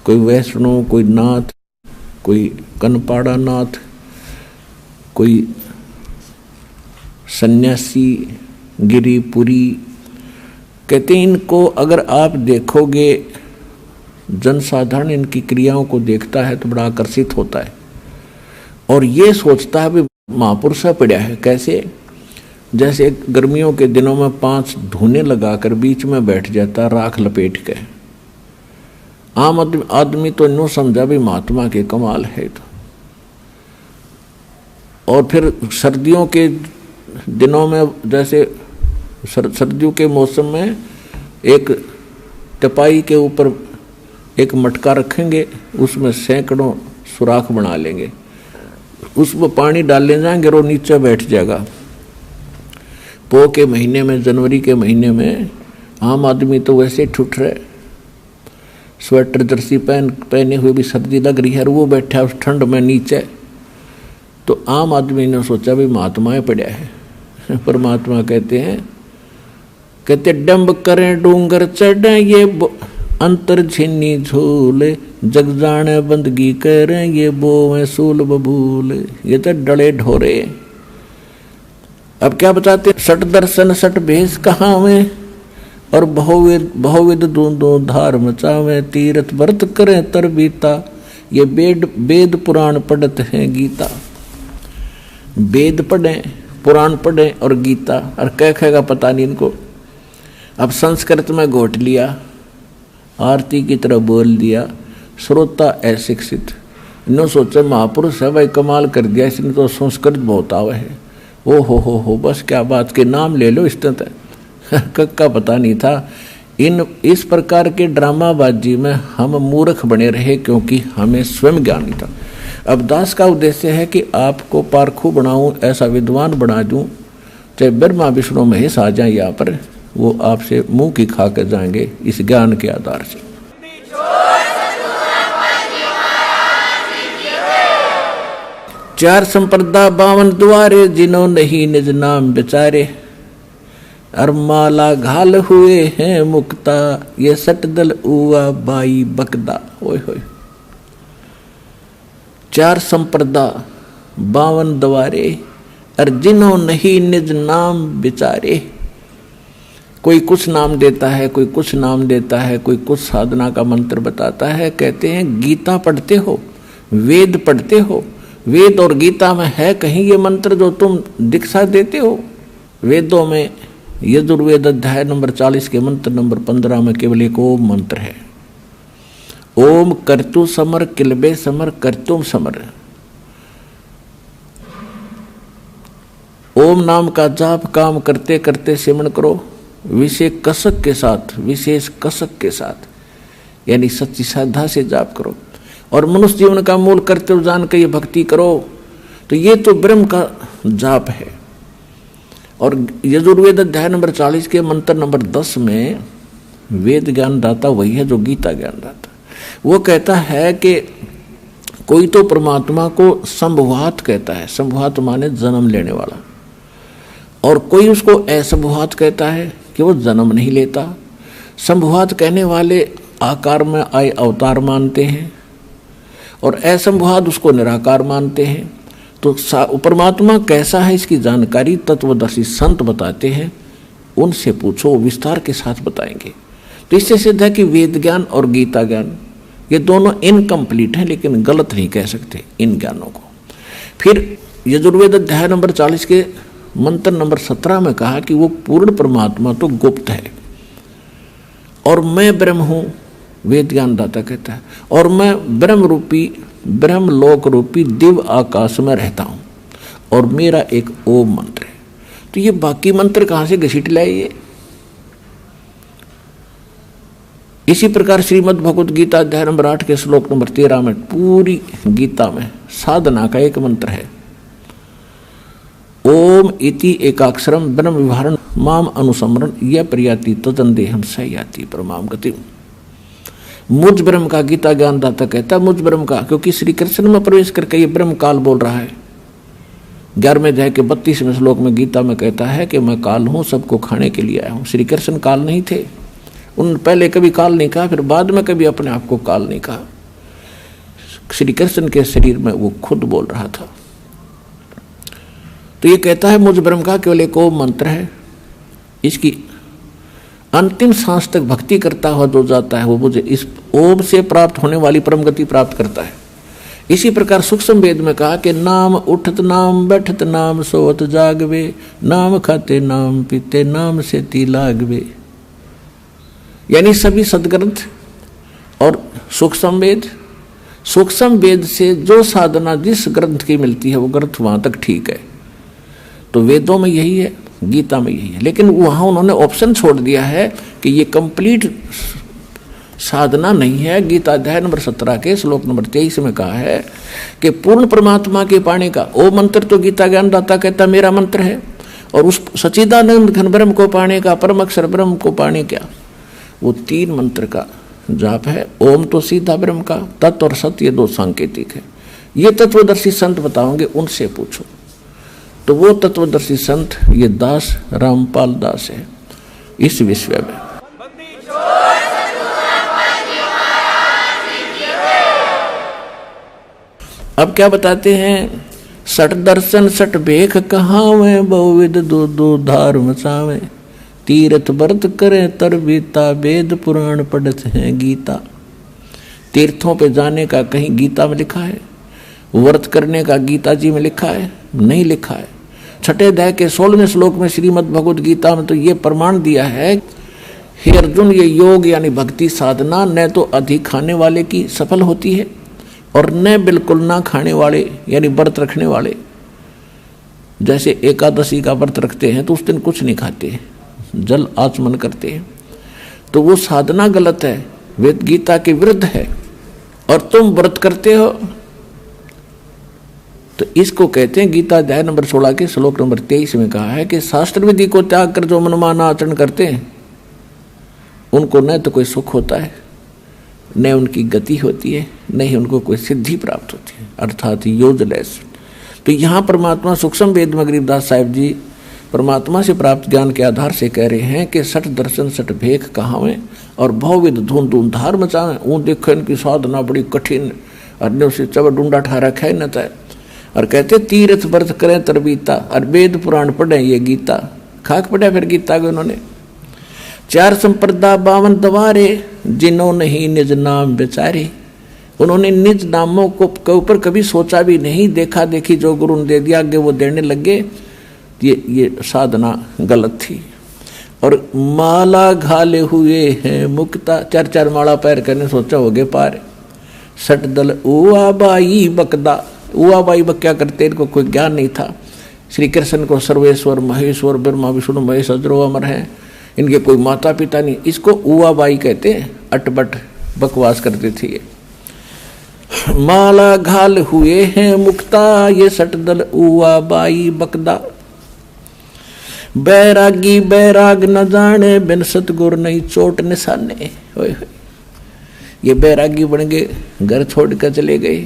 कोई वैष्णव, कोई नाथ, कोई कनपाड़ा नाथ, कोई सन्यासी, गिरिपुरी। कहते हैं इनको अगर आप देखोगे, जनसाधारण इनकी क्रियाओं को देखता है तो बड़ा आकर्षित होता है और ये सोचता है भी महापुरुष पड़ा है। कैसे? जैसे गर्मियों के दिनों में 5 धुने लगाकर बीच में बैठ जाता राख लपेट के। आम आदमी तो नो समझा भी महात्मा के कमाल है। तो और फिर सर्दियों के दिनों में, जैसे सर्दियों के मौसम में एक टपाई के ऊपर एक मटका रखेंगे, उसमें सैकड़ों सुराख बना लेंगे, उसमें पानी डालने जाएंगे और नीचे बैठ जाएगा। पो के महीने में, जनवरी के महीने में आम आदमी तो वैसे ठुठ रहे, स्वेटर जर्सी पहने हुए भी सर्दी लग रही है और वो बैठा उस ठंड में नीचे। तो आम आदमी ने सोचा भी महात्माएं पड़ा है। परमात्मा कहते डंब करें डूंगर चढ़े, ये अंतर झिन्नी झूले, जग जाने बंदगी करें, ये बोवें सूल बबूले। ये तो डले ढोरे। अब क्या बताते? सट दर्शन सट भेष कहाँ में, और बहुविध दूंदो धार मचावे, तीर्थ व्रत करें तरबीता, ये वेद पुराण पढ़त है गीता। वेद पढ़ें, पुराण पढ़ें और गीता, और क्या कहेगा पता नहीं इनको। अब संस्कृत में घोट लिया, आरती की तरह बोल दिया, श्रोता अशिक्षित। इन्होंने सोचा महापुरुष है भाई, कमाल कर दिया इसने तो, संस्कृत बहुत आवे है। ओ हो बस क्या बात के नाम ले लो, इस का पता नहीं था। इस प्रकार के ड्रामाबाजी में हम मूर्ख बने रहे, क्योंकि हमें स्वयं ज्ञान नहीं था। अब दास का उद्देश्य है कि आपको पारखू बनाऊं, ऐसा विद्वान बना दूं, चाहे ब्रह्मा विष्णु महेश आ जाए यहाँ पर, वो आपसे मुंह की खा कर जाएंगे इस ज्ञान के आधार से। 4 संप्रदा 52 द्वारे, जिन्हों नहीं निज नाम बेचारे, और माला घाल हुए हैं मुक्ता, ये सटदल उआ बाई बकदा। ओए होए, 4 संप्रदा 52 द्वारे, और जिन्हों नहीं निज नाम विचारे। कोई कुछ नाम देता है, कोई कुछ नाम देता है, कोई कुछ साधना का मंत्र बताता है। कहते हैं गीता पढ़ते हो, वेद पढ़ते हो, वेद और गीता में है कहीं ये मंत्र जो तुम दीक्षा देते हो? वेदों में यजुर्वेद अध्याय नंबर 40 के मंत्र नंबर 15 में केवल एक ओम मंत्र है। ओम कर्तु समर किलबे समर कर्तुम समर। ओम नाम का जाप काम करते करते सिमरण करो, विशेष कसक के साथ, विशेष कसक के साथ, यानी सच्ची श्रद्धा से जाप करो। और मनुष्य जीवन का मूल कर्तव्य जान के ये भक्ति करो। तो ये तो ब्रह्म का जाप है। और यजुर्वेद अध्याय नंबर 40 के मंत्र नंबर 10 में वेद ज्ञान दाता वही है जो गीता ज्ञान दाता। वो कहता है कि कोई तो परमात्मा को संभवात कहता है, संभवात माने जन्म लेने वाला, और कोई उसको असंभवात कहता है कि वो जन्म नहीं लेता। संभवात कहने वाले आकार में आए अवतार मानते हैं, और असंभवात उसको निराकार मानते हैं। तो परमात्मा कैसा है इसकी जानकारी तत्वदर्शी संत बताते हैं, उनसे पूछो, विस्तार के साथ बताएंगे। तो इससे सिद्ध है कि वेद ज्ञान और गीता ज्ञान ये दोनों इनकम्प्लीट हैं, लेकिन गलत नहीं कह सकते इन ज्ञानों को। फिर यजुर्वेद अध्याय नंबर 40 के मंत्र नंबर 17 में कहा कि वो पूर्ण परमात्मा तो गुप्त है, और मैं ब्रह्म हूँ, वेद ज्ञान दाता कहता है, और मैं ब्रह्म रूपी, ब्रह्म लोक रूपी दिव्य आकाश में रहता हूँ, और मेरा एक ओम मंत्र है। तो ये बाकी मंत्र कहाँ से घसीट लाए ये? इसी प्रकार श्रीमद् भगवत गीता अध्याय नंबर 8 के श्लोक नंबर 13 में पूरी गीता में साधना का एक मंत्र है, ओम इति एकाक्षरम ब्रह्म विवरण माम अनुसमरण यह प्रयाति तदंदेहम सयाति परमाम गति। मुझ ब्रह्म का गीता ज्ञान दाता कहता है, मुझ ब्रह्म का, क्योंकि श्री कृष्ण में प्रवेश करके ये ब्रह्म काल बोल रहा है। 11वें अध्याय के 32वें श्लोक में गीता में कहता है कि मैं काल हूँ, सबको खाने के लिए आया हूँ। श्री कृष्ण काल नहीं थे, उन पहले कभी काल नहीं कहा, फिर बाद में कभी अपने आप को काल नहीं कहा। श्री कृष्ण के शरीर में वो खुद बोल रहा था। तो ये कहता है मुझ ब्रह्म का केवल एक ओम मंत्र है, इसकी अंतिम सांस तक भक्ति करता हुआ जो जाता है वो मुझे इस ओम से प्राप्त होने वाली परम गति प्राप्त करता है। इसी प्रकार सूक्ष्म वेद में कहा कि नाम उठत नाम बैठत नाम सोत जागवे, नाम खाते नाम पीते नाम से ती लागवे। यानी सभी सदग्रंथ और सूक्ष्म वेद से जो साधना जिस ग्रंथ की मिलती है वो ग्रंथ वहां तक ठीक है। तो वेदों में यही है, गीता में यही है, लेकिन वहां उन्होंने ऑप्शन छोड़ दिया है कि ये कंप्लीट साधना नहीं है। गीता अध्याय नंबर 17 के श्लोक नंबर 23 में कहा है कि पूर्ण परमात्मा के पाने का ओ मंत्र तो गीता ज्ञान दाता कहता मेरा मंत्र है, और उस सच्चिदानंद घन ब्रह्म को पाने का, परम अक्षर ब्रह्म को पाने क्या, वो 3 मंत्र का जाप है। ओम तो सीधा ब्रह्म का, तत् और सत्य 2 सांकेतिक है। ये तत्वदर्शी संत बताओगे, उनसे पूछो। तो वो तत्वदर्शी संत ये दास रामपाल दास है इस विश्व में। अब क्या बताते हैं, सठ दर्शन सठ भेख कहावे, बहुविध दो धार मचावे, तीर्थ व्रत करे तर बीता, वेद पुराण पढ़त है गीता। तीर्थों पे जाने का कहीं गीता में लिखा है? व्रत करने का गीता जी में लिखा है? नहीं लिखा है। 6 अध्याय के 16वें श्लोक में श्रीमद् भगवद गीता में तो ये प्रमाण दिया है, हे अर्जुन, ये योग यानी भक्ति साधना न तो अधिक खाने वाले की सफल होती है, और न बिल्कुल ना खाने वाले यानी व्रत रखने वाले। जैसे एकादशी का व्रत रखते हैं तो उस दिन कुछ नहीं खाते, जल आचमन करते हैं, तो वो साधना गलत है, वेद गीता के विरुद्ध है। और तुम व्रत करते हो तो इसको कहते हैं, गीता अध्याय नंबर 16 के श्लोक नंबर 23 में कहा है कि शास्त्र विधि को त्याग कर जो मनमाना आचरण करते हैं उनको न तो कोई सुख होता है, न उनकी गति होती है, न ही उनको कोई सिद्धि प्राप्त होती है, अर्थात यूजलेस। तो यहाँ परमात्मा सूक्ष्म वेद में गरीबदास साहिब जी परमात्मा से प्राप्त ज्ञान के आधार से कह रहे हैं कि सठ दर्शन सठ भेख कहावें और भवविद धून धून धार मचावें। वो देखो इनकी साधना बड़ी कठिन, और उसे चब डूंडा ठा रखा है न तय। और कहते तीर्थ व्रत करें तरबीता, और वेद पुराण पढ़े ये गीता। खाक पढ़ा फिर गीता को उन्होंने। 4 संप्रदा 52 दवारे, जिन्होंने ही निज नाम बेचारे। उन्होंने निज नामों के ऊपर कभी सोचा भी नहीं, देखा देखी जो गुरु ने दे दिया आगे वो देने लगे। ये साधना गलत थी। और माला घाले हुए हैं मुक्ता, 4 माला पैर करने सोचा हो गए पार। सट दल उआ बाई बकदा, उआ बाई बक क्या करते, इनको कोई ज्ञान नहीं था। श्री कृष्ण को सर्वेश्वर महेश्वर ब्रह्मा विष्णु महेश अजरो अमर हैं, इनके कोई माता पिता नहीं, इसको उआ बाई कहते हैं। अटबट बकवास करते थे ये। माला घाल हुए हैं मुक्ता, ये सट दल उआ बाई बकदा। बैरागी बैराग न जाने, बिन सतगुर नहीं चोट निशाने। ये बैरागी बन गए, घर छोड़ कर चले गए।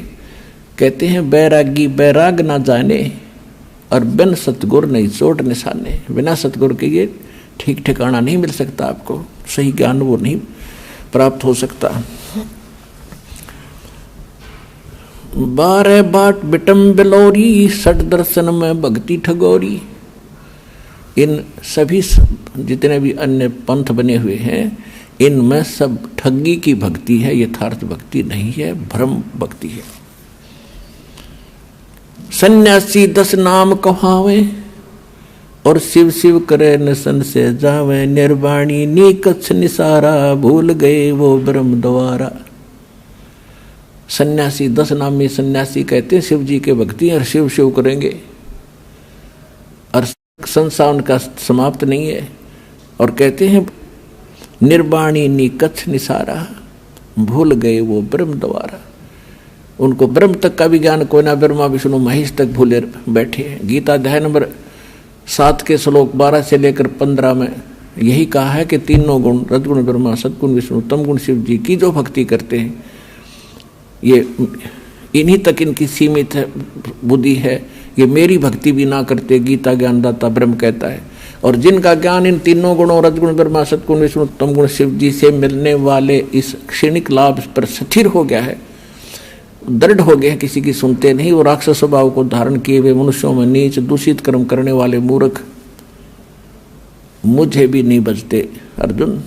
कहते हैं बैरागी बैराग ना जाने, और बिन सतगुर नहीं चोट निशाने। बिना सतगुर के ये ठीक ठिकाना नहीं मिल सकता, आपको सही ज्ञान वो नहीं प्राप्त हो सकता। 12 बाट बिटम बिलोरी, सठ दर्शन में भक्ति ठगोरी। इन सभी जितने भी अन्य पंथ बने हुए हैं, इनमें सब ठगी की भक्ति है, यथार्थ भक्ति नहीं है, भ्रम भक्ति है। सन्यासी 10 नाम कहावे, और शिव शिव करे नसन से जावे। निर्वाणी नीकछ निसारा, भूल गए वो ब्रह्म द्वारा। सन्यासी 10 नामी सन्यासी कहते हैं शिव जी के भक्ति, और शिव शिव करेंगे और संसार उनका समाप्त नहीं है। और कहते हैं निर्वाणी निकच्छ निसारा, भूल गए वो ब्रह्म द्वारा। उनको ब्रह्म तक का भी ज्ञान कोई ना, ब्रह्मा विष्णु महेश तक भूले बैठे हैं। गीता अध्याय नंबर 7 के श्लोक 12 से लेकर 15 में यही कहा है कि तीनों गुण रजगुण ब्रह्मा सदगुण विष्णु तमगुण शिव जी की जो भक्ति करते हैं, ये इन्हीं तक इनकी सीमित है बुद्धि है। ये मेरी भक्ति भी ना करते, गीता ज्ञानदाता ब्रह्म कहता है। और जिनका ज्ञान इन तीनों गुणों रजगुण ब्रह्मा सदगुण विष्णु तमगुण शिव जी से मिलने वाले इस क्षणिक लाभ पर स्थिर हो गया है, दृढ़ हो गया है, किसी की सुनते नहीं। वो राक्षस स्वभाव को धारण किए हुए मनुष्यों में नीच दूषित कर्म करने वाले मूर्ख मुझे भी नहीं बचते अर्जुन।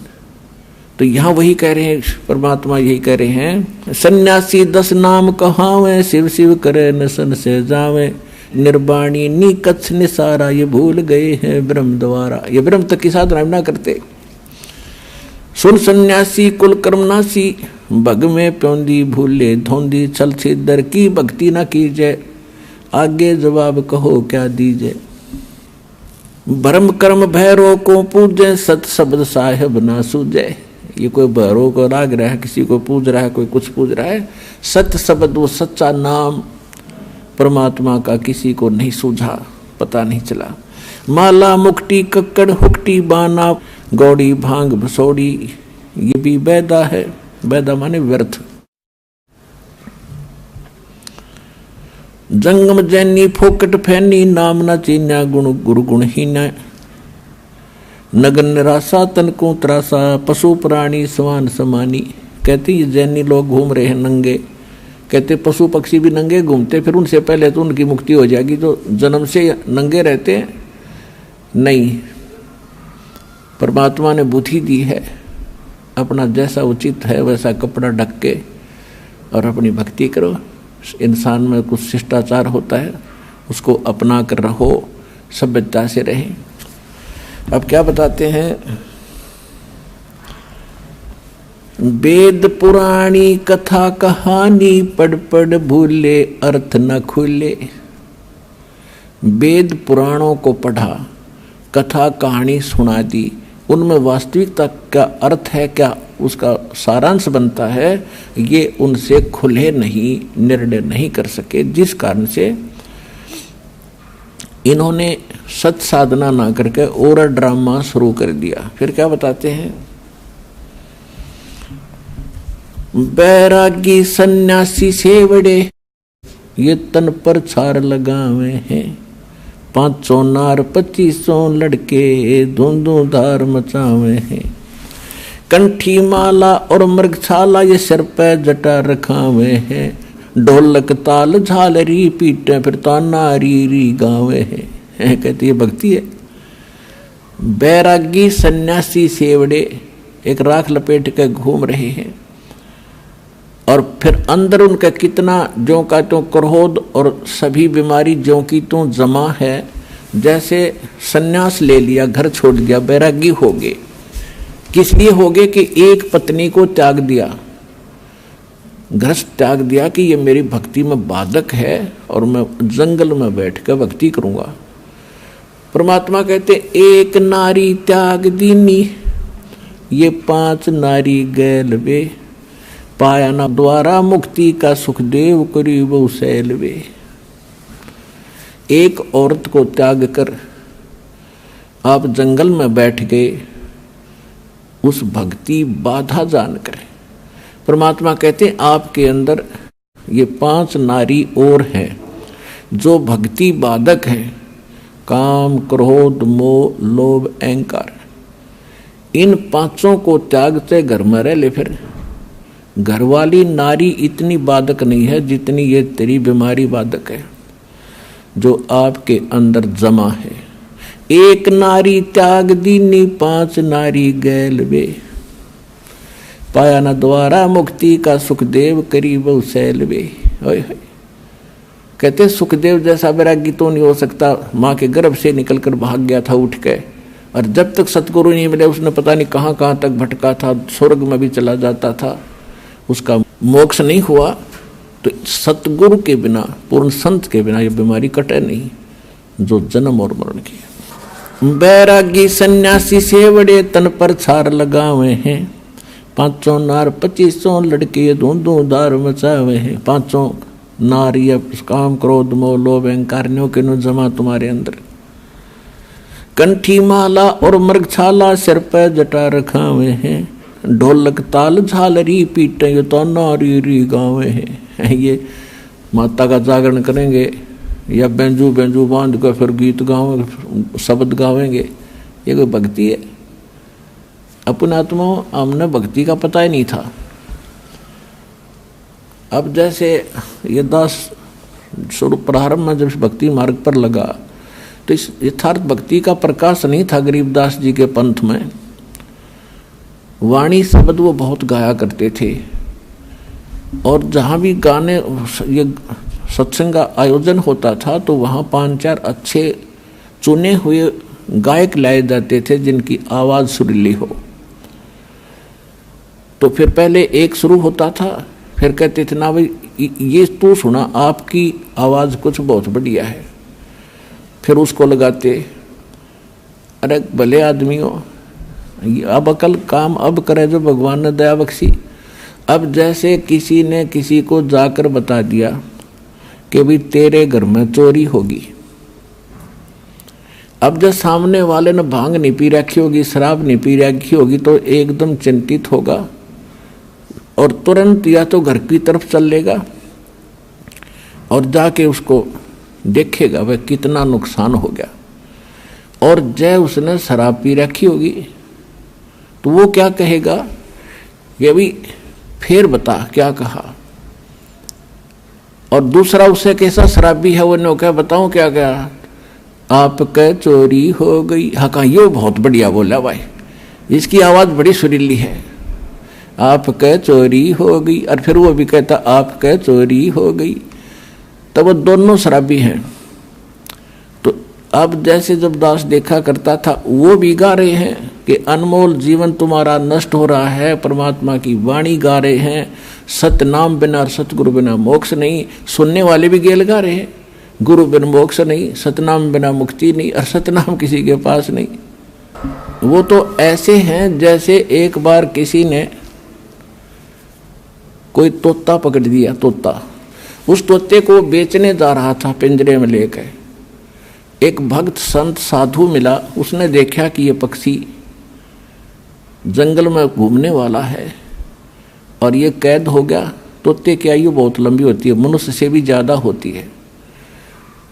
तो यहाँ वही कह रहे हैं, परमात्मा यही कह रहे हैं, सन्यासी 10 नाम कहावे, शिव शिव करे नसन से जावे। निर्वाणी निकच्छ निसारा, ये भूल गए हैं ब्रह्म द्वारा। ये ब्रह्म तक की साधना ना करते। सुन सन्यासी कुल कर्मनासी, भग में प्योंदी भूले धोंदी। छल छिद्र की भक्ति न कीजिए, आगे जवाब कहो क्या दीजिए। भ्रम कर्म भैरव को पूजे, सत शब्द साहेब ना सूझे। ये कोई भैरव को राग रहा है, किसी को पूज रहा है, कोई कुछ पूज रहा है। सत्य शब्द वो सच्चा नाम परमात्मा का किसी को नहीं सूझा, पता नहीं चला। माला मुक्ति कक्कड़ हुक्टी बाना, गौड़ी भांग भसोड़ी, ये भी बैदा है। बैदा माने व्यर्थ। जंगम जैनी फोकट फैनी, नाम न चीन्या गुण गुरु गुणहीना। नगन निराशा तन को त्रासा, पशु प्राणी समान समानी। कहते ये जैनी लोग घूम रहे हैं नंगे। कहते पशु पक्षी भी नंगे घूमते, फिर उनसे पहले तो उनकी मुक्ति हो जाएगी जो जन्म से नंगे रहते हैं। नहीं, परमात्मा ने बुद्धि दी है, अपना जैसा उचित है वैसा कपड़ा ढक के और अपनी भक्ति करो। इंसान में कुछ शिष्टाचार होता है, उसको अपना कर रहो, सभ्यता से रहें। अब क्या बताते हैं, वेद पुराणी कथा कहानी, पढ़ पढ़ भूले अर्थ न खुले। वेद पुराणों को पढ़ा, कथा कहानी सुना दी, उनमें वास्तविकता क्या अर्थ है, क्या उसका सारांश बनता है, ये उनसे खुले नहीं, निर्णय नहीं कर सके। जिस कारण से इन्होंने सत साधना ना करके और ड्रामा शुरू कर दिया। फिर क्या बताते हैं, बैरागी सन्यासी से बड़े, ये तन पर छार लगावे हैं। पांचों नार 25 लड़के धुंधुधार मचावे हैं। कंठी माला और मृगछाला ये सिर पे जटा रखावे हैं। ढोलक ताल झालरी पीटे फिर ताना री गावे हैं। कहती है भक्ति है। बैरागी सन्यासी सेवड़े एक राख लपेट के घूम रहे हैं और फिर अंदर उनका कितना ज्यों का त्यों क्रोध और सभी बीमारी ज्यों की त्यों जमा है। जैसे सन्यास ले लिया, घर छोड़ दिया, बैरागी हो गए। किस लिए हो गए कि एक पत्नी को त्याग दिया, घर त्याग दिया कि ये मेरी भक्ति में बाधक है और मैं जंगल में बैठ कर भक्ति करूंगा। परमात्मा कहते एक नारी त्याग दीनी ये 5 नारी गैल वे। पाया ना द्वारा मुक्ति का सुखदेव करीब सैल वे। एक औरत को त्याग कर आप जंगल में बैठ गए उस भक्ति बाधा जानकर। परमात्मा कहते आपके अंदर ये 5 नारी और हैं जो भक्ति बाधक हैं। काम, क्रोध, मोह, लोभ, अहंकार, इन 5 को त्यागते घर में रह ले। फिर घरवाली नारी इतनी बाधक नहीं है जितनी ये तेरी बीमारी बाधक है जो आपके अंदर जमा है। एक नारी त्याग दीनी 5 नारी गैल वे। पाया न द्वारा मुक्ति का सुखदेव करीब सैल वे। कहते सुखदेव जैसा वैरागी तो नहीं हो सकता। माँ के गर्भ से निकलकर भाग गया था उठ के, और जब तक सतगुरु नहीं मिले उसने पता नहीं कहाँ कहाँ तक भटका था, स्वर्ग में भी चला जाता था, उसका मोक्ष नहीं हुआ। तो सतगुरु के बिना, पूर्ण संत के बिना ये बीमारी कटे नहीं जो जन्म और मरण की। बैरागी सन्यासी सेवड़े तन पर छार लगावे हैं। 5 नार 25 लड़के धुंधुधार मचावे हैं। 5 नार या काम, क्रोध, मोह, लोभ, अहंकार के नो जमा तुम्हारे अंदर। कंठी माला और मृगछाला सिर पे जटा रखावे हैं। ढोलक ताल झालरी पीटे ये तो नारी गावे हैं। ये माता का जागरण करेंगे या बेंजू बेंजू बांध कर फिर गीत गावेंगे, शब्द गावेंगे, ये कोई भक्ति है? अपने आत्मा हमने भक्ति का पता ही नहीं था। अब जैसे ये दास शुरू प्रारंभ में जब भक्ति मार्ग पर लगा तो इस यथार्थ भक्ति का प्रकाश नहीं था गरीबदास जी के पंथ में। वाणी शब्द वो बहुत गाया करते थे और जहाँ भी गाने ये सत्संग का आयोजन होता था तो वहाँ 5-4 अच्छे चुने हुए गायक लाए जाते थे जिनकी आवाज़ सुरीली हो। तो फिर पहले एक शुरू होता था, फिर कहते थे ना भाई ये तू सुना, आपकी आवाज़ कुछ बहुत बढ़िया है। फिर उसको लगाते, अरे भले आदमियों अब अकल काम अब करे जो भगवान ने दया बख्शी। अब जैसे किसी ने किसी को जाकर बता दिया कि भाई तेरे घर में चोरी होगी। अब जब सामने वाले ने भांग नहीं पी रखी होगी, शराब नहीं पी रखी होगी तो एकदम चिंतित होगा और तुरंत या तो घर की तरफ चल लेगा और जाके उसको देखेगा वह कितना नुकसान हो गया। और जब उसने शराब पी रखी होगी तो वो क्या कहेगा कि भाई फिर बता क्या कहा। और दूसरा उससे कैसा शराबी है वो ने क्या बताऊं क्या क्या, आपके चोरी हो गई। हाँ कहा ये बहुत बढ़िया बोला भाई, इसकी आवाज़ बड़ी सुरीली है, आपके चोरी हो गई। और फिर वो भी कहता आपके चोरी हो गई। तब वो दोनों शराबी हैं। तो अब जैसे जब दास देखा करता था वो भी गा रहे हैं कि अनमोल जीवन तुम्हारा नष्ट हो रहा है, परमात्मा की वाणी गा रहे हैं, सत्य नाम बिना और सतगुरु बिना मोक्ष नहीं। सुनने वाले भी गेल गा रहे हैं, गुरु बिन मोक्ष नहीं, सतनाम बिना मुक्ति नहीं और सतनाम किसी के पास नहीं। वो तो ऐसे हैं जैसे एक बार किसी ने कोई तोता पकड़ दिया, तोता, उस तोते को बेचने जा रहा था पिंजरे में लेकर। एक भक्त संत साधु मिला, उसने देखा कि ये पक्षी जंगल में घूमने वाला है और ये कैद हो गया। तोते की आयु बहुत लंबी होती है, मनुष्य से भी ज़्यादा होती है।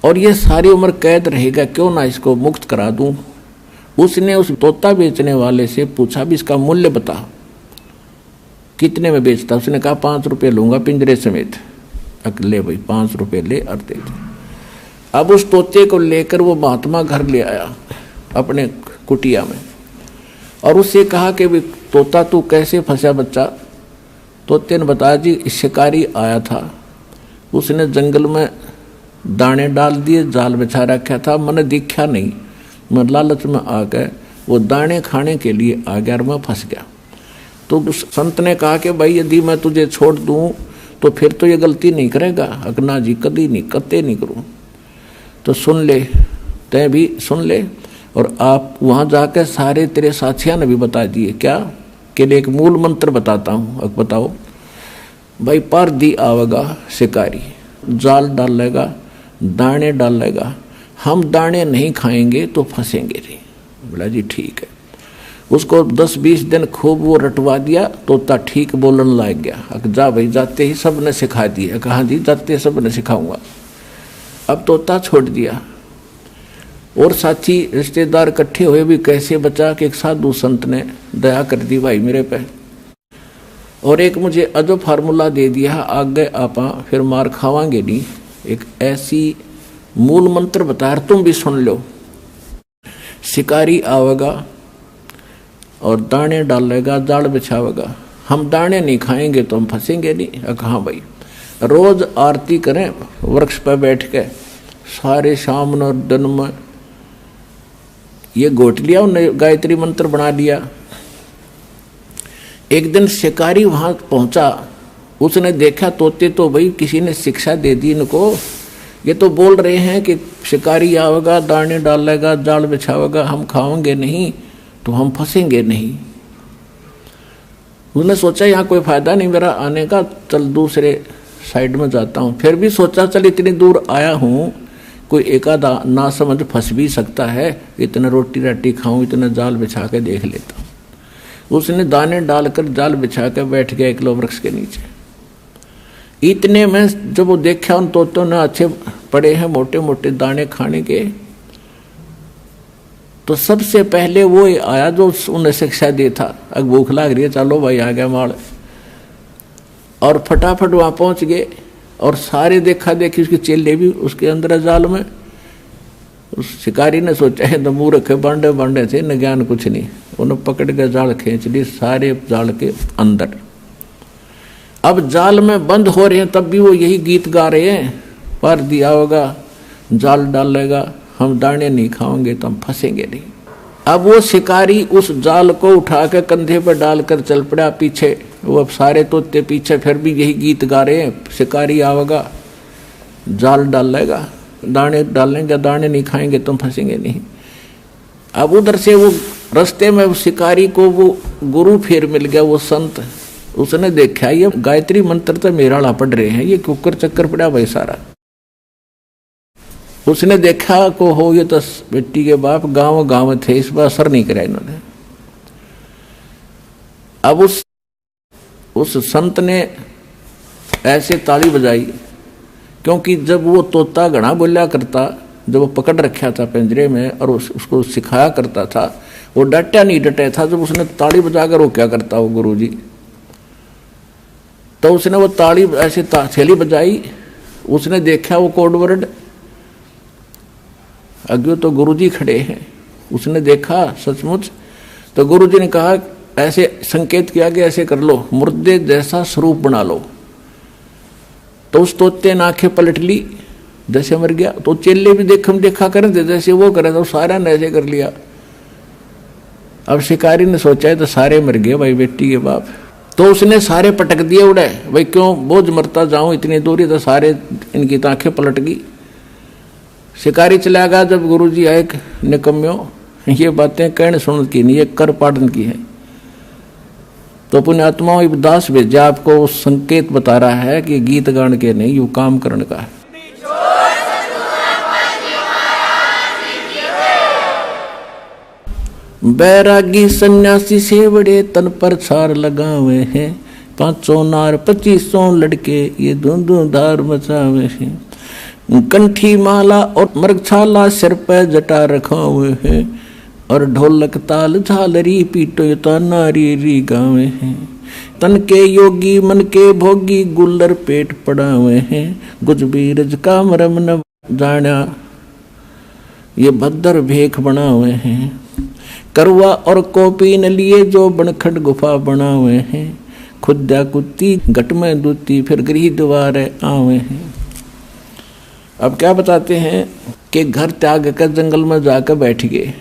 और ये सारी उम्र कैद रहेगा, क्यों ना इसको मुक्त करा दूं। उसने उस तोता बेचने वाले से पूछा भी इसका मूल्य बता, कितने में बेचता। उसने कहा 5 रुपये लूंगा पिंजरे समेत। ले भाई 5 रुपये ले और दे दे। अब उस तोते को लेकर वो महात्मा घर ले आया अपने कुटिया में और उससे कहा कि भी तोता तू कैसे फंसा बच्चा। तोते ने बताया जी शिकारी आया था, उसने जंगल में दाने डाल दिए, जाल बिछा रखा था, मैंने देखा नहीं, मैं लालच में आ गए, वो दाने खाने के लिए आ गया और मैं फंस गया। तो उस संत ने कहा कि भाई यदि मैं तुझे छोड़ दूं तो फिर तो ये गलती नहीं करेगा। अगना जी कभी नहीं, कत्ते नहीं करूं। तो सुन ले, तय भी सुन ले, और आप वहाँ जाकर सारे तेरे साथियों ने भी बता दिए क्या कि एक मूल मंत्र बताता हूँ। अब बताओ भाई, पर दी आवेगा शिकारी, जाल डालेगा, दाने डालेगा, हम दाने नहीं खाएंगे तो फंसेंगे नहीं। बोला जी ठीक है। उसको 10-20 दिन खूब वो रटवा दिया, तोता ठीक बोलने लग गया। जा भाई, जाते ही सब ने सिखा दिया। कहा जी जाते सब ने सिखाऊंगा। अब तोता छोड़ दिया और साथी रिश्तेदार इकट्ठे हुए भी कैसे बचा कि एक साधु संत ने दया कर दी भाई मेरे पे, और एक मुझे अजो फार्मूला दे दिया, आगे आपा फिर मार खावांगे नहीं। एक ऐसी मूल मंत्र बता, तुम भी सुन लो। शिकारी आवेगा और दाने डालेगा, जाल बिछावेगा, हम दाने नहीं खाएंगे तो हम फंसेंगे नहीं। कहाँ भाई, रोज आरती करें वृक्ष पर बैठ के सारे शाम और दिन में, ये गोट लिया उन्होंने, गायत्री मंत्र बना लिया। एक दिन शिकारी वहां पहुंचा, उसने देखा तोते तो भाई किसी ने शिक्षा दे दी इनको, ये तो बोल रहे हैं कि शिकारी आवेगा, दाने डालेगा, जाल बिछावेगा, हम खाओगे नहीं तो हम फंसेंगे नहीं। उसने सोचा यहाँ कोई फायदा नहीं मेरा आने का, चल दूसरे साइड में जाता हूँ। फिर भी सोचा चल इतनी दूर आया हूँ, कोई एकादा ना समझ फंस भी सकता है, इतना रोटी राटी खाऊं, इतना जाल बिछा के देख लेता हूँ। उसने दाने डालकर जाल बिछा के बैठ गया एकलो वृक्ष के नीचे। इतने में जब वो देखा उन तोतों ने अच्छे पड़े हैं मोटे मोटे दाने खाने के, तो सबसे पहले वो आया जो उन्हें शिक्षा दे था। अब भूख लग रही है, चलो भाई आ गया माल, और फटाफट वहां पहुंच गए। और सारे देखा देखी उसके चेले भी उसके अंदर जाल में। उस शिकारी ने सोचा है तो मुंह रखे बांडे बांडे थे, न ज्ञान कुछ नहीं, उन्हें पकड़ के जाल खींच ली सारे जाल के अंदर। अब जाल में बंद हो रहे हैं तब भी वो यही गीत गा रहे हैं, पर दिया होगा, जाल डालेगा, हम दाने नहीं खाओगे तो हम फंसेंगे नहीं। अब वो शिकारी उस जाल को उठा के कंधे पर डालकर चल पड़ा पीछे। वो अब सारे तोते पीछे फिर भी यही गीत गा रहे हैं, शिकारी आवेगा, जाल डालेगा, दाने डालेंगे, दाने नहीं खाएंगे तो फंसेंगे नहीं। अब उधर से वो रास्ते में शिकारी को वो गुरु फिर मिल गया, वो संत। उसने देखा ये गायत्री मंत्र तो मेरा पढ़ रहे हैं, ये कुकर चक्कर पड़ा भाई सारा। उसने देखा को हो ये तो बेटी के बाप गांव गांव थे, इस बार असर नहीं करा इन्होंने। अब उस संत ने ऐसे ताली बजाई, क्योंकि जब वो तोता घना बोला करता, जब वो पकड़ रखा था पिंजरे में और उसको सिखाया करता था, वो डटा नहीं डटे था। जब उसने ताली बजाकर वो क्या करता वो गुरुजी, तो उसने वो ताली ऐसे थैली बजाई। उसने देखा वो कोड वर्ड, अग्यो तो गुरुजी खड़े हैं। उसने देखा सचमुच, तो गुरुजी ने कहा ऐसे संकेत किया कि ऐसे कर लो, मुर्दे जैसा स्वरूप बना लो। तो उस तोते ने आंखें पलट ली जैसे मर गया। तो चेले भी देखा करें थे जैसे वो करे, तो सारा ने ऐसे कर लिया। अब शिकारी ने सोचा है तो सारे मर गए भाई बेटी के बाप। तो उसने सारे पटक दिए उड़े, भाई क्यों बोझ मरता जाऊं इतनी दूरी, तो सारे इनकी आंखें पलट गई। शिकारी चला गया। जब गुरुजी आए, निकम्यो ये बातें कहने सुन की नहीं, ये कर पाड़न की है। तो पुण्यात्माओं दास भेजा आपको संकेत बता रहा है कि गीत गान के नहीं, यू काम करने का है। बैरागी सन्यासी से बड़े तन पर छार लगावे हैं, 500 नार 2500 लड़के ये धुंधुधार मचावे हैं। कंठी माला और मृगछाला सिर पे जटा रखा हुए हैं, और ढोलक ताल झालरी पीटो तो नारी री गावे हैं। तन के योगी मन के भोगी गुल्लर पेट पड़ा हुए हैं। गुज बीरज का मरम न जाना ये भद्र भेख बना हुए हैं। करवा और कोपी न लिए जो बनखट गुफा बना हुए हैं। खुदा कुत्ती घट में दूती फिर गृह द्वार आवे हैं। अब क्या बताते हैं कि घर त्याग कर जंगल में जाकर बैठ गए।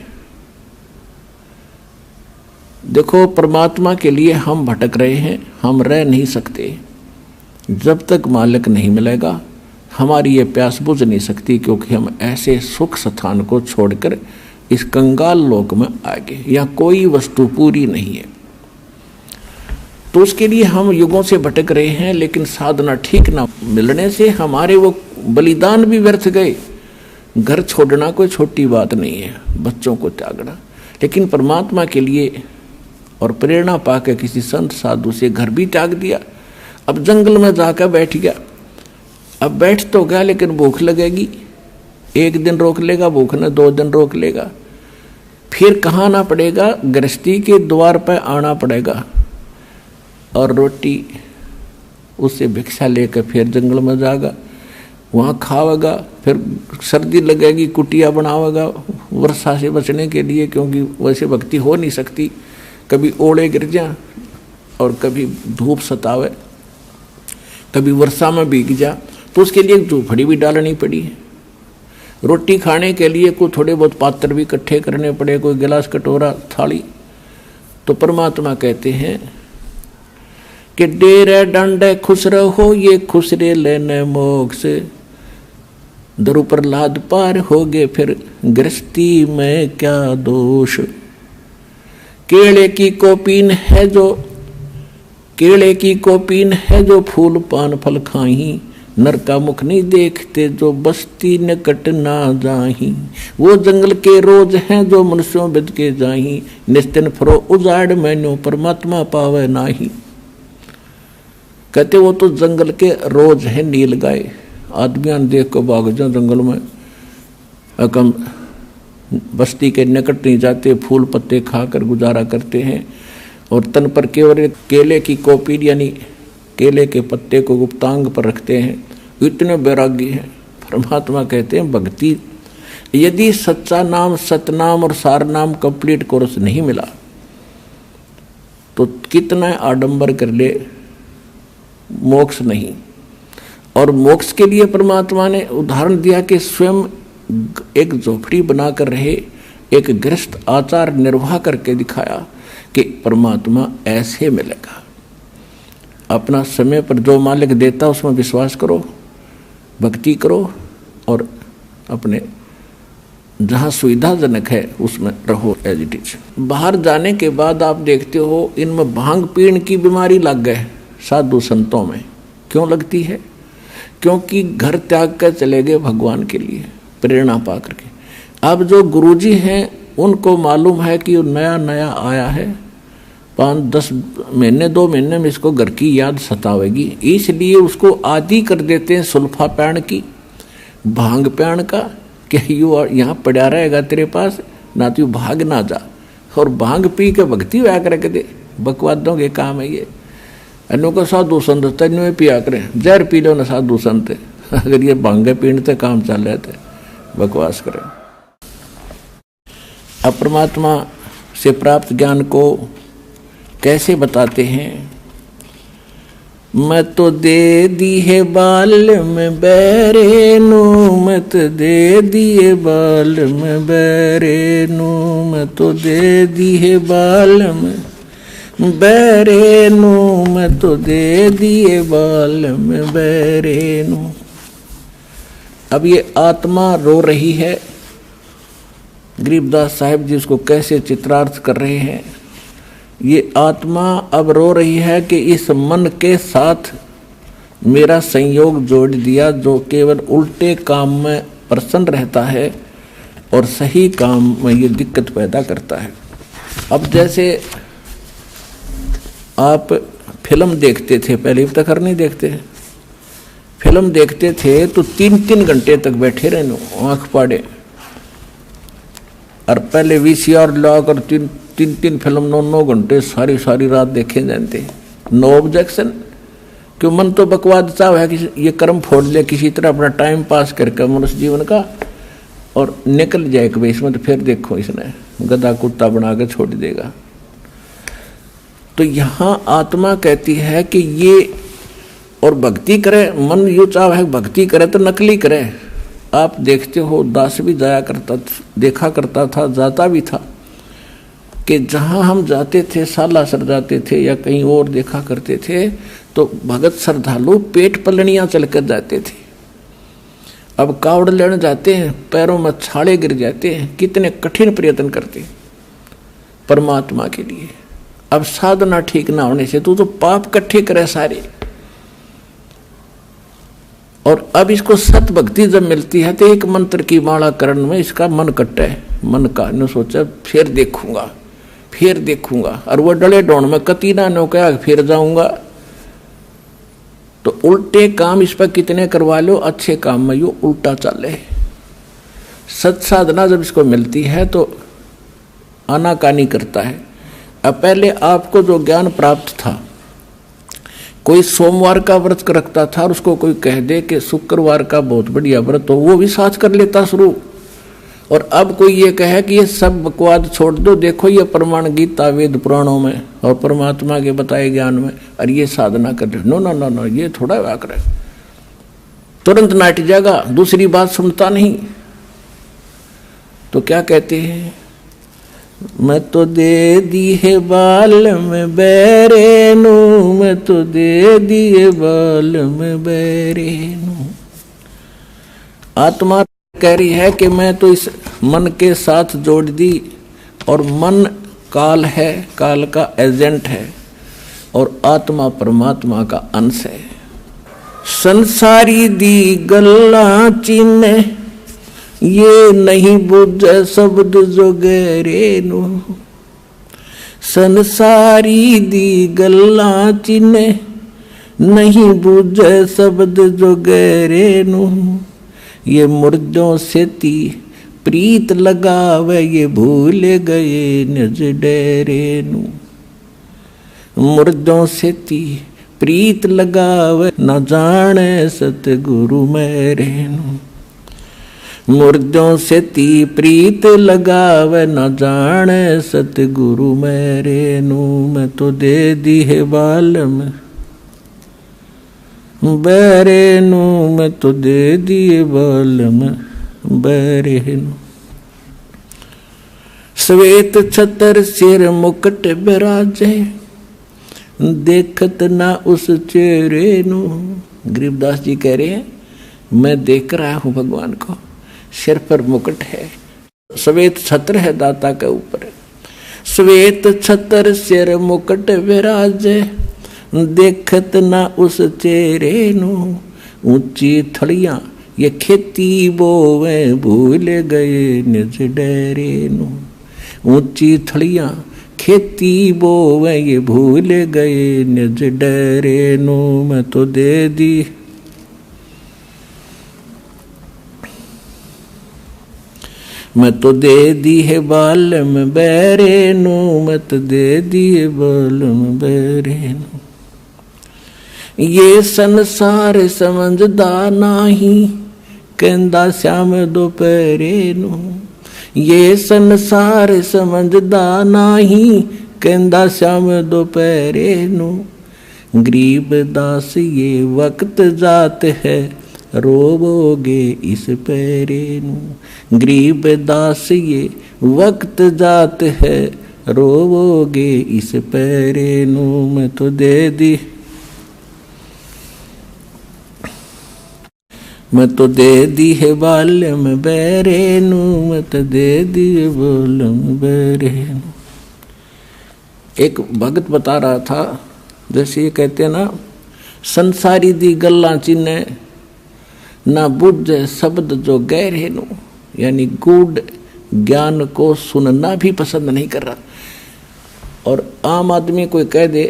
देखो परमात्मा के लिए हम भटक रहे हैं, हम रह नहीं सकते। जब तक मालिक नहीं मिलेगा हमारी ये प्यास बुझ नहीं सकती, क्योंकि हम ऐसे सुख स्थान को छोड़कर इस कंगाल लोक में आ गए। यहाँ कोई वस्तु पूरी नहीं है, तो उसके लिए हम युगों से भटक रहे हैं। लेकिन साधना ठीक ना मिलने से हमारे वो बलिदान भी व्यर्थ गए। घर छोड़ना कोई छोटी बात नहीं है, बच्चों को त्यागना, लेकिन परमात्मा के लिए और प्रेरणा पाकर किसी संत साधु से घर भी त्याग दिया। अब जंगल में जाकर बैठ गया। अब बैठ तो गया, लेकिन भूख लगेगी। एक दिन रोक लेगा भूख ने, 2 दिन रोक लेगा, फिर कहाँ आना पड़ेगा, गृहस्थी के द्वार पर आना पड़ेगा और रोटी उससे भिक्षा लेकर फिर जंगल में जाएगा, वहाँ खावेगा। फिर सर्दी लगेगी, कुटिया बनावेगा वर्षा से बचने के लिए, क्योंकि वैसे भक्ति हो नहीं सकती। कभी ओले गिर जा और कभी धूप सतावे, कभी वर्षा में भीग जा, तो उसके लिए झोपड़ी भी डालनी पड़ी। रोटी खाने के लिए कोई थोड़े बहुत पात्र भी इकट्ठे करने पड़े, कोई गिलास कटोरा थाली। तो परमात्मा कहते हैं कि डेरे डंडे खुश रहो ये खुसरे लेने मोक्ष। दरु प्रहलाद पार हो गए फिर गृहस्थी में क्या दोष। केले की कोपीन है जो फूल पान फल खाही। नर का मुख नहीं देखते जो बस्ती निकट ना जाही। वो जंगल के रोज हैं जो मनुष्यों बिद के जाही। निस्तिन फरो उजाड़ मैन्यो परमात्मा पावे नाही। कहते वो तो जंगल के रोज हैं नील गाय। आदमियां देख को भाग जाओ जंगल में, अकम बस्ती के निकट नहीं जाते, फूल पत्ते खाकर गुजारा करते हैं। और तन पर केवल केले की कोपी यानी केले के पत्ते को गुप्तांग पर रखते हैं। इतने बैरागी हैं। परमात्मा कहते हैं भक्ति यदि सच्चा नाम सतनाम और सार नाम कंप्लीट कोर्स नहीं मिला तो कितना आडंबर कर ले, मोक्ष नहीं। और मोक्ष के लिए परमात्मा ने उदाहरण दिया कि स्वयं एक झोपड़ी बनाकर रहे, एक गृहस्थ आचार निर्वाह करके दिखाया कि परमात्मा ऐसे मिलेगा। अपना समय पर जो मालिक देता उसमें विश्वास करो, भक्ति करो और अपने जहाँ सुविधाजनक है उसमें रहो एज इट इज। बाहर जाने के बाद आप देखते हो इनमें भांग पीण की बीमारी लग गए साधु संतों में। क्यों लगती है? क्योंकि घर त्याग कर चले गए भगवान के लिए प्रेरणा पा करके। अब जो गुरुजी हैं उनको मालूम है कि नया नया आया है, 5-10 महीने 2 महीने में इसको घर की याद सतावेगी, इसलिए उसको आदि कर देते हैं सुल्फा पैण की, भांग पैण का, कि यू यहाँ पड़ा रहेगा तेरे पास ना, तू भाग ना जा। और भांग पी के भक्ति व्या करके दे, बकवादों के काम है ये। अन्यों को साधु संत तेन में पिया करें, जहर पी लो ना साधु संत, अगर ये भांगे पीणते काम चल रहे थे बकवास करें। अब परमात्मा से प्राप्त ज्ञान को कैसे बताते हैं? मत तो दे दी है बाल में बैरे नू, मत दे दिए बाल में बैरे नू, मत तो दे दी है बाल में बैरे नू, मत तो दे दिए बाल में बैरे नू। अब ये आत्मा रो रही है। गरीबदास साहिब जी उसको कैसे चित्रार्थ कर रहे हैं। ये आत्मा अब रो रही है कि इस मन के साथ मेरा संयोग जोड़ दिया जो केवल उल्टे काम में प्रसन्न रहता है और सही काम में ये दिक्कत पैदा करता है। अब जैसे आप फिल्म देखते थे, पहले इफ्तार नहीं देखते हैं, फिल्म देखते थे तो 3-3 घंटे तक बैठे रहने आंख पाड़े, और पहले VCR लाकर 3-3 फिल्म 9-9 घंटे सारी सारी रात देखे जाते। नो ऑब्जेक्शन, क्यों? मन तो बकवाद चाह है कि ये कर्म फोड़ ले किसी तरह अपना टाइम पास करके मनुष्य जीवन का और निकल जाए कि इसमें, तो फिर देखो इसने गधा कुत्ता बना के छोड़ देगा। तो यहाँ आत्मा कहती है कि ये, और भक्ति करे, मन यू चाह है भक्ति करे तो नकली करे। आप देखते हो दास भी जाया करता, देखा करता था, जाता भी था कि जहाँ हम जाते थे, सालासर जाते थे या कहीं और देखा करते थे, तो भगत श्रद्धालु पेट पलनियाँ चल कर जाते थे। अब कावड़ लेने जाते हैं, पैरों में छाले गिर जाते हैं, कितने कठिन प्रयत्न करते परमात्मा के लिए। अब साधना ठीक ना होने से तो पाप इकट्ठे करे सारे। और अब इसको सत भक्ति जब मिलती है तो एक मंत्र की माला करण में इसका मन कट्टा है, मन का ने सोचा फिर देखूंगा फिर देखूंगा, और वो डले डोण में कती ना नो कहा फिर जाऊंगा। तो उल्टे काम इस पर कितने करवा लो, अच्छे काम में यो उल्टा चले। सत साधना जब इसको मिलती है तो आनाकानी करता है। अब पहले आपको जो ज्ञान प्राप्त था, कोई सोमवार का व्रत रखता था और उसको कोई कह दे कि शुक्रवार का बहुत बढ़िया व्रत, तो वो भी साथ कर लेता शुरू। और अब कोई ये कहे कि ये सब बकवाद छोड़ दो, देखो ये प्रमाण गीता वेद पुराणों में और परमात्मा के बताए ज्ञान में, और ये साधना कर रहे। नो नो नो नो, ये थोड़ा वाक रहे, तुरंत नाट जाएगा, दूसरी बात सुनता नहीं। तो क्या कहते हैं, मैं तो दे दी है बाल में बैरेनू, मैं तो दे दिए बाल में बैरेनू। आत्मा कह रही है कि मैं तो इस मन के साथ जोड़ दी, और मन काल है, काल का एजेंट है, और आत्मा परमात्मा का अंश है। संसारी दी गल्ला चिन्ह, ये नहीं बुझे शब्द जो गहरे नु। संसारी दी गल्ला चिन्ह, नहीं बुझे शब्द जो गहरे नु। ये मुर्दों से ती प्रीत लगावे, ये भूल गए निज डेरे नु। मुर्दों से ती प्रीत लगावे, न जाने सतगुरु मेरे नु। मुर्दों से ती प्रीत लगावे, न जाने सतगुरु मेरे नु। मैं तो दे दी है बाल में बैरे नु, मैं तो दे दिए बाल में बैरे नु। श्वेत छतर सिर मुकुट बिराजे, देखत ना उस चेहरे नु। गरीबदास जी कह रहे हैं, मैं देख रहा हूं भगवान को, सिर पर मुकुट है, श्वेत छत्र है दाता के ऊपर। श्वेत छत्र सिर मुकुट विराजे, देखत ना उस चेहरे नु। ऊंची थड़ियां ये खेती बोवे, भूल गए निज डेरे नु। ऊंची थड़ियां खेती बोवे, ये भूल गए निज डेरे नु। मैं तो दे दी मैं तो दे दी है बाल में बैरे नु, मैं तो दे दी है बाल में बैरे नु। ये संसार समझदा नाही, कहंदा श्याम दोपहरे नु। ये संसार समझदा नाही, कहंदा श्याम दोपहरे नु। गरीब दास ये वक्त जात है, रोवोगे इस पैरे नु। गरीब दास ये वक्त जात है, रोवोगे इस पैरे नु। मैं तो दे दी मैं तो दे दी है बाल में बैरे नु, मैं तो दे दी है बाल में बैरे नु। एक भगत बता रहा था, जैसे ये कहते हैं ना, संसारी दी गल्ला चिन्ह ना बुझे शब्द जो गहरे नु, यानी गूढ़ ज्ञान को सुनना भी पसंद नहीं कर रहा। और आम आदमी कोई कह दे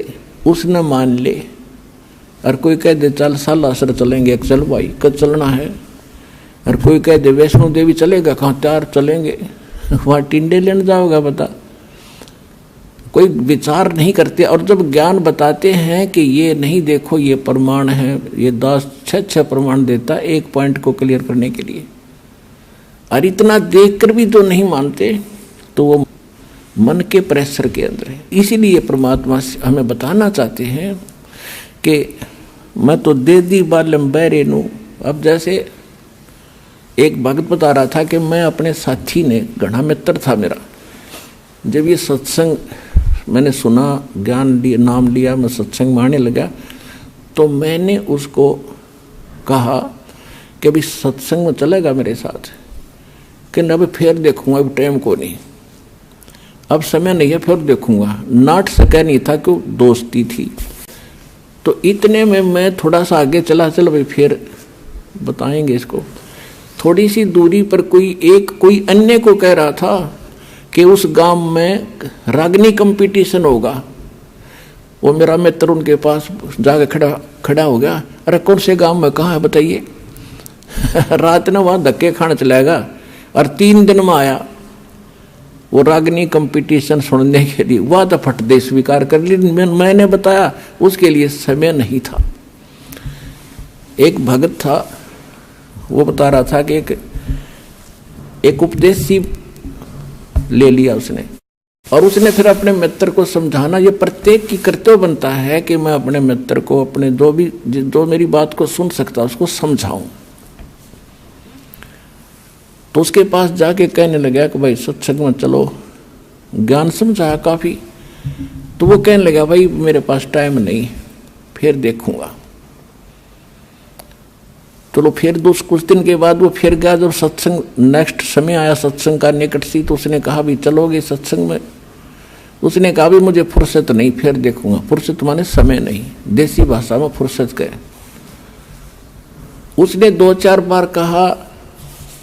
उसने मान ले, और कोई कह दे चल सालासर चलेंगे, एक चल भाई कब चलना है। और कोई कह दे वैष्णो देवी चलेगा, कहाँ त्यार चलेंगे, वहाँ टिंडे लेने जाओगा बता। कोई विचार नहीं करते। और जब ज्ञान बताते हैं कि ये नहीं देखो ये प्रमाण है, ये 10-6 प्रमाण देता एक पॉइंट को क्लियर करने के लिए, और इतना देखकर भी तो नहीं मानते, तो वो मन के प्रेशर के अंदर है। इसीलिए परमात्मा हमें बताना चाहते हैं कि मैं तो दे दी बालम बैरे नू। अब जैसे एक भक्त बता रहा था कि मैं अपने साथी ने, घना मित्र था मेरा, जब ये सत्संग मैंने सुना, ज्ञान लिया, नाम लिया, मैं सत्संग में आने लगा, तो मैंने उसको कहा कि अभी सत्संग में चलेगा मेरे साथ, कि न अभी फिर देखूंगा, अभी टाइम को नहीं, अब समय नहीं है, फिर देखूंगा। नाट सका नहीं था कि दोस्ती थी। तो इतने में मैं थोड़ा सा आगे चला, चल भाई फिर बताएंगे इसको। थोड़ी सी दूरी पर कोई अन्य को कह रहा था कि उस गांव में रागनी कंपटीशन होगा। वो मेरा मित्र उनके पास जाके खड़ा हो गया। अरे कौन से गांव में, कहाँ है बताइए। रात ने वहाँ धक्के खाने चलाएगा, और 3 दिन में आया वो रागनी कंपटीशन सुनने के लिए। वह तो फट दे स्वीकार कर ली। मैंने बताया उसके लिए समय नहीं था। एक भगत था, वो बता रहा था कि एक उपदेश सी ले लिया उसने, और उसने फिर अपने मित्र को समझाना। ये प्रत्येक की कर्तव्य बनता है कि मैं अपने मित्र को, अपने जो मेरी बात को सुन सकता उसको समझाऊं। तो उसके पास जाके कहने लगा कि भाई सत्संग में चलो, ज्ञान समझाया काफी। तो वो कहने लगा भाई मेरे पास टाइम नहीं, फिर देखूंगा। चलो फिर कुछ दिन के बाद वो फिर गया। जब सत्संग नेक्स्ट समय आया सत्संग का निकट सी, तो उसने कहा भी चलोगे सत्संग में। उसने कहा भी मुझे फुर्सत नहीं, फिर देखूंगा। फुर्सत माने समय नहीं, देसी भाषा में फुर्सत कहे। उसने 2-4 बार कहा,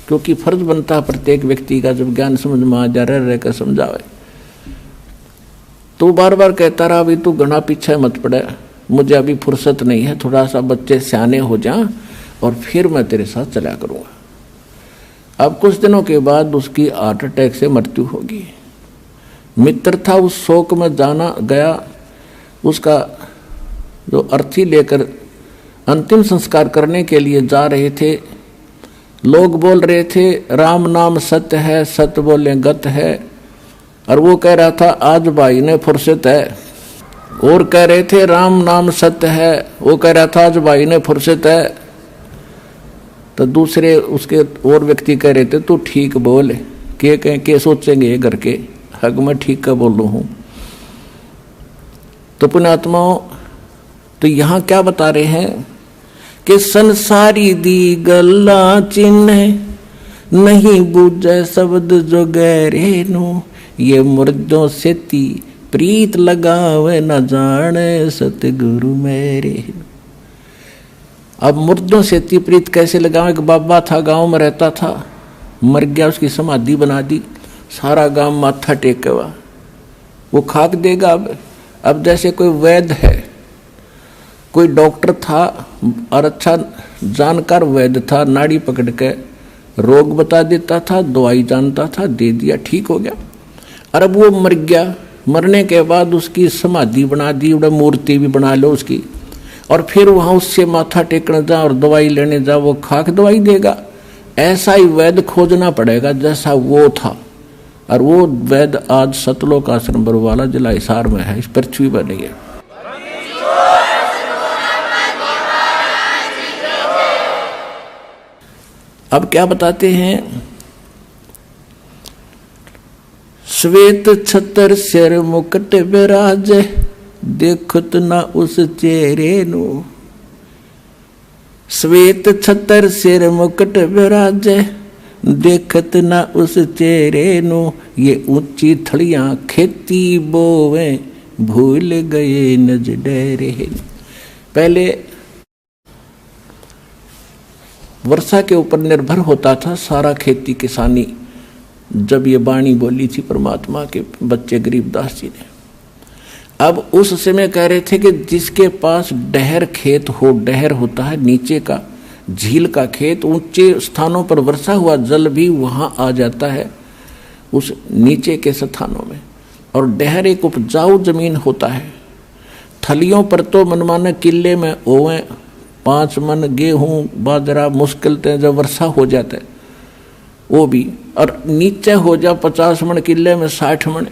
क्योंकि फर्ज बनता है प्रत्येक व्यक्ति का, जब ज्ञान समझ में आ जा रह कर समझावे। तो बार बार कहता रहा भी तू घना पीछे मत पड़े, मुझे अभी फुर्सत नहीं है, थोड़ा सा बच्चे सियाने हो जा और फिर मैं तेरे साथ चला करूँगा। अब कुछ दिनों के बाद उसकी हार्ट अटैक से मृत्यु होगी। मित्र था, उस शोक में जाना गया। उसका जो अर्थी लेकर अंतिम संस्कार करने के लिए जा रहे थे, लोग बोल रहे थे राम नाम सत्य है, सत्य बोले गत है। और वो कह रहा था आज भाई ने फुर्सत है। और कह रहे थे राम नाम सत्य है, वो कह रहा था आज भाई ने फुर्सत है। तो दूसरे उसके और व्यक्ति कह रहे थे तू ठीक बोल, के सोचेंगे ये घर के, हक मैं ठीक का बोल रहा हूँ। तो पुण्यात्माओं, तो यहाँ क्या बता रहे हैं कि संसारी दी गल्ला चिन्ह नहीं बूझे शब्द जो गहरे नु। ये मुर्दों से ती प्रीत लगावे न जाने सतगुरु मेरे। अब मुर्दों से ती प्रीत कैसे लगावे? एक बाबा था, गांव में रहता था, मर गया, उसकी समाधि बना दी, सारा गांव माथा टेके हुआ, वो खाक देगा। अब जैसे कोई वैद्य है, कोई डॉक्टर था और अच्छा जानकार वैद्य था, नाड़ी पकड़ के रोग बता देता था, दवाई जानता था, दे दिया, ठीक हो गया। और अब वो मर गया, मरने के बाद उसकी समाधि बना दी, मूर्ति भी बना लो उसकी, और फिर वहाँ उससे माथा टेकने जा और दवाई लेने जा, वो खाक दवाई देगा। ऐसा ही वैद्य खोजना पड़ेगा जैसा वो था। और वो वैद्य आज सतलोक आश्रम बरवाला जिला हिसार में है, इस पृथ्वी पर नहीं है। अब क्या बताते हैं? श्वेत छतर सिर मुकुट विराज, देखत ना उस चेहरे नु। श्वेत छतर सिर मुकुट विराज, देखत ना उस चेहरे नु। ये ऊंची थड़ियां खेती बोवे, भूल गए नज डेरे। पहले वर्षा के ऊपर निर्भर होता था सारा खेती किसानी। जब ये वाणी बोली थी परमात्मा के बच्चे गरीबदास जी ने, अब उस समय कह रहे थे कि जिसके पास डहर खेत हो, डहर होता है नीचे का झील का खेत, ऊंचे स्थानों पर वर्षा हुआ जल भी वहां आ जाता है उस नीचे के स्थानों में। और डहर एक उपजाऊ जमीन होता है। थलियों पर तो मनमाने किले में ओवें 5 मन गेहूं बाजरा मुश्किल से जब वर्षा हो जाता है वो भी, और नीचे हो जा 50 मन किले में 60 मन।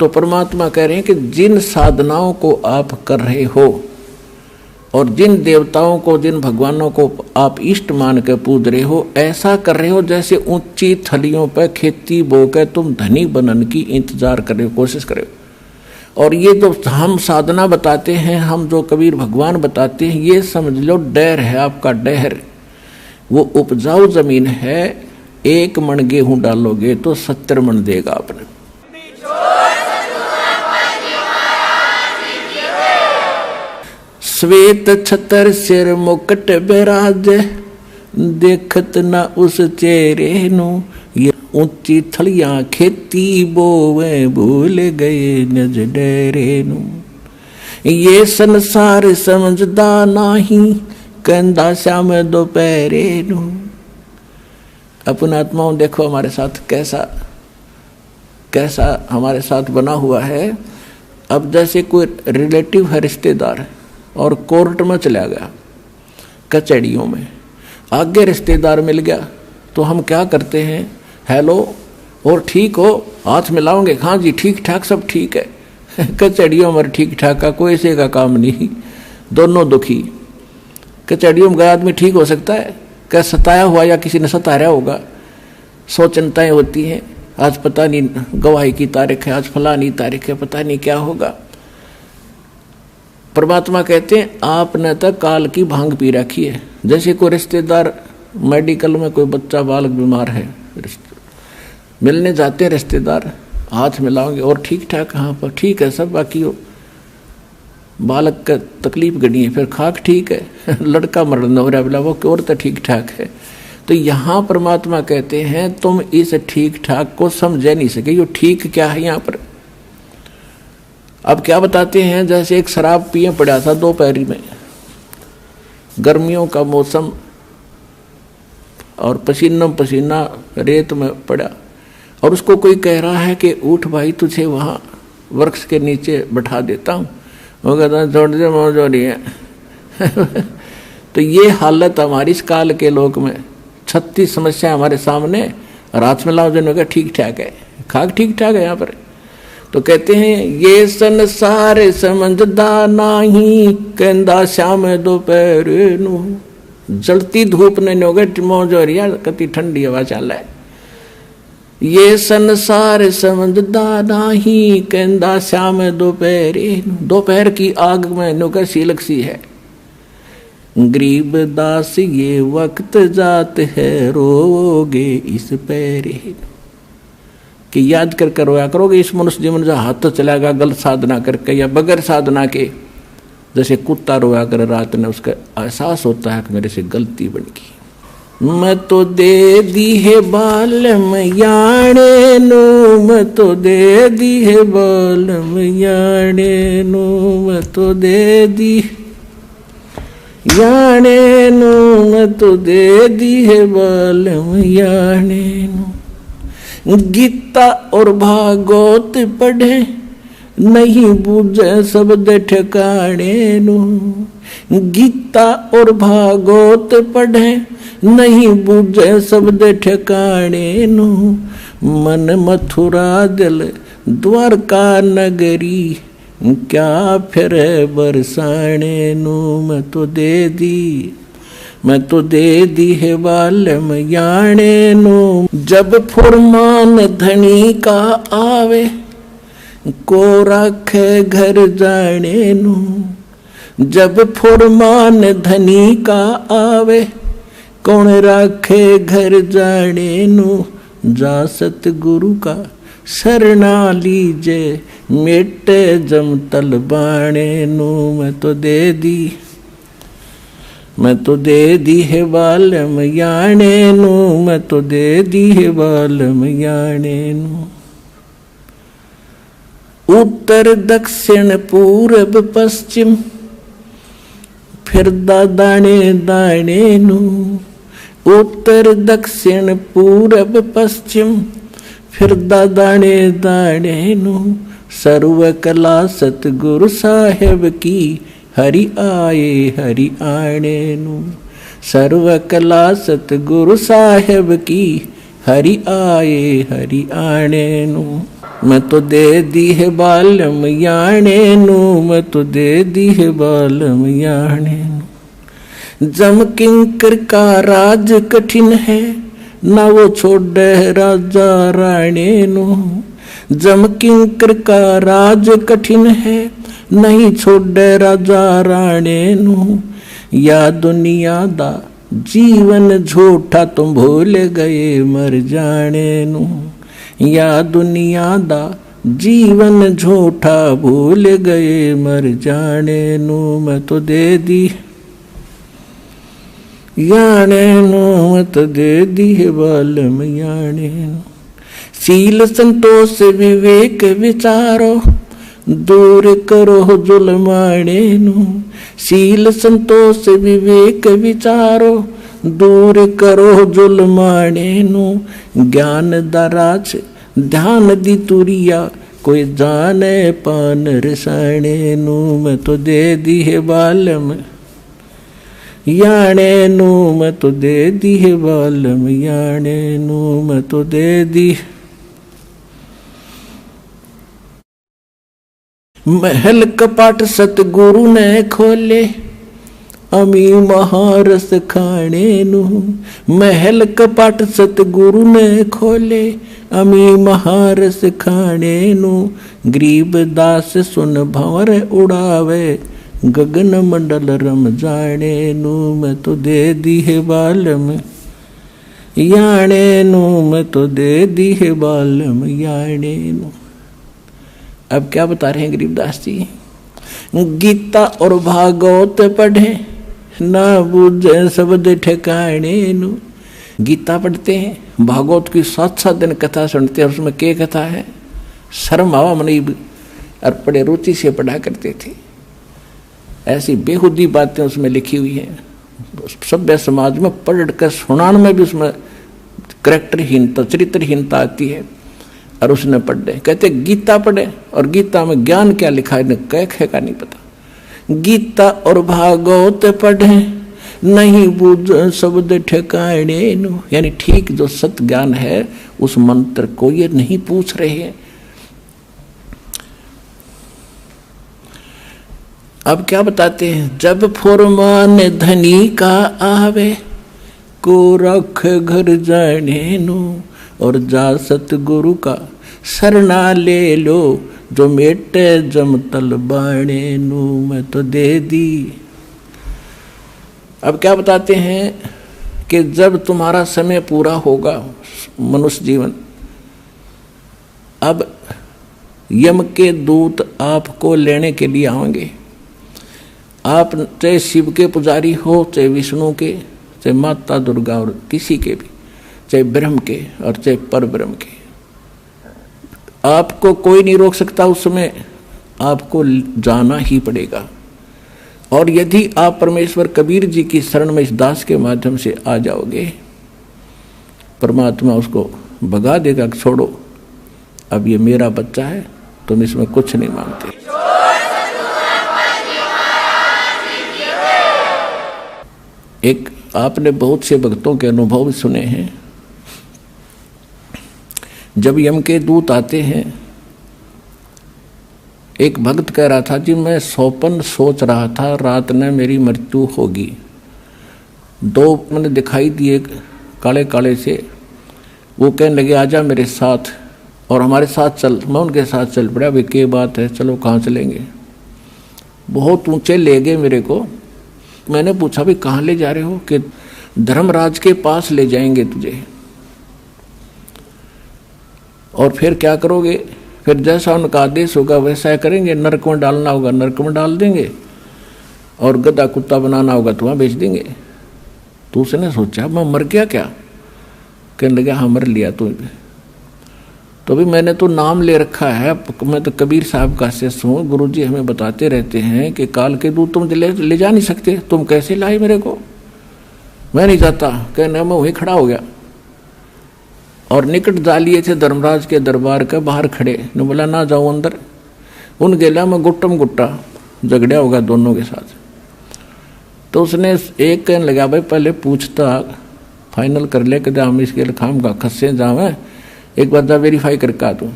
तो परमात्मा कह रहे हैं कि जिन साधनाओं को आप कर रहे हो और जिन देवताओं को, जिन भगवानों को आप इष्ट मान के पूज रहे हो, ऐसा कर रहे हो जैसे ऊंची थलियों पर खेती बो के तुम धनी बनने की इंतजार कर रहे हो, कोशिश कर रहे हो। और ये जो हम साधना बताते हैं, हम जो कबीर भगवान बताते हैं, ये समझ लो डहर है आपका, डहर वो उपजाऊ जमीन है। 1 मन गेहूं डालोगे तो 70 मन देगा आपने। श्वेत छतर सिर मुकुट बिराज, देखत न उस चेहरे नु। ये ऊंची थलियां खेती बोवे, भूल गए निज डेरे नु। ये संसार समझदा नाही, कहंदा श्याम दोपहरे नु। अपने आत्माओं देखो हमारे साथ कैसा हमारे साथ बना हुआ है। अब जैसे कोई रिलेटिव है, रिश्तेदार, और कोर्ट में चला गया, कचहरियों में आगे रिश्तेदार मिल गया, तो हम क्या करते हैं, हेलो और ठीक हो, हाथ मिलाओगे, हाँ जी ठीक ठाक सब ठीक है। कचहरियों में ठीक ठाक का कोई से का काम नहीं, दोनों दुखी। कचहरियों में गया आदमी ठीक हो सकता है क्या? सताया हुआ या किसी ने सताया होगा। 100 चिंताएं होती हैं, आज पता नहीं गवाही की तारीख है, आज फलानी तारीख है, पता नहीं क्या होगा। परमात्मा कहते हैं आपने तो काल की भांग पी रखी है। जैसे कोई रिश्तेदार मेडिकल में कोई बच्चा बालक बीमार है, मिलने जाते हैं रिश्तेदार, हाथ मिलाओगे और ठीक ठाक, कहाँ पर ठीक है सब, बाकी हो बालक का तकलीफ गड़ी है, फिर खाक ठीक है, लड़का मरण हो रहा, बोला वो और तो ठीक ठाक है। तो यहाँ परमात्मा कहते हैं तुम इस ठीक ठाक को समझ नहीं सके, ये ठीक क्या है यहाँ पर। अब क्या बताते हैं, जैसे एक शराब पिए पड़ा था दोपहरी में, गर्मियों का मौसम, और पसीना रेत में पड़ा, और उसको कोई कह रहा है कि उठ भाई तुझे वहाँ वृक्ष के नीचे बैठा देता हूँ। वो कहता है छोड़ दे, मौज हो रही है। तो ये हालत हमारी इस काल के लोक में, 36 समस्या हमारे सामने, और हाथ में लाओ जन ठीक ठाक है, खाक ठीक ठाक है यहाँ पर। तो कहते हैं ये संसार समझदा नाही, कहंदा श्याम दोपहर नु। जलती धूप ने होगा मौज हो रही है, कति ठंडी हवा चल है। ये संसार समझदा नाही, कहंदा श्याम दोपहर नु। दोपहर की आग में नौका सीलक सी है। गरीब दास ये वक्त जात है, रोगे इस पैरे। कि याद कर रोया करोगे इस मनुष्य जीवन जो हाथ तो चलाएगा गलत साधना करके या बगैर साधना के, जैसे कुत्ता रोया कर रात में, उसका एहसास होता है कि मेरे से गलती बन गई। मैं तो दे दी है बालम याने नु, मैं तो दे दी है बालम याने नु, मैं तो दे दी याने नु, मैं तो दे दी है बालम याने नु। गीता और भागवत पढ़े, नहीं बूझे शब्द ठिकाने नु। गीता और भागवत पढ़े, नहीं बूझे शब्द ठिकाने नु। मन मथुरा दिल द्वारका नगरी, क्या फिर बरसाने नु। मैं तो दे दी, मैं तो दे दी है बालम याने नु। जब फुरमान धनी का आवे, को रखे घर जाने नु। जब फुरमान धनी का आवे, कौन रखे घर जाने नु। जा सतगुरु का शरणा लीजे, मेटे जमतल बाणे नु। मैं तो दे दी, मैं तो दे दी है बालम याने नु। मैं तो दे दी है बालम याने नु। उत्तर दक्षिण पूरब पश्चिम फिरदा दाणे दाणे नू। उत्तर दक्षिण पूरब पश्चिम फिरदा दाणे दाणे नू। सर्व कला सतगुरु साहेब की हरि आणे नू। सर्व कला सतगुरु साहेब की हरि आणे नू। मैं तो दे दी है बालम याणे नू। मैं तो दे दी है बालम याणे नू। जम किंकर का राज कठिन है ना वो छोड़े राजा राणे नू। जम किंकर का राज कठिन है नहीं छोड़े राजा राणे नू। या दुनिया दा जीवन झूठा तुम भूल गए मर जाने नू। या दुनिया दा जीवन झूठा भूल गए मर जाने नू। मैं तो दे दी याने नू। मैं तो दे दी है बालम याने नू। सील संतोष विवेक विचारो दूर करो जुल्माणे नू। सील संतोष विवेक विचारो दूर करो जुल्माणे नू। ज्ञान दराज ध्यान दी तुरिया कोई जाने पान रसाणे नू। मैं तो दे दी है बालम याणे नू। मैं तो दे दी है बालम याणे नू। मैं तो दे दी। महल कपाट सतगुरु ने खोले अमी महारस खाने नू। महल कपाट सतगुरु ने खोले अमी महारस खाने नू। गरीब दास सुन भंवर उड़ावे गगन मंडल रम जाने नू। मैं तो दे दी है बालम याणे नू। मैं तो दे दी है बालम याणे नू। अब क्या बता रहे हैं गरीबदास जी? गीता और भागवत पढ़े ना बूझे शब्द ठिकाने नू। गीता पढ़ते हैं, भागवत की 7-7 दिन कथा सुनते हैं। उसमें क्या कथा है? शर्म आवा मनीब और बड़े रुचि से पढ़ा करते थे। ऐसी बेहुदी बातें उसमें लिखी हुई हैं। सभ्य समाज में पढ़ कर सुनाने में भी उसमें करैक्टरहीनता चरित्रहीनता आती है। और उसने पढ़े, कहते गीता पढ़े और गीता में ज्ञान क्या लिखा है कह का नहीं पता। गीता और भागवत पढ़े नहीं बूझ शब्द ठिकाने नू। यानी ठीक जो सत्य ज्ञान है उस मंत्र को ये नहीं पूछ रहे हैं। अब क्या बताते हैं? जब फुरमान धनी का आवे को रख घर जाने नू। और जा सतगुरु का शरणा ले लो जो मेटे जमतल बाणे नू। मैं तो दे दी। अब क्या बताते हैं कि जब तुम्हारा समय पूरा होगा मनुष्य जीवन, अब यम के दूत आपको लेने के लिए आएंगे। आप चाहे शिव के पुजारी हो, चाहे विष्णु के, चाहे माता दुर्गा और किसी के भी, चाहे ब्रह्म के और चाहे पर ब्रह्म के, आपको कोई नहीं रोक सकता। उस समय आपको जाना ही पड़ेगा। और यदि आप परमेश्वर कबीर जी की शरण में इस दास के माध्यम से आ जाओगे, परमात्मा उसको भगा देगा, छोड़ो अब ये मेरा बच्चा है, तुम इसमें कुछ नहीं मांगते। एक आपने बहुत से भक्तों के अनुभव सुने हैं। जब यम के दूत आते हैं, एक भक्त कह रहा था जी मैं सौपन सोच रहा था, रात में मेरी मृत्यु होगी। 2 मैंने दिखाई दिए काले काले से, वो कहने लगे आजा मेरे साथ और हमारे साथ चल। मैं उनके साथ चल पड़ा। भाई क्या बात है, चलो कहाँ चलेंगे? बहुत ऊंचे ले गए मेरे को। मैंने पूछा भाई कहाँ ले जा रहे हो? कि धर्मराज के पास ले जाएंगे तुझे। और फिर क्या करोगे? फिर जैसा उनका आदेश होगा वैसा करेंगे। नरक में डालना होगा नरक में डाल देंगे, और गधा कुत्ता बनाना होगा तो वहाँ बेच देंगे। तो उसने सोचा मैं मर गया क्या? कहने लगा हाँ मर लिया तू। तो भी मैंने तो नाम ले रखा है, मैं तो कबीर साहब का शिष्य हूँ, गुरुजी हमें बताते रहते हैं कि काल के दूत तुम ले जा नहीं सकते, तुम कैसे लाए मेरे को, मैं नहीं जाता। कहने मैं वहीं खड़ा हो गया और निकट जा लिए थे धर्मराज के दरबार के बाहर खड़े, ने बोला ना जाओ अंदर। उन गेला में गुट्टम गुट्टा झगड़ा होगा दोनों के साथ। तो उसने एक कहने लगा भाई पहले पूछता फाइनल कर ले कि हम इसके खाम का खस्से जावे, एक बार जा वेरीफाई करके आ तू।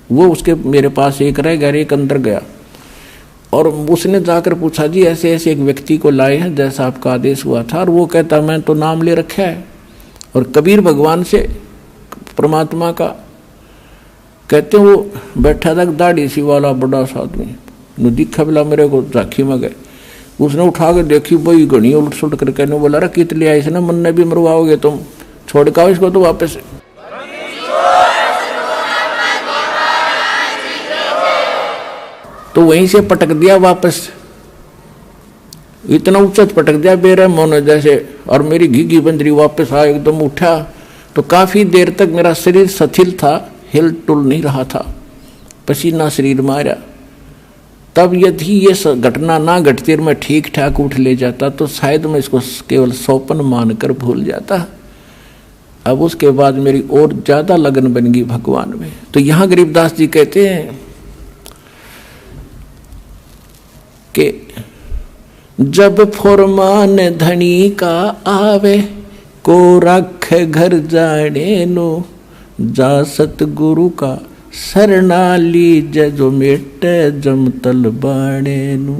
वो उसके मेरे पास एक रह गया, एक अंदर गया और उसने जाकर पूछा जी ऐसे ऐसे एक व्यक्ति को लाए हैं जैसा आपका आदेश हुआ था, और वो कहता मैं तो नाम ले रखा है और कबीर भगवान से परमात्मा का। कहते वो बैठा था दाढ़ी सी वाला बड़ा सा आदमी, दिखा बोला मेरे को झांकी में गए। उसने उठा के देखी बई घनी उलट सुलट कर कहने बोला अरे कित लिया इसने, मन ने भी मरवाओगे तुम, छोड़ के आओ इसको तो वापस। तो वहीं से पटक दिया वापस, इतना उच्च पटक दिया बेरहम होने जैसे, और मेरी घीघी बंदरी वापस आ एकदम उठा। तो काफी देर तक मेरा शरीर शिथिल था, हिल टुल नहीं रहा था, पसीना शरीर मारा। तब यदि ये घटना ना घटती और मैं ठीक ठाक उठ ले जाता तो शायद मैं इसको केवल सौपन मानकर भूल जाता। अब उसके बाद मेरी और ज्यादा लगन बन गई भगवान में। तो यहाँ गरीबदास जी कहते हैं कि जब फुरमान धनी का आवे को रख घर जाने नो, जा सतगुरु का शरणा लीज जो मेट जम तलबाणे नु।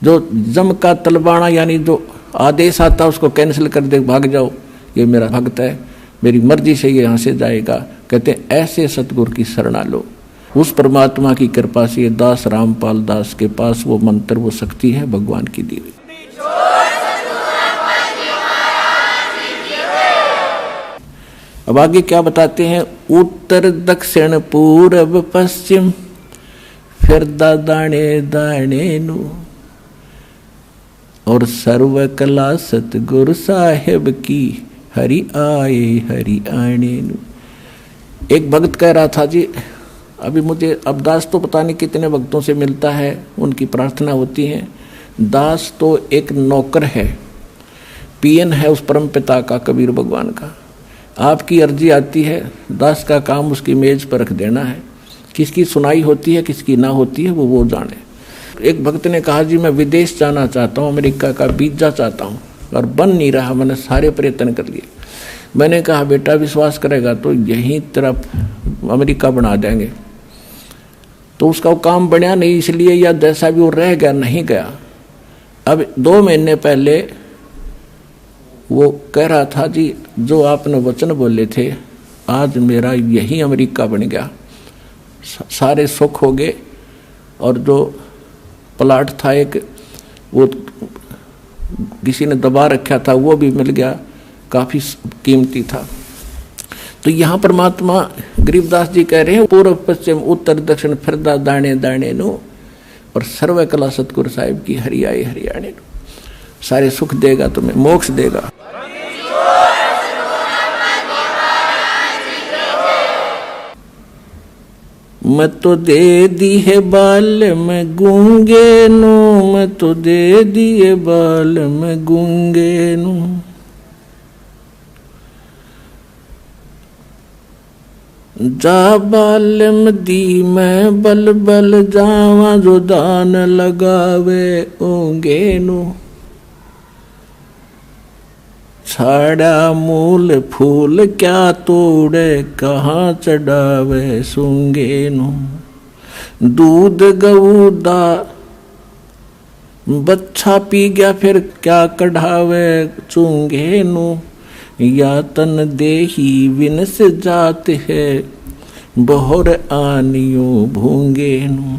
जो जम का तलबाना यानी जो आदेश आता उसको कैंसिल कर दे, भाग जाओ, ये मेरा भक्त है, मेरी मर्जी से ये यहाँ से जाएगा। कहते हैं ऐसे सतगुरु की शरणा लो। उस परमात्मा की कृपा से दास रामपाल दास के पास वो मंत्र वो शक्ति है भगवान की दी हुई। अब आगे क्या बताते हैं, उत्तर दक्षिण पूर्व पश्चिम फिर दाने दाने नु, और सर्व कला सतगुरु साहेब की हरि आए हरि आने नु। एक भक्त कह रहा था जी अभी मुझे, अब दास तो पता नहीं कितने भक्तों से मिलता है, उनकी प्रार्थना होती है। दास तो एक नौकर है, पीएन है उस परम पिता का, कबीर भगवान का। आपकी अर्जी आती है, दास का काम उसकी मेज पर रख देना है। किसकी सुनाई होती है किसकी ना होती है वो जाने। एक भक्त ने कहा जी मैं विदेश जाना चाहता हूँ, अमेरिका का वीजा चाहता हूँ, और बन नहीं रहा, मैंने सारे प्रयत्न कर लिए। मैंने कहा बेटा विश्वास करेगा तो यहीं तरफ अमेरिका बना देंगे। तो उसका वो काम बनया नहीं, इसलिए या जैसा भी वो रह गया, नहीं गया। अब 2 महीने पहले वो कह रहा था जी जो आपने वचन बोले थे आज मेरा यही अमेरिका बन गया, सारे सुख हो गए, और जो प्लाट था एक वो किसी ने दबा रखा था वो भी मिल गया, काफी कीमती था। तो यहाँ परमात्मा गरीबदास जी कह रहे हैं पूर्व पश्चिम उत्तर दक्षिण फिरदा दाने दाने नो, और सर्व कला सतगुरु साहिब की हरियाए हरियाणे नो। सारे सुख देगा तुम्हें, मोक्ष देगा। मैं तो दे दी है बाल में गूंगे नो, मैं तो दे दिए बाल में गूंगे नो। जा बालम दी मैं बल बल जावा, जो दान लगावे ओंगे नु। छाड़ा मूल फूल क्या तोड़े, कहाँ चढ़ावे सूंगे नु। दूध गऊ दा बच्चा पी गया फिर क्या कढ़ावे चूंगे नु। या तन देही विनस जात है, बहुर आनियो भूंगे नु।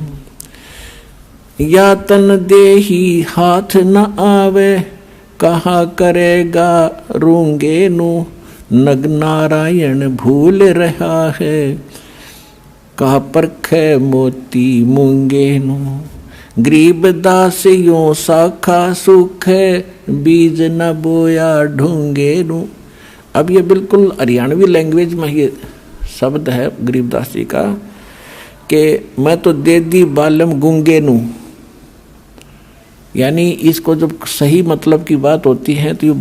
या तन देही हाथ न आवे, कहा करेगा रूंगे नु। नग नारायण भूल रहा है, कहा परखे मोती मूंगे नु। गरीब दास यों साखा सुख है, बीज न बोया ढूंगे नु। अब ये बिल्कुल हरियाणवी लैंग्वेज में ये शब्द है गरीबदास जी का कि मैं तो दे दी बालम गूंगे नू, यानी इसको जब सही मतलब की बात होती है तो ये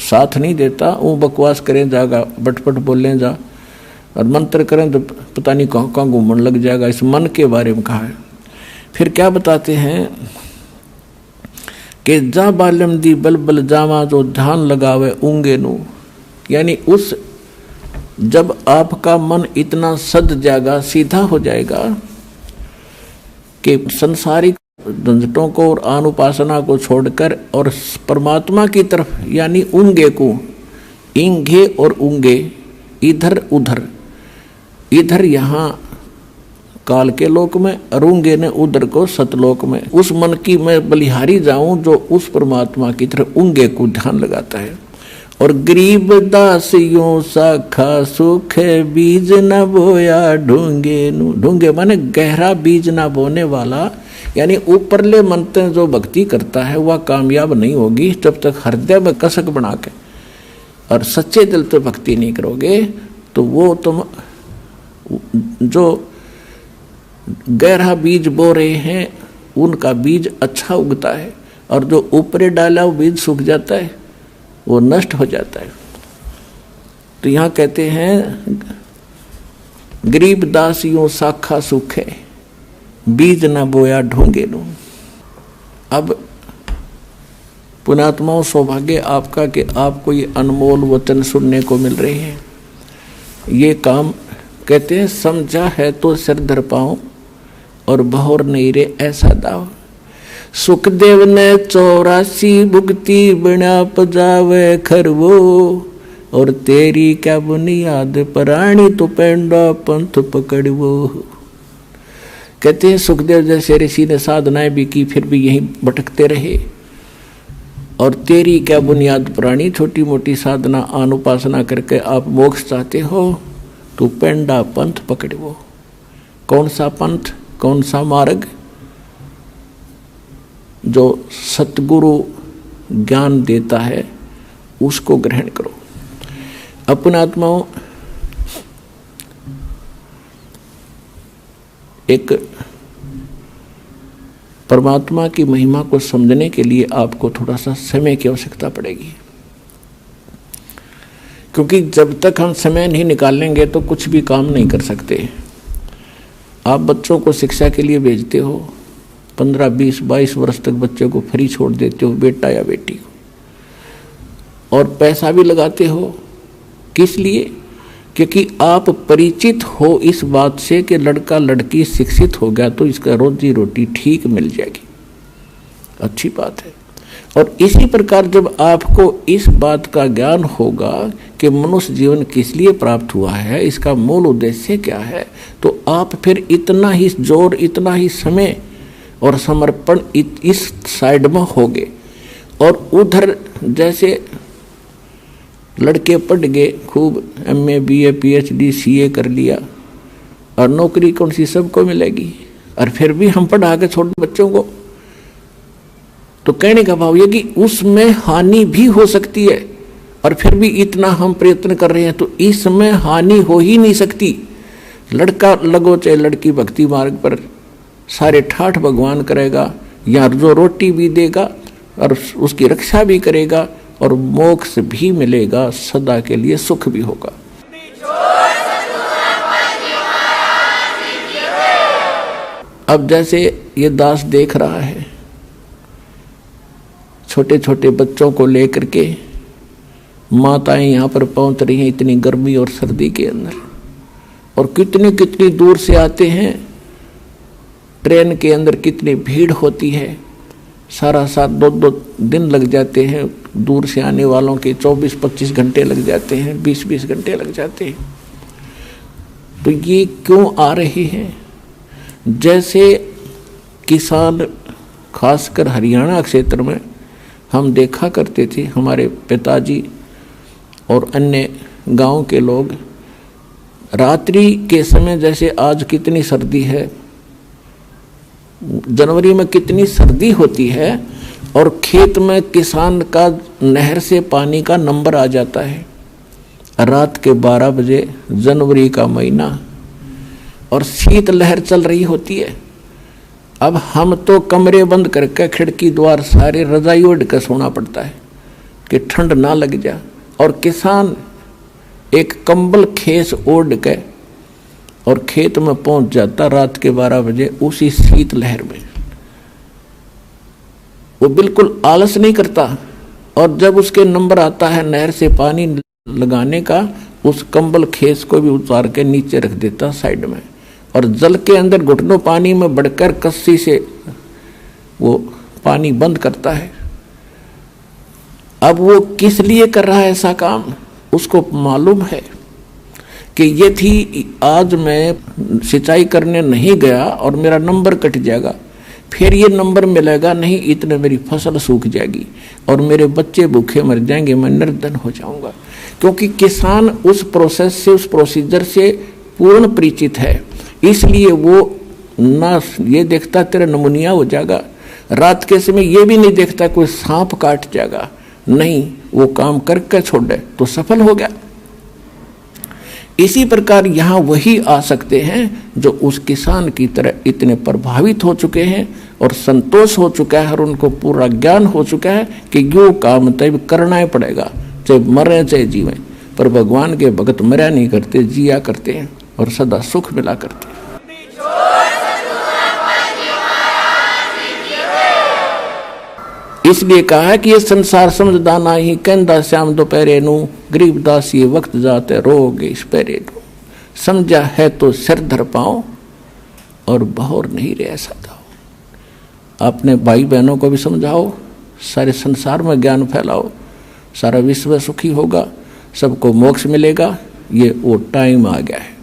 साथ नहीं देता, वो बकवास करें जाएगा, बटपट बोलें जा और मंत्र करें तो पता नहीं कहाँ कहाँ घूमने लग जाएगा। इस मन के बारे में कहा है। फिर क्या बताते हैं कि जा बालम दी बलबल जावा जो ध्यान लगावे ऊंगे नू, यानी उस जब आपका मन इतना सद जाएगा, सीधा हो जाएगा कि संसारिक झंझटों को और अनुपासना को छोड़कर और परमात्मा की तरफ, यानी ऊंगे को, इंगे और ऊंगे, इधर उधर, इधर यहाँ काल के लोक में, अरूंगे ने उधर को सतलोक में, उस मन की मैं बलिहारी जाऊं जो उस परमात्मा की तरफ ऊंगे को ध्यान लगाता है। और गरीब दासियों साखा सुख बीज न बोया ढूंगे नू, ढूंगे माने गहरा बीज न बोने वाला, यानी ऊपरले मनते जो भक्ति करता है वह कामयाब नहीं होगी जब तक हृदय में कसक बना के और सच्चे दिल से भक्ति नहीं करोगे। तो वो तुम जो गहरा बीज बो रहे हैं उनका बीज अच्छा उगता है, और जो ऊपरे डाला वो बीज सूख जाता है, वो नष्ट हो जाता है। तो यहाँ कहते हैं गरीब दासियों साखा सूखे बीज न बोया ढूंगे नू। अब पुण्यात्माओं, सौभाग्य आपका कि आपको ये अनमोल वचन सुनने को मिल रहे हैं। ये काम कहते हैं समझा है तो सिर धर पाऊं और बहोर नहीं रे ऐसा दाव। सुखदेव ने 84 भुगती बिना पजावे खरवो, और तेरी क्या बुनियाद प्राणी तो पेंडा पंथ पकड़वो। कहते हैं सुखदेव जैसे ऋषि ने साधनाएं भी की फिर भी यहीं भटकते रहे, और तेरी क्या बुनियाद प्राणी, छोटी मोटी साधना अनुपासना करके आप मोक्ष चाहते हो तो पेंडा पंथ पकड़वो। कौन सा पंथ, कौन सा मार्ग? जो सतगुरु ज्ञान देता है उसको ग्रहण करो। अपने आत्माओं, एक परमात्मा की महिमा को समझने के लिए आपको थोड़ा सा समय की आवश्यकता पड़ेगी, क्योंकि जब तक हम समय नहीं निकालेंगे तो कुछ भी काम नहीं कर सकते। आप बच्चों को शिक्षा के लिए भेजते हो, 15, 20, 22 वर्ष तक बच्चे को फ्री छोड़ देते हो, बेटा या बेटी को, और पैसा भी लगाते हो। किस लिए? क्योंकि आप परिचित हो इस बात से कि लड़का लड़की शिक्षित हो गया तो इसका रोजी रोटी ठीक मिल जाएगी, अच्छी बात है। और इसी प्रकार जब आपको इस बात का ज्ञान होगा कि मनुष्य जीवन किस लिए प्राप्त हुआ है, इसका मूल उद्देश्य क्या है, तो आप फिर इतना ही जोर, इतना ही समय और समर्पण इस साइड में होगे। और उधर जैसे लड़के पढ़ गए, खूब MA BA PhD CA कर लिया, और नौकरी कौन सी सबको मिलेगी, और फिर भी हम पढ़ा के छोड़ बच्चों को, तो कहने का भाव ये कि उसमें हानि भी हो सकती है। और फिर भी इतना हम प्रयत्न कर रहे हैं तो इसमें हानि हो ही नहीं सकती। लड़का लगो चाहे लड़की भक्ति मार्ग पर, सारे ठाठ भगवान करेगा, या जो रोटी भी देगा और उसकी रक्षा भी करेगा, और मोक्ष भी मिलेगा, सदा के लिए सुख भी होगा। अब जैसे ये दास देख रहा है छोटे छोटे बच्चों को लेकर के माताएं यहाँ पर पहुंच रही हैं इतनी गर्मी और सर्दी के अंदर, और कितनी कितनी दूर से आते हैं। ट्रेन के अंदर कितनी भीड़ होती है, सारा साथ 2-2 दिन लग जाते हैं, दूर से आने वालों के 24-25 घंटे लग जाते हैं, 20-20 घंटे लग जाते हैं। तो ये क्यों आ रहे हैं? जैसे किसान, खासकर हरियाणा क्षेत्र में हम देखा करते थे, हमारे पिताजी और अन्य गांव के लोग, रात्रि के समय जैसे आज कितनी सर्दी है, जनवरी में कितनी सर्दी होती है, और खेत में किसान का नहर से पानी का नंबर आ जाता है, रात के 12 बजे, जनवरी का महीना, और शीत लहर चल रही होती है। अब हम तो कमरे बंद करके खिड़की द्वार सारे रजाई ओढ़ कर सोना पड़ता है कि ठंड ना लग जा, और किसान एक कंबल खेस ओढ़ के और खेत में पहुंच जाता रात के 12 बजे उसी शीत लहर में। वो बिल्कुल आलस नहीं करता, और जब उसके नंबर आता है नहर से पानी लगाने का, उस कंबल खेस को भी उतार के नीचे रख देता साइड में, और जल के अंदर घुटनों पानी में बढ़कर कस्सी से वो पानी बंद करता है। अब वो किस लिए कर रहा है ऐसा काम, उसको मालूम है कि ये थी आज मैं सिंचाई करने नहीं गया और मेरा नंबर कट जाएगा, फिर ये नंबर मिलेगा नहीं, इतने मेरी फसल सूख जाएगी और मेरे बच्चे भूखे मर जाएंगे, मैं निर्धन हो जाऊंगा। क्योंकि किसान उस प्रोसेस से, उस प्रोसीजर से पूर्ण परिचित है, इसलिए वो ना ये देखता तेरा नमूनिया हो जाएगा, रात के समय ये भी नहीं देखता कोई सांप काट जाएगा, नहीं, वो काम करके छोड़े तो सफल हो गया। इसी प्रकार यहाँ वही आ सकते हैं जो उस किसान की तरह इतने प्रभावित हो चुके हैं और संतोष हो चुका है और उनको पूरा ज्ञान हो चुका है कि यो काम तब करना ही पड़ेगा, चाहे मरे चाहे जीवें। पर भगवान के भगत मरा नहीं करते, जिया करते हैं और सदा सुख मिला करते हैं। इसलिए कहा है कि ये संसार समझदा नाही, कहंदा श्याम दोपहरे नू, गरीबदास ये वक्त जाते रोगे इस पैरे नू। समझा है तो सिर धर पाओ और बहोर नहीं रह सकता। अपने भाई बहनों को भी समझाओ, सारे संसार में ज्ञान फैलाओ, सारा विश्व सुखी होगा, सबको मोक्ष मिलेगा। ये वो टाइम आ गया है।